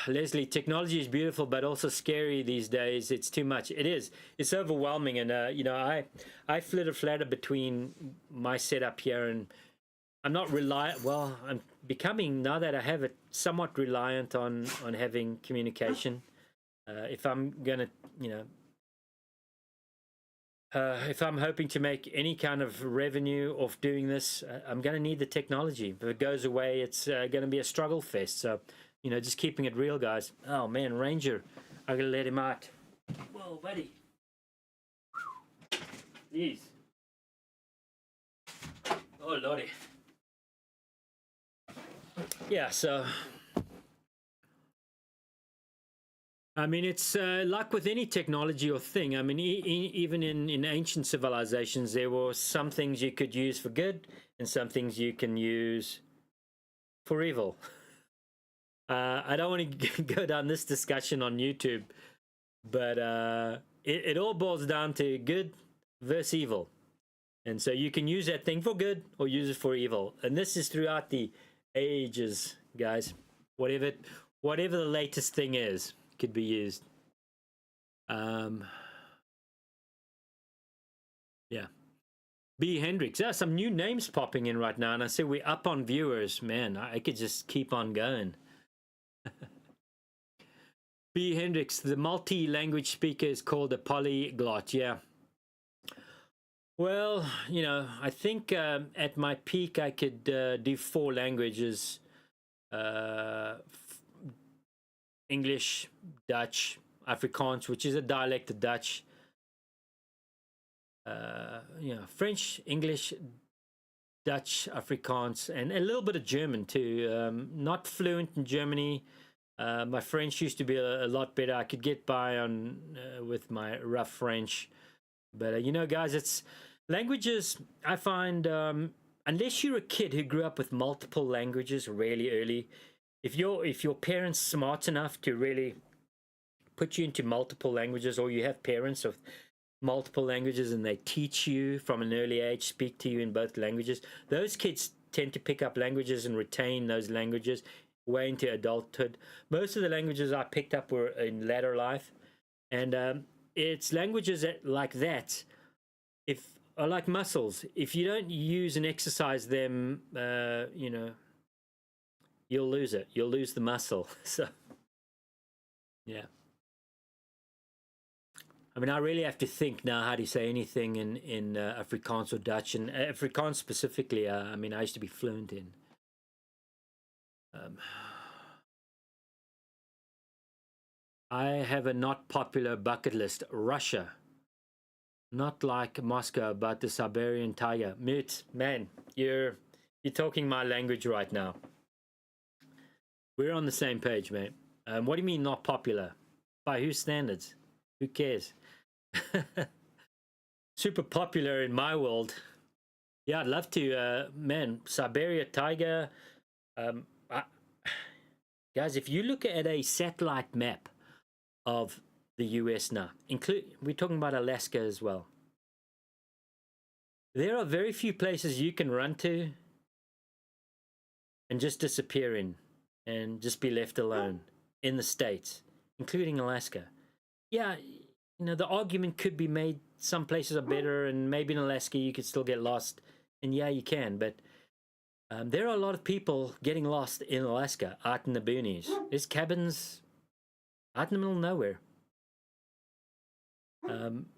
Leslie, technology is beautiful, but also scary these days. It's too much. It is. It's overwhelming, and I flitter between my setup here, and I'm not reliant. Well, I'm becoming, now that I have it, somewhat reliant on having communication. If I'm gonna, if I'm hoping to make any kind of revenue off doing this, I'm going to need the technology. If it goes away, it's going to be a struggle fest. So, just keeping it real, guys. Oh, man, Ranger. I got to let him out. Whoa, buddy. Jeez. Oh, Lordy. Yeah, so... I mean, it's like with any technology or thing. I mean, even in ancient civilizations, there were some things you could use for good and some things you can use for evil. I don't want to go down this discussion on YouTube, but it all boils down to good versus evil. And so you can use that thing for good or use it for evil. And this is throughout the ages, guys. Whatever the latest thing is could be used. Yeah. B. Hendricks. There are some new names popping in right now, and I say we're up on viewers. Man, I could just keep on going. B. Hendricks, the multi-language speaker is called a polyglot. Yeah. Well, I think at my peak I could do 4 languages. English, Dutch, Afrikaans, which is a dialect of Dutch. French, English, Dutch, Afrikaans, and a little bit of German too. Not fluent in Germany. My French used to be a lot better. I could get by on with my rough French, but guys, it's languages. I find unless you're a kid who grew up with multiple languages really early, if your parents smart enough to really put you into multiple languages, or you have parents of multiple languages and they teach you from an early age, speak to you in both languages, those kids tend to pick up languages and retain those languages way into adulthood. Most of the languages I picked up were in later life, and it's languages like that are like muscles. If you don't use and exercise them, you'll lose it. You'll lose the muscle. So, yeah. I mean, I really have to think now how to say anything in Afrikaans or Dutch, and Afrikaans specifically. I mean, I used to be fluent in. I have a not popular bucket list. Russia. Not like Moscow, but the Siberian tiger. Mute, man, you're talking my language right now. We're on the same page, mate. What do you mean not popular? By whose standards? Who cares? Super popular in my world. Yeah, I'd love to. Man, Siberia tiger. Guys, if you look at a satellite map of the US now, we're talking about Alaska as well. There are very few places you can run to and just disappearing and just be left alone in the States, including Alaska. Yeah, you know, the argument could be made some places are better, and maybe in Alaska you could still get lost. And yeah, you can, but there are a lot of people getting lost in Alaska, out in the boonies. There's cabins out in the middle of nowhere.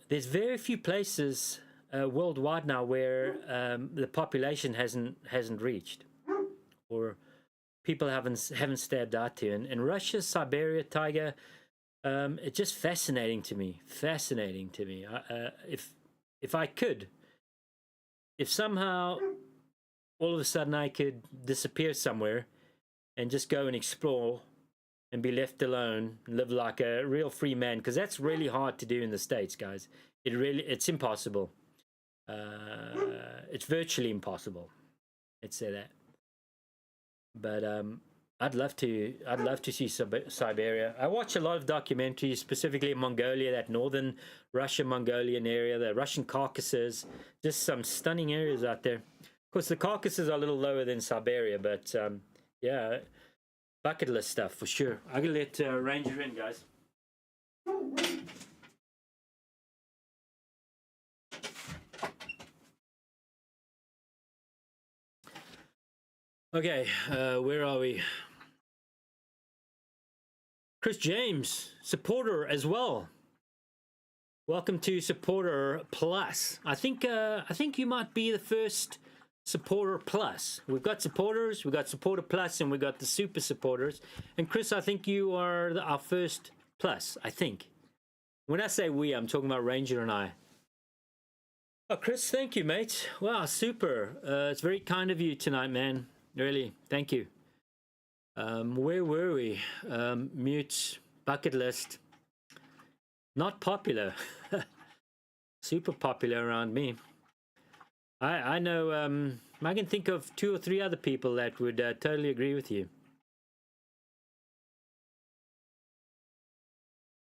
There's very few places worldwide now where the population hasn't reached, or people haven't stabbed out to. And Russia's Siberia taiga, it's just fascinating to me. Fascinating to me. If I could, if somehow all of a sudden I could disappear somewhere and just go and explore and be left alone and live like a real free man, because that's really hard to do in the States, guys. It's impossible. It's virtually impossible. Let's say that. But I'd love to see Siberia. I watch a lot of documentaries, specifically in Mongolia, that northern Russia Mongolian area, the Russian Caucasus, just some stunning areas out there. Of course, the Caucasus are a little lower than Siberia, but yeah, bucket list stuff for sure. I'm gonna let Ranger in, guys. Okay, where are we? Chris James, supporter as well. Welcome to Supporter Plus. I think you might be the first Supporter Plus. We've got supporters, we've got Supporter Plus, and we've got the super supporters. And Chris, I think you are our first Plus, I think. When I say we, I'm talking about Ranger and I. Oh, Chris, thank you, mate. Wow, super. It's very kind of you tonight, man. Really, thank you. Where were we? Mute, bucket list. Not popular. Super popular around me. I know, I can think of 2 or 3 other people that would totally agree with you.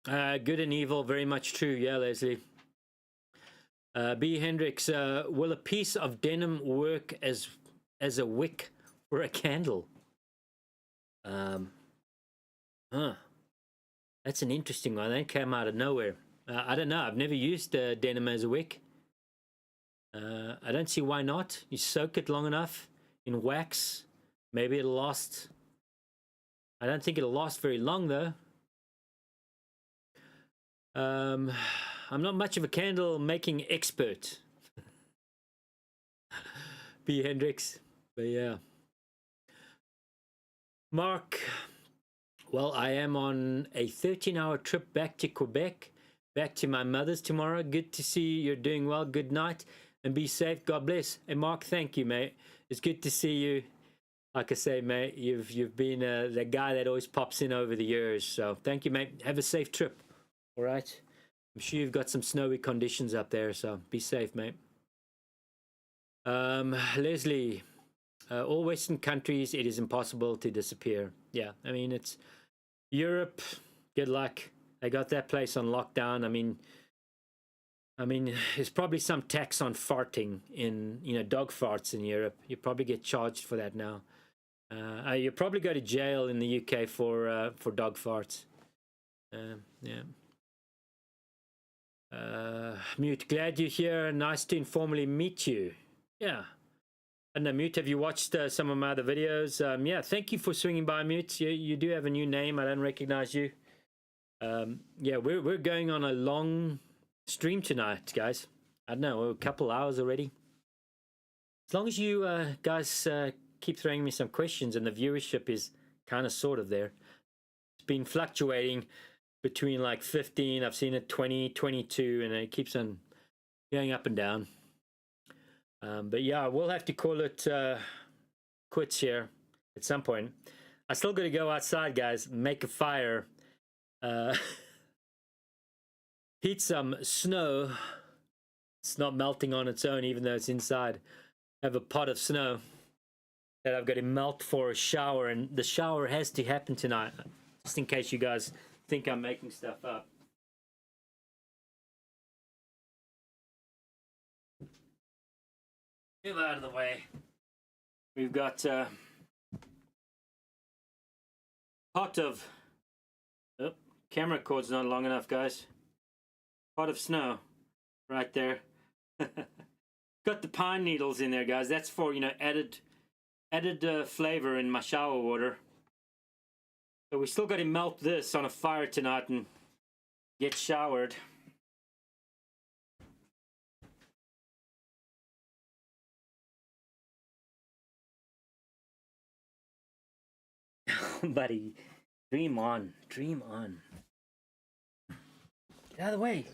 Good and evil, very much true. Yeah, Leslie. B. Hendricks, will a piece of denim work as a wick for a candle? That's an interesting one. That came out of nowhere. I don't know. I've never used denim as a wick. I don't see why not. You soak it long enough in wax, maybe it'll last. I don't think it'll last very long though. I'm not much of a candle making expert. B. Hendricks, but yeah. Mark, well, I am on a 13-hour trip back to Quebec, back to my mother's tomorrow. Good to see you're doing well. Good night and be safe. God bless. And Mark, thank you, mate. It's good to see you. Like I say, mate, you've been the guy that always pops in over the years. So thank you, mate. Have a safe trip. All right. I'm sure you've got some snowy conditions up there, so be safe, mate. Leslie, all Western countries, it is impossible to disappear. Yeah, I mean, it's Europe. Good luck. They got that place on lockdown. I mean, there's probably some tax on farting in, dog farts in Europe. You probably get charged for that now. You probably go to jail in the UK for dog farts. Yeah. Mute, glad you're here. Nice to informally meet you. Yeah. And Mute, have you watched some of my other videos? Yeah, thank you for swinging by, Mute. You do have a new name. I don't recognize you. Yeah, we're going on a long stream tonight, guys. I don't know, a couple hours already. As long as you guys keep throwing me some questions and the viewership is kind of sort of there. It's been fluctuating between like 15, I've seen it 20, 22, and it keeps on going up and down. But yeah, we'll have to call it quits here at some point. I still got to go outside, guys, make a fire, heat some snow. It's not melting on its own, even though it's inside. I have a pot of snow that I've got to melt for a shower, and the shower has to happen tonight, just in case you guys think I'm making stuff up. Move out of the way. We've got Pot of, oh, camera cord's not long enough, guys. Pot of snow right there. Got the pine needles in there, guys. That's for, added flavor in my shower water. So we still got to melt this on a fire tonight and get showered. Buddy, dream on, dream on. Get out of the way.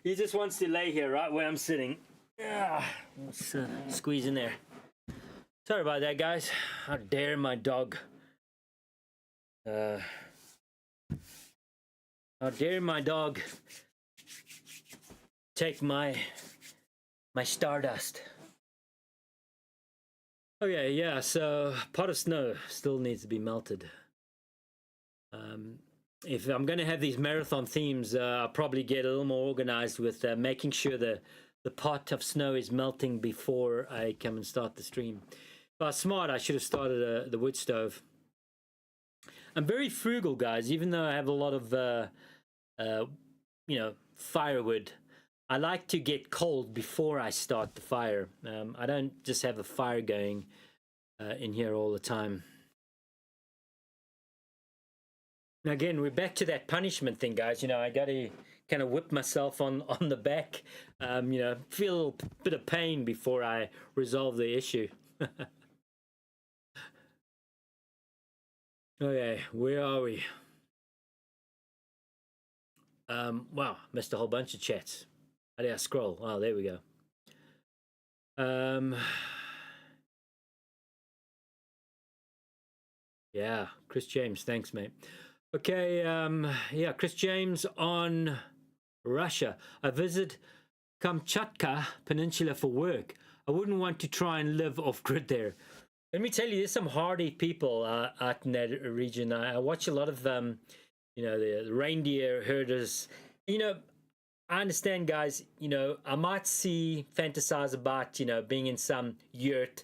He just wants to lay here right where I'm sitting. Let's squeeze in there. Sorry about that, guys. How dare my dog. How dare my dog take my stardust. Okay, yeah, so pot of snow still needs to be melted. If I'm going to have these marathon themes, I'll probably get a little more organized with making sure the pot of snow is melting before I come and start the stream. If I was smart, I should have started the wood stove. I'm very frugal, guys, even though I have a lot of, firewood. I like to get cold before I start the fire. I don't just have a fire going in here all the time. Now again, we're back to that punishment thing, guys. I got to kind of whip myself on the back, feel a bit of pain before I resolve the issue. Okay, where are we? Wow, missed a whole bunch of chats. How do I scroll? Oh, there we go. Yeah, Chris James, thanks, mate. Okay, yeah, Chris James on Russia. I visit Kamchatka Peninsula for work. I wouldn't want to try and live off-grid there. Let me tell you, there's some hardy people out in that region. I watch a lot of, the reindeer herders. I understand, guys, I might fantasize about, being in some yurt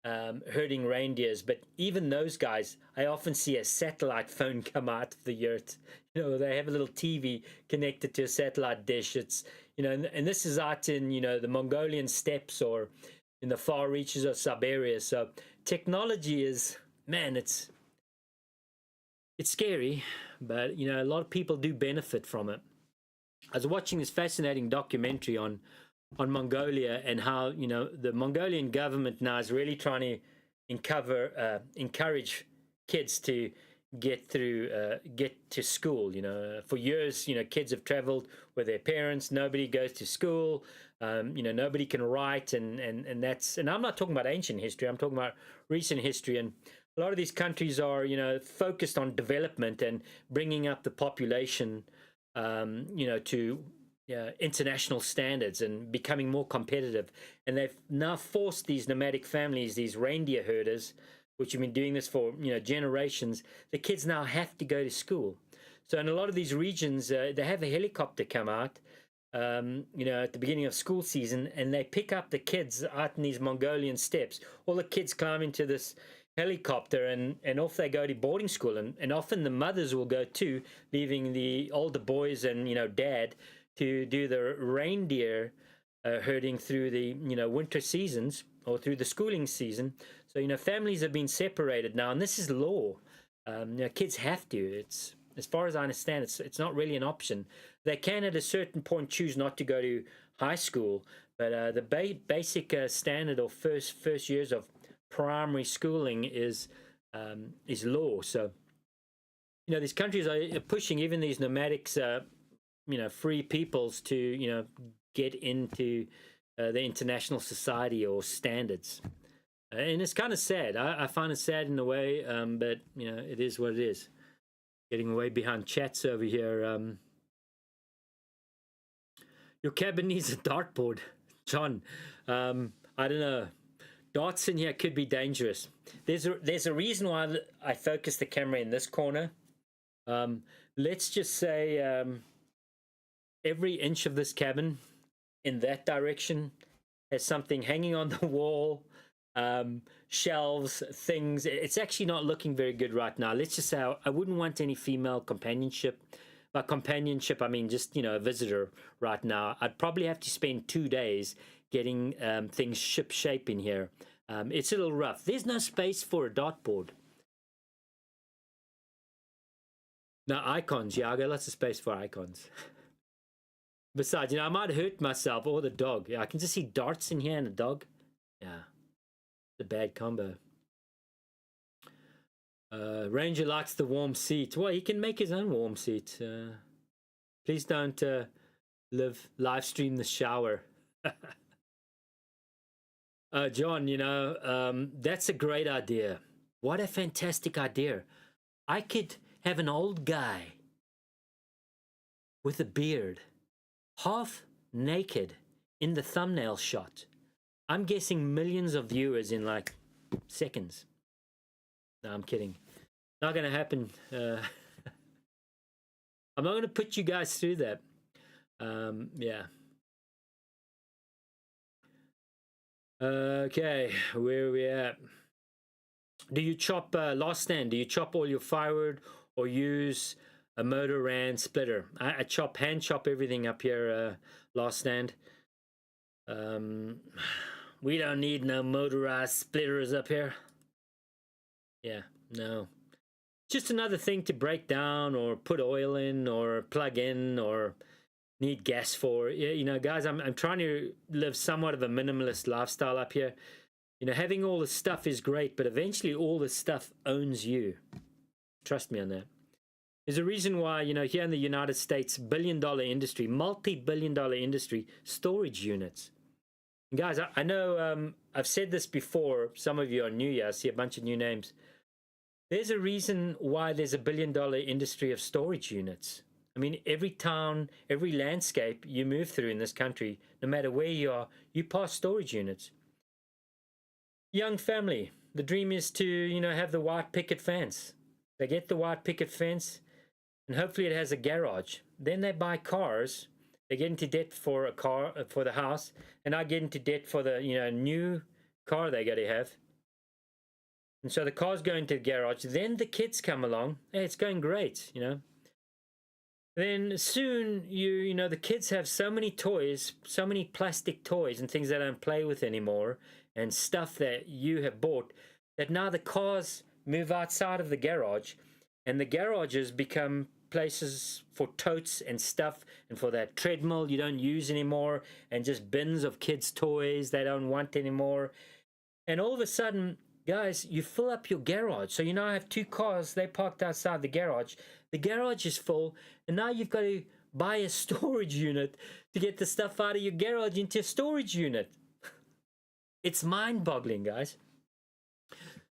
herding reindeers, but even those guys, I often see a satellite phone come out of the yurt. They have a little TV connected to a satellite dish. It's, and this is out in, the Mongolian steppes or in the far reaches of Siberia. So technology is, man, it's scary, but, a lot of people do benefit from it. I was watching this fascinating documentary on Mongolia and how, the Mongolian government now is really trying to encourage kids to get to school. For years, kids have traveled with their parents. Nobody goes to school. Nobody can write, and that's, and I'm not talking about ancient history. I'm talking about recent history. And a lot of these countries are, focused on development and bringing up the population, to international standards and becoming more competitive. And they've now forced these nomadic families, these reindeer herders, which have been doing this for generations. The kids now have to go to school. So in a lot of these regions, they have a helicopter come out, at the beginning of school season, and they pick up the kids out in these Mongolian steppes. All the kids climb into this helicopter and off they go to boarding school, and often the mothers will go too, leaving the older boys and dad to do the reindeer herding through the winter seasons or through the schooling season. So families have been separated now, and this is law. Kids have to. It's, as far as I understand, it's not really an option. They can at a certain point choose not to go to high school, but the basic standard or first years of primary schooling is law. So these countries are pushing even these nomadics, free peoples to get into the international society or standards, and it's kind of sad. I find it sad in a way, but it is what it is. Getting way behind chats over here. Your cabin needs a dartboard, John. I don't know. Darts in here could be dangerous. There's a reason why I focus the camera in this corner. Let's just say every inch of this cabin in that direction has something hanging on the wall, shelves, things. It's actually not looking very good right now. Let's just say I wouldn't want any female companionship. By companionship, I mean just, a visitor right now. I'd probably have to spend 2 days getting things ship shape in here. It's a little rough. There's no space for a dartboard. No, icons. Yeah, I got lots of space for icons. Besides, I might hurt myself or the dog. Yeah, I can just see darts in here and a dog. Yeah, the bad combo. Ranger likes the warm seat. Well, he can make his own warm seat. Please don't live stream the shower. John, that's a great idea. What a fantastic idea. I could have an old guy with a beard, half naked in the thumbnail shot. I'm guessing millions of viewers in like seconds. No, I'm kidding. Not going to happen. I'm not going to put you guys through that. Yeah. Okay, where are we at? Do you chop, last stand, do you chop all your firewood or use a motor ran splitter? I hand chop everything up here, last stand. We don't need no motorized splitters up here. Yeah, no. Just another thing to break down or put oil in or plug in or need gas for. Guys, I'm trying to live somewhat of a minimalist lifestyle up here. Having all the stuff is great, but eventually all the stuff owns you. Trust me on that. There's a reason why, here in the United States, billion-dollar industry, multi-billion-dollar industry, storage units. And guys, I know I've said this before. Some of you are new here. I see a bunch of new names. There's a reason why there's a billion-dollar industry of storage units. I mean, every town, every landscape you move through in this country, no matter where you are, you pass storage units. Young family, the dream is to, have the white picket fence. They get the white picket fence, and hopefully it has a garage. Then they buy cars. They get into debt for a car, for the house, and I get into debt for the, new car they got to have. And so the cars go into the garage. Then the kids come along. Hey, it's going great, Then soon, the kids have so many toys, so many plastic toys and things they don't play with anymore, and stuff that you have bought, that now the cars move outside of the garage, and the garages become places for totes and stuff, and for that treadmill you don't use anymore, and just bins of kids' toys they don't want anymore. And all of a sudden, guys, you fill up your garage. So I have 2 cars, they parked outside the garage. The garage is full, and now you've got to buy a storage unit to get the stuff out of your garage into a storage unit. It's mind-boggling, guys.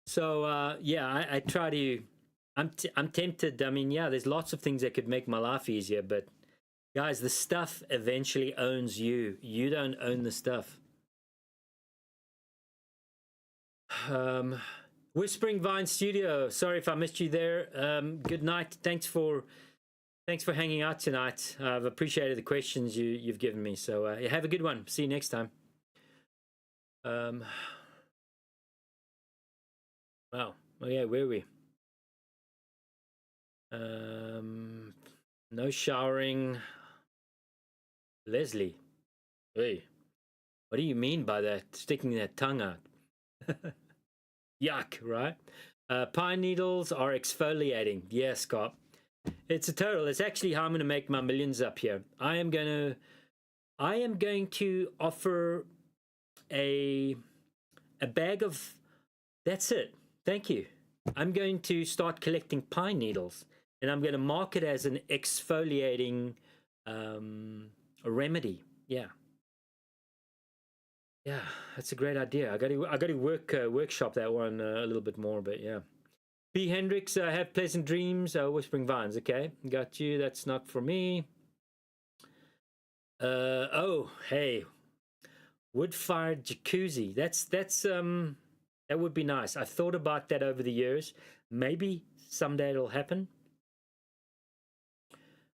So, yeah, I try to... I'm tempted. I mean, yeah, there's lots of things that could make my life easier, but, guys, the stuff eventually owns you. You don't own the stuff. Whispering Vine Studio, sorry if I missed you there. Good night. Thanks for hanging out tonight. I've appreciated the questions you've given me. So have a good one. See you next time. Wow. Okay, where are we? No showering. Leslie. Hey, what do you mean by that? Sticking that tongue out. Yuck, right? Pine needles are exfoliating. Yes, Scott. It's actually how I'm going to make my millions up here. I am going to offer a bag of, that's it. Thank you. I'm going to start collecting pine needles, and I'm going to market as an exfoliating remedy. Yeah. Yeah, that's a great idea. I got to workshop that one a little bit more, but yeah. B. Hendricks, have pleasant dreams. Whispering Vines, okay, got you. That's not for me. Oh, hey, wood-fired jacuzzi. That would be nice. I've thought about that over the years. Maybe someday it'll happen.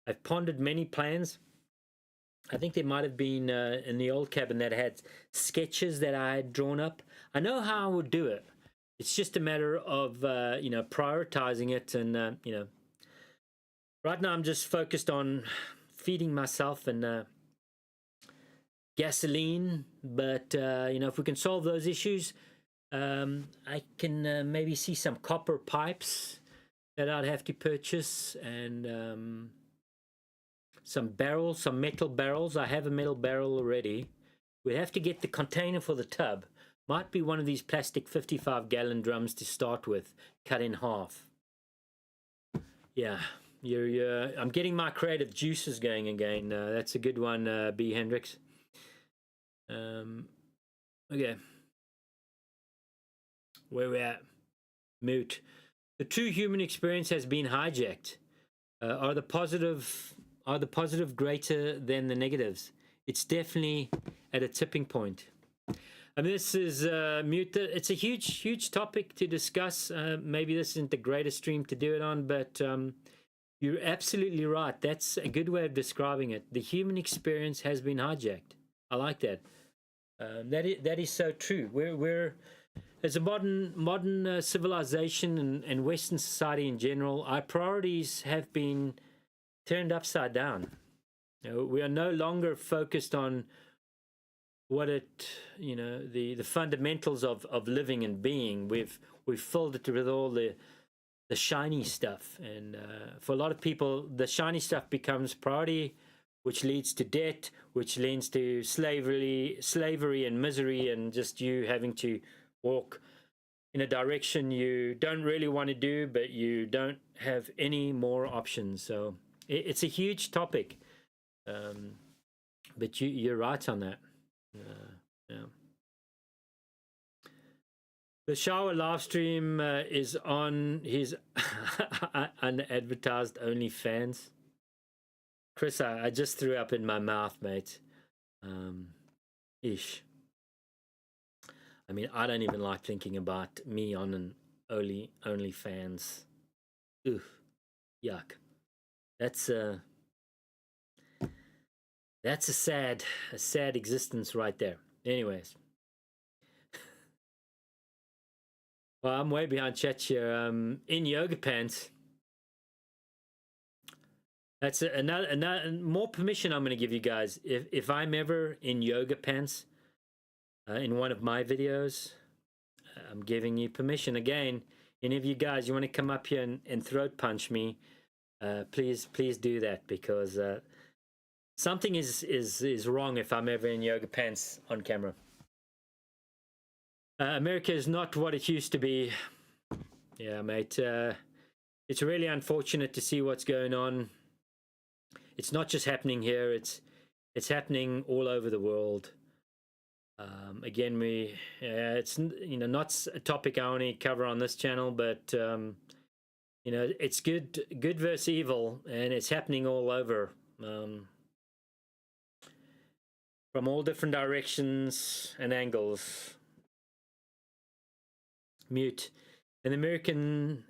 I've pondered many plans. I think there might have been in the old cabin that had sketches that I had drawn up. I know how I would do it. It's just a matter of prioritizing it, and right now I'm just focused on feeding myself and gasoline. But if we can solve those issues, I can maybe see some copper pipes that I'd have to purchase, and some barrels, some metal barrels. I have a metal barrel already. We have to get the container for the tub. Might be one of these plastic 55-gallon drums to start with, cut in half. Yeah, I'm getting my creative juices going again. That's a good one, B. Hendricks. Okay. Where we at? Mute. The true human experience has been hijacked. Are the positive greater than the negatives? It's definitely at a tipping point. I mean, this is Mute. It's a huge topic to discuss. Maybe this isn't the greatest stream to do it on, but you're absolutely right. That's a good way of describing it. The human experience has been hijacked. I like that. That is so true. We're as a modern civilization and Western society in general, our priorities have been turned upside down. We are no longer focused on what the fundamentals of living and being. We've filled it with all the shiny stuff, and for a lot of people, the shiny stuff becomes priority, which leads to debt, which leads to slavery and misery, and just you having to walk in a direction you don't really want to do, but you don't have any more options. So it's a huge topic, but you're right on that. Yeah. The shower live stream is on his unadvertised OnlyFans. Chris, I just threw up in my mouth, mate. Ish. I mean, I don't even like thinking about me on an OnlyFans. Oof, yuck. That's a sad existence right there. Anyways, well, I'm way behind chat here. In yoga pants. That's another more permission I'm going to give you guys. If I'm ever in yoga pants in one of my videos, I'm giving you permission. Again, any of you guys, you want to come up here and throat punch me, please do that, because something is wrong if I'm ever in yoga pants on camera. America is not what it used to be. Yeah, mate. It's really unfortunate to see what's going on. It's not just happening here. It's happening all over the world. Again, it's not a topic I only cover on this channel, but it's good versus evil, and it's happening all over, from all different directions and angles. Mute. The American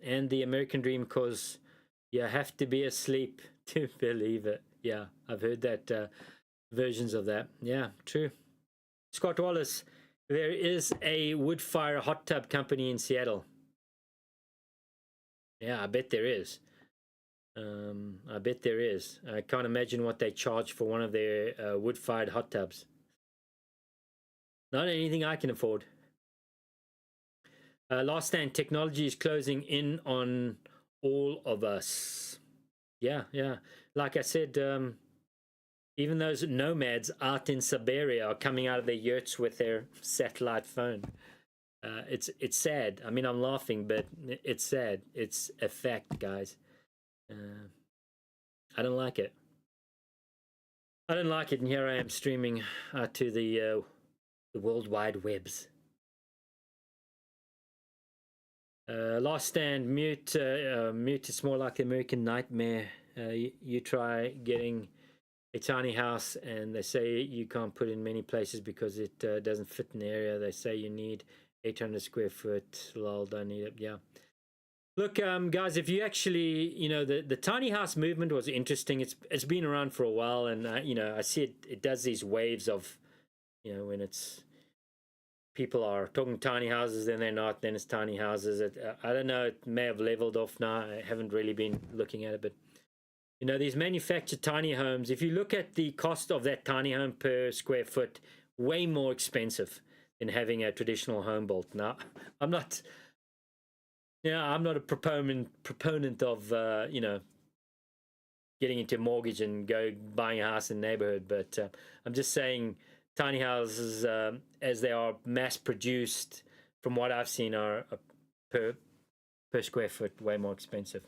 dream, cause you have to be asleep to believe it. Yeah, I've heard that versions of that. Yeah, true. Scott Wallace, there is a wood fire hot tub company in Seattle. Yeah, I bet there is. I bet there is. I can't imagine what they charge for one of their wood-fired hot tubs. Not anything I can afford. Last Stand, technology is closing in on all of us. Yeah. Like I said, even those nomads out in Siberia are coming out of their yurts with their satellite phone. It's sad. I mean, I'm laughing, but it's sad. It's a fact, guys. I don't like it. And here I am streaming to the World Wide Webs. Last Stand, mute. Mute is more like the American nightmare. You try getting a tiny house, and they say you can't put in many places because it doesn't fit in the area. They say you need 800 square foot. Lol, don't need it. Yeah. Look, guys, if you actually, the tiny house movement was interesting. It's been around for a while, and I see it does these waves of, when it's people are talking tiny houses, then they're not, then it's tiny houses. I don't know, it may have leveled off now. I haven't really been looking at it, but these manufactured tiny homes, if you look at the cost of that tiny home per square foot, way more expensive than having a traditional home built. Now, I'm not, I'm not a proponent of, getting into a mortgage and go buying a house in the neighborhood, but I'm just saying tiny houses, as they are mass produced, from what I've seen, are per square foot way more expensive.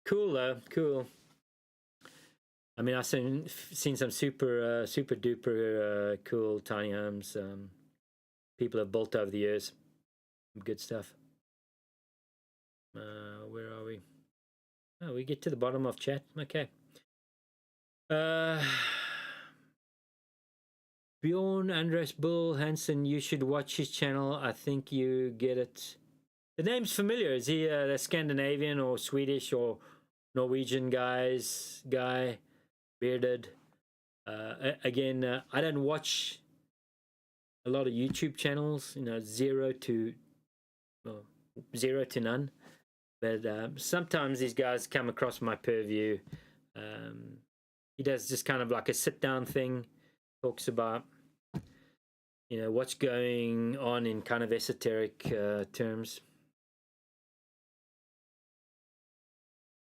Cool though, cool. I mean, I've seen some super duper cool tiny homes people have built over the years. Good stuff. Where are we? Oh, we get to the bottom of chat. Okay. Bjorn Andres Bull Hansen, you should watch his channel. I think you get it. The name's familiar. Is he the Scandinavian or Swedish or Norwegian guy? Bearded. Again, I don't watch a lot of YouTube channels. Zero to none. But sometimes these guys come across my purview. He does just kind of like a sit-down thing. Talks about what's going on in kind of esoteric terms.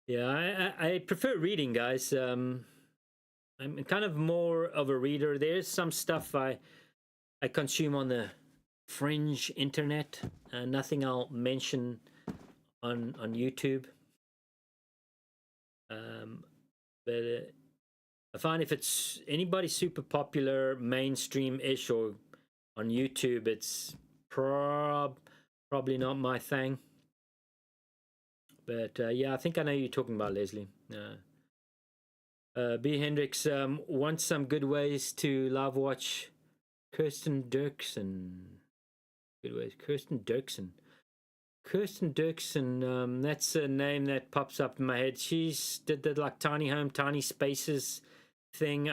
Yeah, I prefer reading, guys. I'm kind of more of a reader. There's some stuff I consume on the fringe internet. Nothing I'll mention on YouTube. But I find if it's anybody super popular, mainstream-ish, or on YouTube, it's probably not my thing. But yeah, I think I know you're talking about, Leslie. B. Hendricks wants some good ways to live watch Kirsten Dirksen. Good ways, Kirsten Dirksen. Kirsten Dirksen, that's a name that pops up in my head. She's did the like tiny home, tiny spaces thing.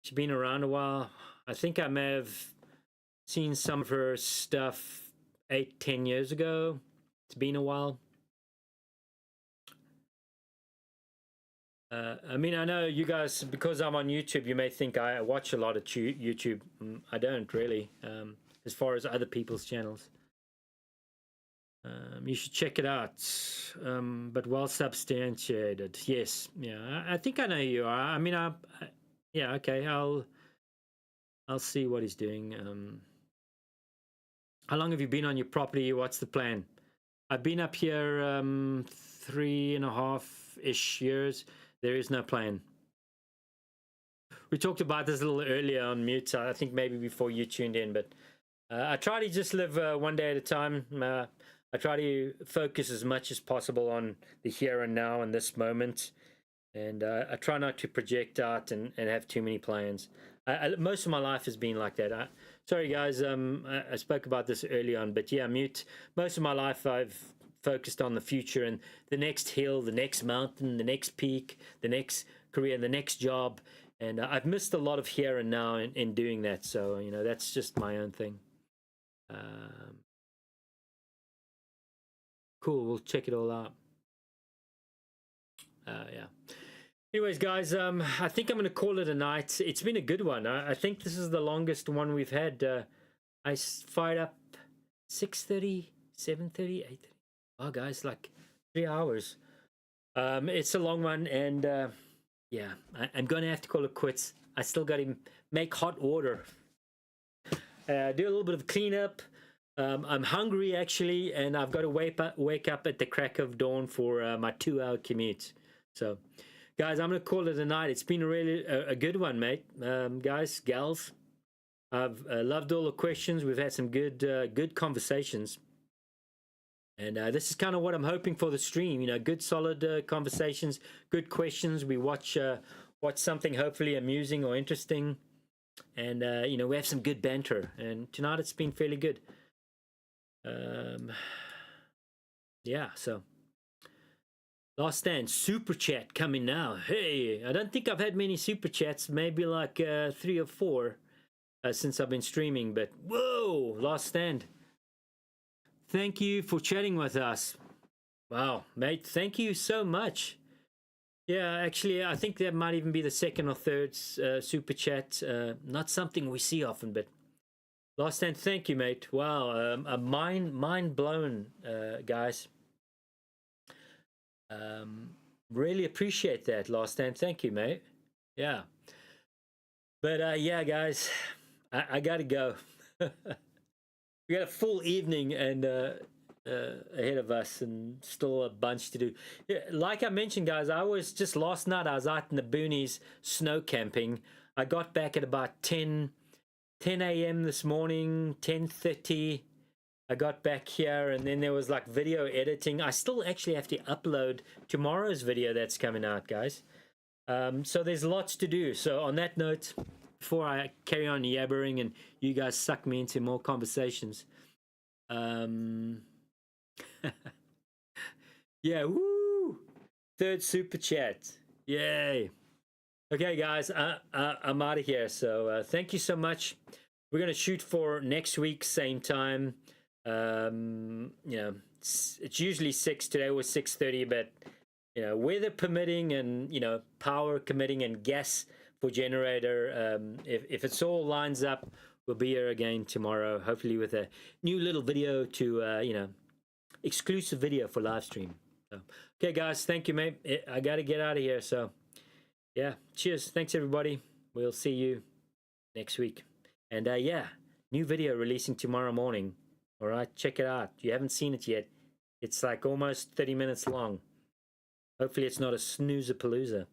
She's been around a while. I think I may have seen some of her stuff 8-10 years ago. It's been a while. I mean, I know you guys, because I'm on YouTube, you may think I watch a lot of YouTube. I don't really, as far as other people's channels. You should check it out, but well substantiated. Yes, yeah, I think I know you are. I mean, yeah, okay. I'll see what he's doing. How long have you been on your property? What's the plan? I've been up here 3.5-ish years. There is no plan. We talked about this a little earlier on mute. I think maybe before you tuned in, but I try to just live one day at a time. I try to focus as much as possible on the here and now and this moment, and I try not to project out and have too many plans. Most of my life has been like that. Sorry guys, I spoke about this early on, but yeah, mute. Most of my life I've focused on the future and the next hill, the next mountain, the next peak, the next career, the next job, and I've missed a lot of here and now in doing that. So that's just my own thing. Cool, we'll check it all out. Yeah. Anyways, guys, I think I'm going to call it a night. It's been a good one. I think this is the longest one we've had. I fired up 6:30, 7:30, 8:30. Oh, guys, like 3 hours. It's a long one, and yeah, I'm going to have to call it quits. I still got to make hot water. Do a little bit of cleanup. I'm hungry, actually, and I've got to wake up at the crack of dawn for my 2-hour commute. So, guys, I'm going to call it a night. It's been really a good one, mate. Guys, gals, I've loved all the questions. We've had some good conversations. And this is kind of what I'm hoping for the stream. Good, solid conversations, good questions. We watch something hopefully amusing or interesting. And, we have some good banter. And tonight it's been fairly good. yeah, so last stand super chat coming now. Hey, I don't think I've had many super chats, maybe like 3 or 4 since I've been streaming, but whoa, last stand. Thank you for chatting with us. Wow, mate, thank you so much. Yeah, actually, I think that might even be the second or third super chat. Not something we see often, but last stand, thank you, mate. Wow, a mind blown, guys. Really appreciate that, last stand. Thank you, mate. Yeah, but yeah, guys, I gotta go. We got a full evening and ahead of us, and still a bunch to do. Yeah, like I mentioned, guys, I was just last night. I was out in the boonies snow camping. I got back at about 10 a.m. this morning, 10:30. I got back here, and then there was like video editing. I still actually have to upload tomorrow's video that's coming out, guys. So there's lots to do. So on that note, before I carry on yabbering and you guys suck me into more conversations, yeah, woo! Third super chat, yay! Okay, guys, I'm out of here. So thank you so much. We're gonna shoot for next week, same time. You know, it's usually 6. Today was 6:30, but you know, weather permitting and you know, power committing and gas for generator. If it's all lines up, we'll be here again tomorrow, hopefully with a new little video to you know, exclusive video for live stream. So, okay, guys, thank you, mate. I got to get out of here. So, yeah, cheers. Thanks, everybody. We'll see you next week. And yeah, new video releasing tomorrow morning. All right, check it out. You haven't seen it yet. It's like almost 30 minutes long. Hopefully, it's not a snoozer palooza.